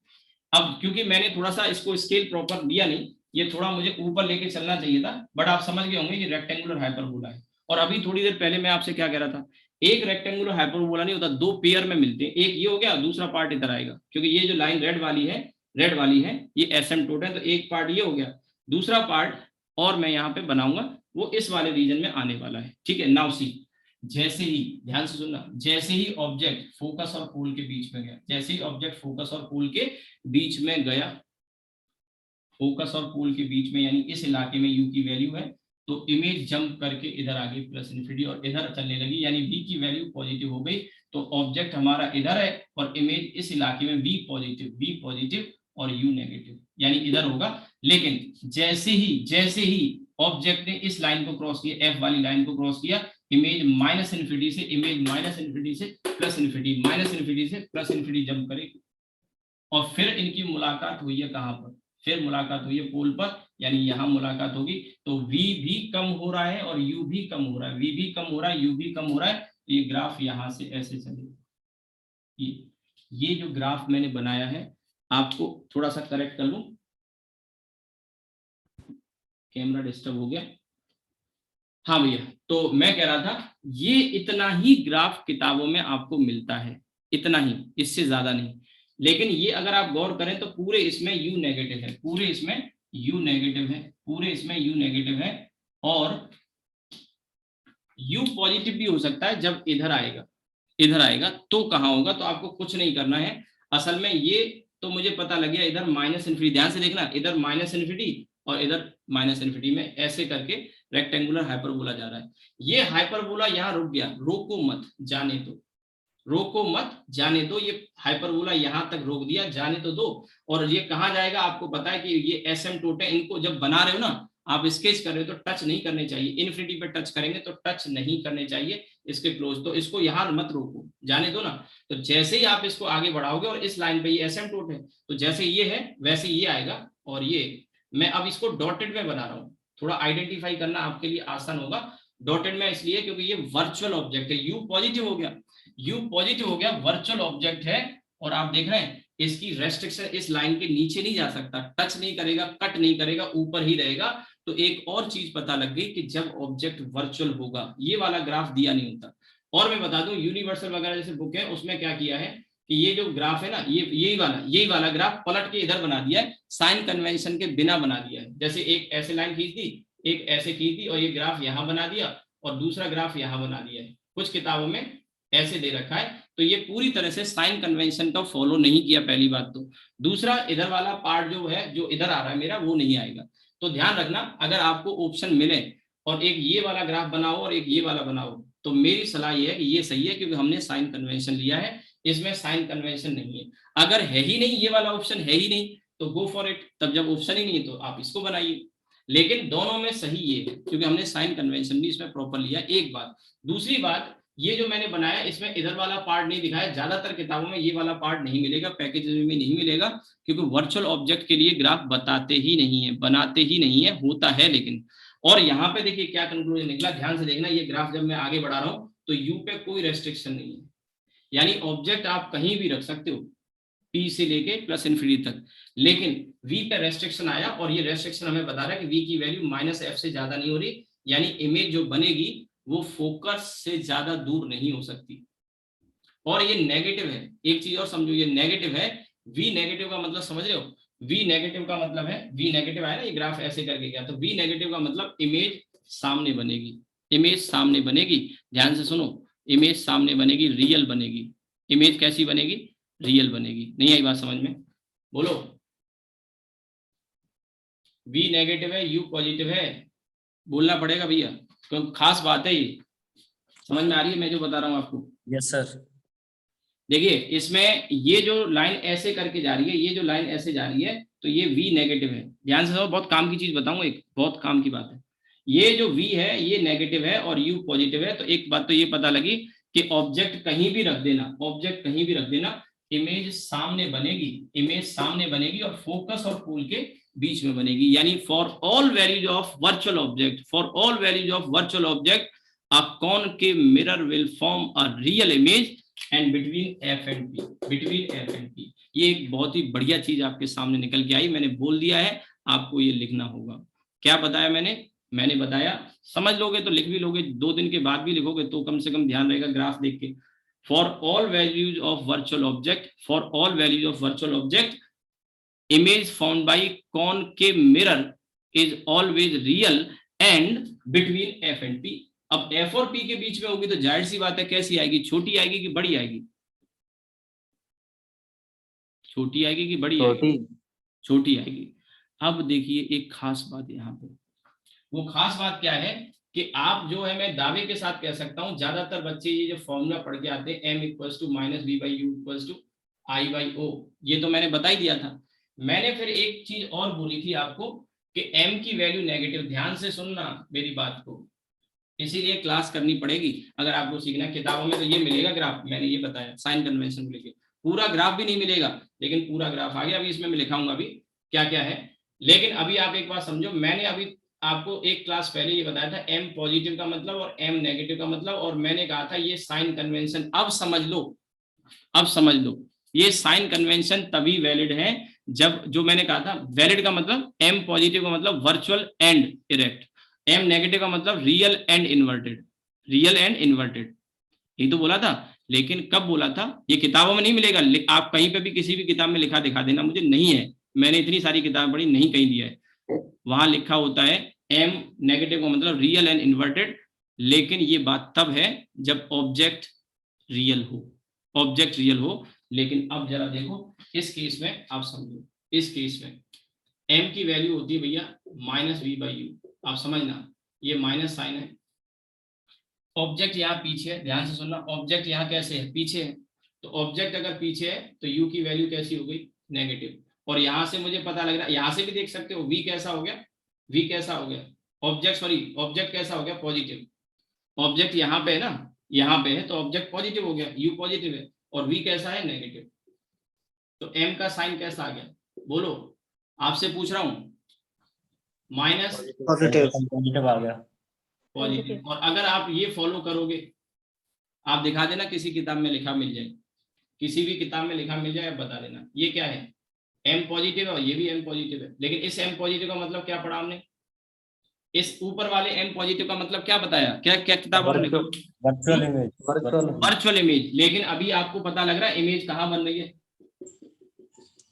अब क्योंकि मैंने थोड़ा सा इसको स्केल प्रॉपर दिया नहीं, ये थोड़ा मुझे ऊपर लेके चलना चाहिए था, बट आप समझ गए होंगे ये रेक्टेंगुलर हाइपरबोला है। और अभी थोड़ी देर पहले मैं आपसे क्या कह रहा था, एक रेक्टेंगुलर हाइपरबोला नहीं होता, दो पेयर में मिलते हैं, एक ये हो गया, दूसरा पार्ट इधर आएगा, क्योंकि ये जो लाइन रेड वाली है ये एसिम्पटोट है, तो एक पार्ट ये हो गया, दूसरा पार्ट और मैं यहाँ पे बनाऊंगा वो इस वाले रीजन में आने वाला है, ठीक है। नाउ सी, जैसे ही, ध्यान से सुनना, जैसे ही ऑब्जेक्ट फोकस और पोल के बीच में गया, जैसे ही ऑब्जेक्ट फोकस और पोल के बीच में गया, फोकस और पोल के बीच में, यानी इस इलाके में यू की वैल्यू है, तो इमेज जंप करके इधर आ गई प्लस इन्फिनिटी और इधर चलने लगी, यानी v की वैल्यू पॉजिटिव हो गई। तो ऑब्जेक्ट हमारा इधर है और इमेज इस इलाके में v पॉजिटिव और u नेगेटिव, यानी इधर होगा। लेकिन जैसे ही ऑब्जेक्ट ने इस लाइन को क्रॉस किया, f वाली लाइन को क्रॉस किया, इमेज माइनस इन्फिनिटी से प्लस इन्फिनिटी, माइनस इन्फिनिटी से प्लस इन्फिनिटी जंप करेगी और फिर इनकी मुलाकात हुई है कहां पर, फिर मुलाकात हुई है पोल पर, यानी यहां मुलाकात होगी। तो v भी कम हो रहा है और u भी कम हो रहा है, v भी कम हो रहा है, u भी कम हो रहा है। ये ग्राफ यहां से ऐसे चलेगा। ये जो ग्राफ मैंने बनाया है, आपको थोड़ा सा करेक्ट कर लूं, कैमरा डिस्टर्ब हो गया। हाँ भैया, तो मैं कह रहा था ये इतना ही ग्राफ किताबों में आपको मिलता है, इतना ही, इससे ज्यादा नहीं। लेकिन ये अगर आप गौर करें तो पूरे इसमें u नेगेटिव है, पूरे इसमें u नेगेटिव है और u पॉजिटिव भी हो सकता है जब इधर आएगा तो कहां होगा, तो आपको कुछ नहीं करना है असल में। ये तो मुझे पता लग गया, इधर माइनस इन्फिनिटी, ध्यान से देखना, इधर माइनस इन्फिनिटी और इधर माइनस इन्फिनिटी में ऐसे करके रेक्टेंगुलर हाइपरबोला जा रहा है। ये हाइपरबोला यहाँ रुक गया, रोको मत जाने दो, ये हाइपरबोला यहां तक रोक दिया, जाने तो दो। और ये कहां जाएगा आपको पता है कि ये एसिम्प्टोट है, इनको जब बना रहे हो ना आप, स्केच कर रहे हो तो टच नहीं करने चाहिए, इन्फिनिटी पे टच करेंगे तो टच नहीं करने चाहिए इसके क्लोज, तो इसको यहां मत रोको, जाने दो ना। तो जैसे ही आप इसको आगे बढ़ाओगे और इस लाइन पे ये एसिम्प्टोट है, तो जैसे ये है वैसे ये आएगा। और ये मैं अब इसको डॉटेड में बना रहा हूँ, थोड़ा आइडेंटिफाई करना आपके लिए आसान होगा। डॉटेड में इसलिए क्योंकि ये वर्चुअल ऑब्जेक्ट है, u पॉजिटिव हो गया, वर्चुअल ऑब्जेक्ट है। और आप देख रहे हैं इसकी रेस्ट्रिक्शन इस लाइन के नीचे नहीं जा सकता, टच नहीं करेगा, कट नहीं करेगा, ऊपर ही रहेगा। तो एक और चीज पता लग गई कि जब ऑब्जेक्ट वर्चुअल होगा, ये वाला ग्राफ दिया नहीं होता। और मैं बता दूं यूनिवर्सल वगैरह जैसे बुक है उसमें क्या किया है कि ये जो ग्राफ है ना, ये यही वाला ग्राफ पलट के इधर बना दिया है, साइन कन्वेंशन के बिना बना दिया है। जैसे एक ऐसे लाइन खींच दी, एक ऐसे खींच दी और ये ग्राफ यहां बना दिया और दूसरा ग्राफ यहां बना दिया है, कुछ किताबों में ऐसे दे रखा है। तो ये पूरी तरह से साइन कन्वेंशन का फॉलो नहीं किया, पहली बात तो। दूसरा, इधर वाला पार्ट जो है, जो इधर आ रहा है मेरा, वो नहीं आएगा। तो ध्यान रखना, अगर आपको ऑप्शन मिले और एक ये वाला ग्राफ बनाओ और एक ये वाला बनाओ, तो मेरी सलाह ये है कि ये सही है, क्योंकि हमने साइन कन्वेंशन लिया है, इसमें साइन कन्वेंशन नहीं है। अगर है ही नहीं, ये वाला ऑप्शन है ही नहीं, तो गो फॉर इट। तब जब ऑप्शन ही नहीं है तो आप इसको बनाइए। लेकिन दोनों में सही ये है क्योंकि हमने साइन कन्वेंशन भी इसमें प्रॉपर लिया, एक बात। दूसरी बात, ये जो मैंने बनाया इसमें इधर वाला पार्ट नहीं दिखाया, ज्यादातर किताबों में ये वाला पार्ट नहीं मिलेगा, पैकेजेस में नहीं मिलेगा, क्योंकि वर्चुअल ऑब्जेक्ट के लिए ग्राफ बताते ही नहीं है, बनाते ही नहीं है, होता है लेकिन। और यहाँ पे देखिए क्या कंक्लूजन निकला, ध्यान से देखना, ये ग्राफ जब मैं आगे बढ़ा रहा हूँ तो यू पे कोई रेस्ट्रिक्शन नहीं है, यानी ऑब्जेक्ट आप कहीं भी रख सकते हो, पी से लेके प्लस इन्फिनिटी तक। लेकिन v पे रेस्ट्रिक्शन आया और ये रेस्ट्रिक्शन हमें बता रहा है कि v की वैल्यू -f से ज्यादा नहीं हो रही, यानी इमेज जो बनेगी वो फोकस से ज्यादा दूर नहीं हो सकती। और ये नेगेटिव है, एक चीज और समझो, ये नेगेटिव है। v नेगेटिव का मतलब समझ रहे हो, v नेगेटिव का मतलब है, v नेगेटिव आया ना, ये ग्राफ ऐसे करके गया, तो v नेगेटिव का मतलब इमेज सामने बनेगी, ध्यान से सुनो, इमेज सामने बनेगी, रियल बनेगी। इमेज कैसी बनेगी? रियल बनेगी। नहीं आई बात समझ में? बोलो। v नेगेटिव है, u पॉजिटिव है, बोलना पड़ेगा भैया, क्योंकि खास बात है ये। समझ में आ रही है मैं जो बता रहा हूँ आपको? Yes sir. देखिए इसमें ये जो लाइन ऐसे करके जा रही है, ये जो लाइन ऐसे जा रही है, तो ये v नेगेटिव है। ध्यान से सुनो, बहुत काम की चीज बताऊं, एक बहुत काम की बात है। ये जो v है ये नेगेटिव है और u पॉजिटिव है, तो एक बात तो ये पता लगी कि ऑब्जेक्ट कहीं भी रख देना, इमेज सामने बनेगी और फोकस और पोल के बीच में बनेगी। यानी for all values of virtual object a concave mirror will form a real image and between f and p। ये एक बहुत ही बढ़िया चीज आपके सामने निकल के आई, मैंने बोल दिया है, आपको ये लिखना होगा। क्या बताया मैंने बताया, समझ लोगे तो लिख भी लोगे, 2 दिन के बाद भी लिखोगे तो कम से कम ध्यान रहेगा ग्राफ देख के। For all values of virtual object image found by concave mirror is always real and between f and p। अब f और p के बीच में होगी तो जाहिर सी बात है कैसी आएगी, छोटी आएगी कि बड़ी आएगी? छोटी आएगी कि बड़ी आएगी? छोटी आएगी। अब देखिए एक खास बात यहाँ पे, वो खास बात क्या है कि आप जो है, मैं दावे के साथ कह सकता हूं, ज्यादातर बच्चे ये जो फॉर्मूला पढ़ के आते हैं m equals to minus V by U equals to I by O, ये तो मैंने बता ही दिया था। मैंने फिर एक चीज और बोली थी आपको कि m की वैल्यू नेगेटिव, ध्यान से सुनना मेरी बात को, इसीलिए क्लास करनी पड़ेगी अगर आपको सीखना है। किताबों में तो ये मिलेगा ग्राफ, मैंने ये बताया साइन कन्वेंशन को लेकर, पूरा ग्राफ भी नहीं मिलेगा, लेकिन पूरा ग्राफ आ गया। अभी इसमें मैं लिखाऊंगा अभी क्या क्या है, लेकिन अभी आप एक बात समझो, मैंने अभी आपको एक क्लास पहले ये बताया था m पॉजिटिव का मतलब और m नेगेटिव का मतलब, और मैंने कहा था ये साइन कन्वेंशन। अब समझ लो, अब समझ लो, ये साइन कन्वेंशन तभी वैलिड है जब, जो मैंने कहा था वैलिड का मतलब m पॉजिटिव का मतलब virtual and erect, m negative का मतलब real and inverted, real and inverted, यही तो बोला था। लेकिन कब बोला था, ये किताबों में नहीं मिलेगा, आप कहीं पे भी किसी भी किताब में लिखा दिखा देना मुझे, नहीं है, मैंने इतनी सारी किताब पढ़ी, नहीं कहीं दिया है, वहां लिखा होता है m नेगेटिव का मतलब रियल एंड इन्वर्टेड, लेकिन ये बात तब है जब ऑब्जेक्ट रियल हो, ऑब्जेक्ट रियल हो। लेकिन अब जरा देखो इस केस में, आप समझो इस केस में m की वैल्यू होती है भैया माइनस वी बाई यू, आप समझना ये माइनस साइन है, ऑब्जेक्ट यहाँ पीछे है, ध्यान से सुनना, ऑब्जेक्ट यहाँ कैसे है, पीछे है, तो ऑब्जेक्ट अगर पीछे है तो u की वैल्यू कैसी हो गई, नेगेटिव। और यहां से मुझे पता लग रहा है, यहां से भी देख सकते हो v कैसा हो गया, v कैसा हो गया, ऑब्जेक्ट सॉरी ऑब्जेक्ट कैसा हो गया, पॉजिटिव, ऑब्जेक्ट यहाँ पे है ना, यहाँ पे है तो ऑब्जेक्ट पॉजिटिव हो गया, u पॉजिटिव है, और v कैसा है, नेगेटिव, तो m का साइन कैसा आ गया, बोलो, आपसे पूछ रहा हूं, माइनस पॉजिटिव आ गया, पॉजिटिव। और अगर आप ये फॉलो करोगे, आप दिखा देना किसी किताब में लिखा मिल जाए, किसी भी किताब में लिखा मिल जाए, आप बता देना ये क्या है, m पॉजिटिव है और ये भी m पॉजिटिव है, लेकिन इस m पॉजिटिव का मतलब क्या पढ़ा हमने, इस ऊपर वाले m पॉजिटिव का मतलब क्या बताया, क्या क्या किताब हमने, वर्चुअल इमेज, वर्चुअल इमेज। लेकिन अभी आपको पता लग रहा है इमेज कहाँ बन रही है,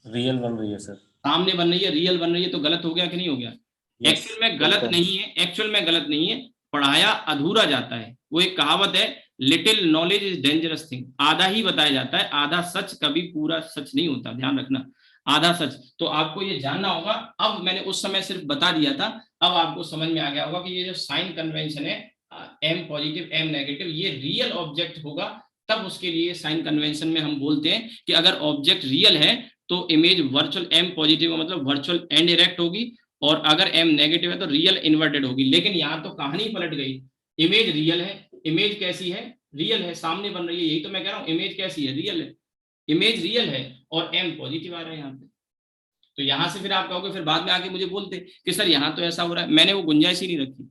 रियल बन रही है सर, सामने बन रही है, रियल बन रही है, तो गलत हो गया कि नहीं हो गया, एक्चुअल में गलत नहीं है, एक्चुअल में गलत नहीं है, पढ़ाया अधूरा जाता है। वो एक कहावत है, little knowledge is dangerous thing, आधा ही बताया जाता है, आधा सच कभी पूरा सच नहीं होता, ध्यान रखना, आधा सच। तो आपको ये जानना होगा, अब मैंने उस समय सिर्फ बता दिया था, अब आपको समझ में आ गया होगा कि ये जो साइन कन्वेंशन है m पॉजिटिव m नेगेटिव, ये रियल ऑब्जेक्ट होगा तब उसके लिए साइन कन्वेंशन में हम बोलते हैं कि अगर ऑब्जेक्ट रियल है तो इमेज वर्चुअल m पॉजिटिव का मतलब वर्चुअल एंड इरेक्ट होगी, और अगर m नेगेटिव है तो रियल इन्वर्टेड होगी। लेकिन यहाँ तो कहानी पलट गई, इमेज रियल है, इमेज कैसी है, रियल है, सामने बन रही है, यही तो मैं कह रहा हूँ, इमेज कैसी है, रियल है, इमेज रियल है और m पॉजिटिव आ रहा है यहाँ पे। तो यहाँ से फिर आप कहोगे, फिर बाद में आके मुझे बोलते कि सर यहाँ तो ऐसा हो रहा है, मैंने वो गुंजाइश ही नहीं रखी,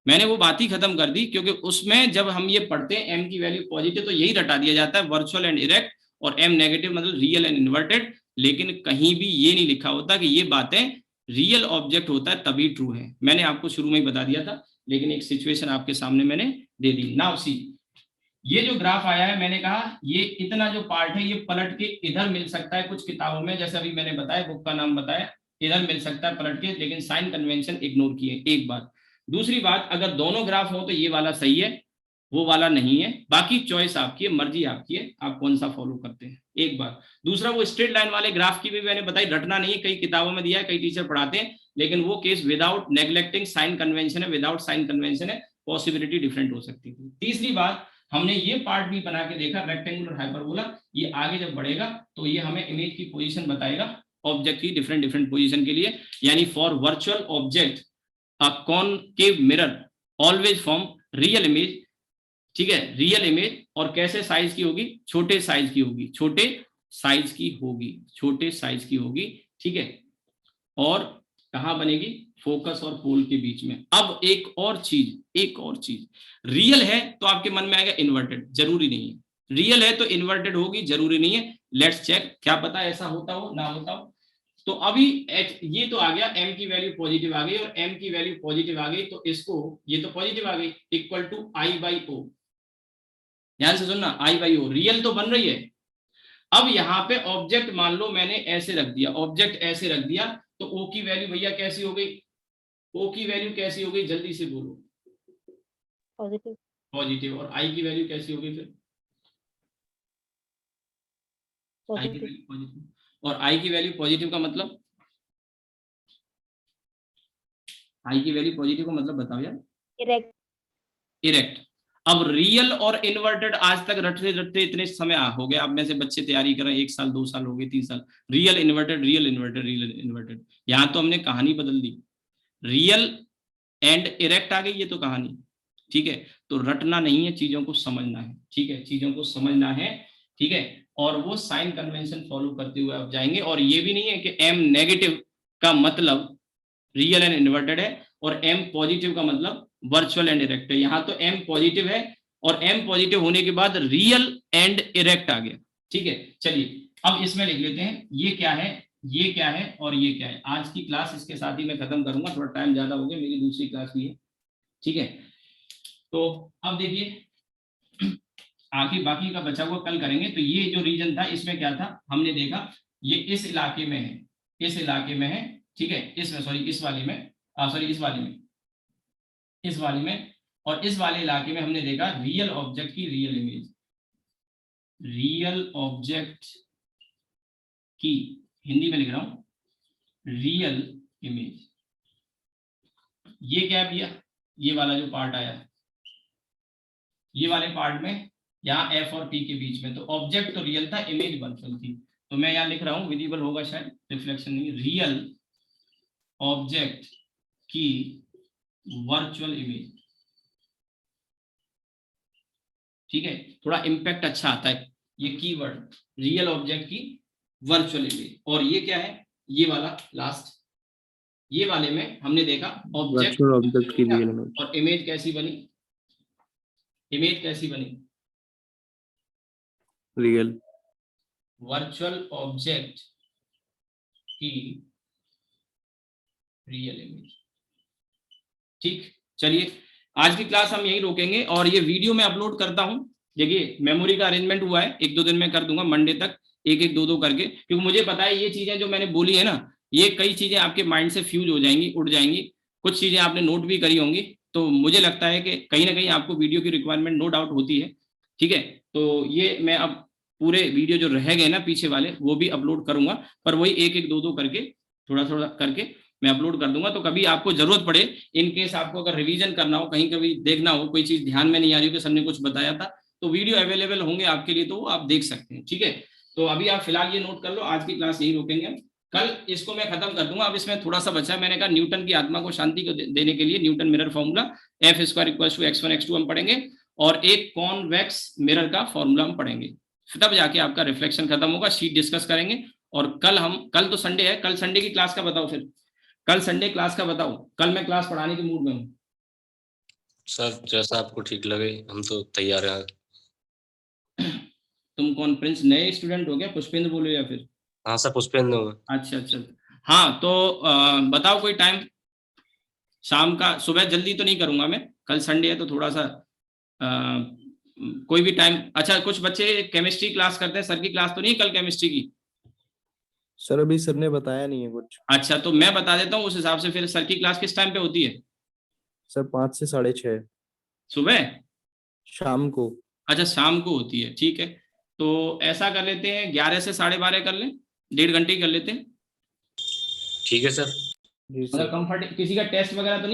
मैंने वो बात ही खत्म कर दी, क्योंकि उसमें जब हम ये पढ़ते हैं m की वैल्यू पॉजिटिव तो यही रटा दिया जाता है वर्चुअल एंड इरेक्ट, और m नेगेटिव मतलब रियल एंड इन्वर्टेड, लेकिन कहीं भी ये नहीं लिखा होता कि ये बातें रियल ऑब्जेक्ट होता है तभी ट्रू है। मैंने आपको शुरू में ही बता दिया था, लेकिन एक सिचुएशन आपके सामने मैंने दे दी। नाउ सी, ये जो ग्राफ आया है, मैंने कहा ये इतना जो पार्ट है ये पलट के इधर मिल सकता है कुछ किताबों में, जैसे अभी मैंने बताया, बुक का नाम बताया, इधर मिल सकता है पलट के, लेकिन साइन कन्वेंशन इग्नोर किए, एक बात। दूसरी बात, अगर दोनों ग्राफ हो तो ये वाला सही है, वो वाला नहीं है, बाकी चॉइस आपकी है, मर्जी आपकी है, आप कौन सा फॉलो करते हैं, एक बात। दूसरा, वो स्ट्रेट लाइन वाले ग्राफ की भी मैंने बताई, रटना नहीं है, कई किताबों में दिया है, कई टीचर पढ़ाते हैं, लेकिन वो case without neglecting sign convention है, विदाउट साइन कन्वेंशन है, पॉसिबिलिटी डिफरेंट हो सकती थी। तीसरी बात, हमने ये पार्ट भी बना के देखा, रेक्टेंगुलर हाइपरबोला, ये आगे जब बढ़ेगा तो ये हमें इमेज की पोजीशन बताएगा, ऑब्जेक्ट की डिफरेंट डिफरेंट पोजीशन के लिए, यानी for virtual object a concave mirror always form real image, ठीक है, रियल इमेज, और कैसे साइज की होगी, छोटे साइज की होगी, छोटे साइज की होगी, छोटे साइज की होगी, ठीक है, और कहां बनेगी, फोकस और पोल के बीच में। अब एक और चीज, एक और चीज, रियल है तो आपके मन में आएगा इन्वर्टेड, जरूरी नहीं है, रियल है तो इन्वर्टेड होगी, जरूरी नहीं है, लेट्स चेक, क्या पता ऐसा होता हो ना होता हो। तो अभी ये तो आ गया, m की वैल्यू पॉजिटिव आ गई, और m की वैल्यू पॉजिटिव आ गई, तो इसको, ये तो पॉजिटिव आ गई, equal to I by O, ध्यान से सुनना, आई बाई ओ, रियल तो बन रही है। अब यहाँ पे ऑब्जेक्ट मान लो मैंने ऐसे रख दिया, ऑब्जेक्ट ऐसे रख दिया, तो ओ की वैल्यू भैया कैसी हो गई, ओ की वैल्यू कैसी हो गई, जल्दी से बोलो, पॉजिटिव, पॉजिटिव। और आई की वैल्यू कैसी हो गई फिर, आई की वैल्यू पॉजिटिव, और आई की वैल्यू पॉजिटिव का मतलब आई की वैल्यू पॉजिटिव का मतलब बताओ यार। इरेक्ट। इरेक्ट। अब रियल और इन्वर्टेड आज तक रटते रटते इतने समय हो गया, अब में से बच्चे तैयारी कर रहे हैं, 1 साल 2 साल हो गए, 3 साल, real inverted real inverted real inverted. यहाँ तो हमने कहानी बदल दी, रियल एंड इरेक्ट आ गई, ये तो कहानी। ठीक है, तो रटना नहीं है, चीजों को समझना है। ठीक है, चीजों को समझना है। ठीक है, और वो साइन कन्वेंशन फॉलो करते हुए आप जाएंगे। और ये भी नहीं है कि एम नेगेटिव का मतलब रियल एंड इन्वर्टेड है और एम पॉजिटिव का मतलब वर्चुअल एंड इरेक्ट है। यहाँ तो एम पॉजिटिव है और एम पॉजिटिव होने के बाद रियल एंड इरेक्ट आ गया। ठीक है, चलिए अब इसमें लिख लेते हैं ये क्या है, ये क्या है और ये क्या है। आज की क्लास इसके साथ ही मैं खत्म करूंगा, थोड़ा टाइम ज्यादा हो गया, मेरी दूसरी क्लास भी है। ठीक है, तो अब देखिए आगे बाकी का बचा हुआ कल करेंगे। तो ये जो रीजन था इसमें क्या था, हमने देखा ये इस इलाके में है, इस इलाके में है। ठीक है, इसमें सॉरी इस वाले में, सॉरी इस वाले में, इस वाले में, और इस वाले इलाके में हमने देखा रियल ऑब्जेक्ट की रियल इमेज, रियल ऑब्जेक्ट की, हिंदी में लिख रहा हूं, रियल इमेज। ये क्या भैया, ये वाला जो पार्ट आया, ये वाले पार्ट में यहाँ एफ और टी के बीच में, तो ऑब्जेक्ट तो रियल था, इमेज वर्चुअल थी। तो मैं यहाँ लिख रहा हूँ, विजिबल होगा शायद, रिफ्लेक्शन नहीं, रियल ऑब्जेक्ट की वर्चुअल इमेज। ठीक है, थोड़ा इम्पैक्ट अच्छा आता है ये कीवर्ड, रियल ऑब्जेक्ट की वर्चुअल इमेज। और ये क्या है, ये वाला लास्ट, ये वाले में हमने देखा ऑब्जेक्ट ऑब्जेक्ट की रियल इमेज, और इमेज कैसी बनी, इमेज कैसी बनी, रियल वर्चुअल ऑब्जेक्ट की रियल इमेज। ठीक, चलिए आज की क्लास हम यही रोकेंगे और ये वीडियो मैं अपलोड करता हूं। देखिए मेमोरी का अरेंजमेंट हुआ है, 1-2 दिन में कर दूंगा, मंडे तक 1-1, 2-2 करके, क्योंकि मुझे पता है ये चीजें जो मैंने बोली है ना, ये कई चीजें आपके माइंड से फ्यूज हो जाएंगी, उड़ जाएंगी, कुछ चीजें आपने नोट भी करी होंगी। तो मुझे लगता है कि कहीं ना कहीं आपको वीडियो की रिक्वायरमेंट नो डाउट होती है। ठीक है, तो ये मैं अब पूरे वीडियो जो रह गए ना पीछे वाले वो भी अपलोड करूंगा, पर वही 1-1, 2-2 करके, थोड़ा थोड़ा करके मैं अपलोड कर दूंगा। तो कभी आपको जरूरत पड़े, इन केस आपको अगर रिवीजन करना हो, कहीं कभी देखना हो, कोई चीज ध्यान में नहीं आ रही हो कि सर ने कुछ बताया था, तो वीडियो अवेलेबल होंगे आपके लिए, तो आप देख सकते हैं। ठीक है, तो अभी आप फिलहाल ये नोट कर लो, आज की क्लास यही रोकेंगे हम, कल इसको मैं खत्म कर दूंगा। अब इसमें थोड़ा सा बचा है, मैंने कहा न्यूटन की आत्मा को शांति को देने के लिए Newton mirror formula F² = x1 x2 हम पढ़ेंगे, और एक कॉन्वेक्स मिरर का फॉर्मूला हम पढ़ेंगे, तब जाके आपका रिफ्लेक्शन खत्म होगा। शीट डिस्कस करेंगे। और कल तो संडे है, कल संडे की क्लास का बताओ, फिर कल संडे क्लास का बताओ, कल मैं क्लास पढ़ाने के मूड में हूँ। सर जैसा आपको ठीक लगे, हम तो तैयार हैं। तुम कौन प्रिंस, नए स्टूडेंट हो क्या, पुष्पेंद्र बोलो या फिर? हाँ सर, पुष्पेंद्र हूँ। अच्छा अच्छा, हाँ तो बताओ कोई टाइम शाम का, सुबह जल्दी तो नहीं करूंगा मैं, कल संडे है तो थोड़ा सा कोई भी टाइम। अच्छा, कुछ बच्चे केमिस्ट्री क्लास करते हैं, सर की क्लास तो नहीं कल केमिस्ट्री की? सर अभी सर ने बताया नहीं है कुछ। अच्छा, तो मैं बता देता हूँ उस हिसाब से, फिर सर की क्लास किस टाइम पे होती है? सर 5 से 6:30 सुबह? शाम को। अच्छा, शाम को होती है, ठीक है। तो ऐसा कर लेते हैं 11 से 12:30 कर लें, 1.5 घंटे कर लेते हैं। ठीक है सर। जी अगर सर। कंफर्ट, किसी का टेस्ट वगैरह तो नहीं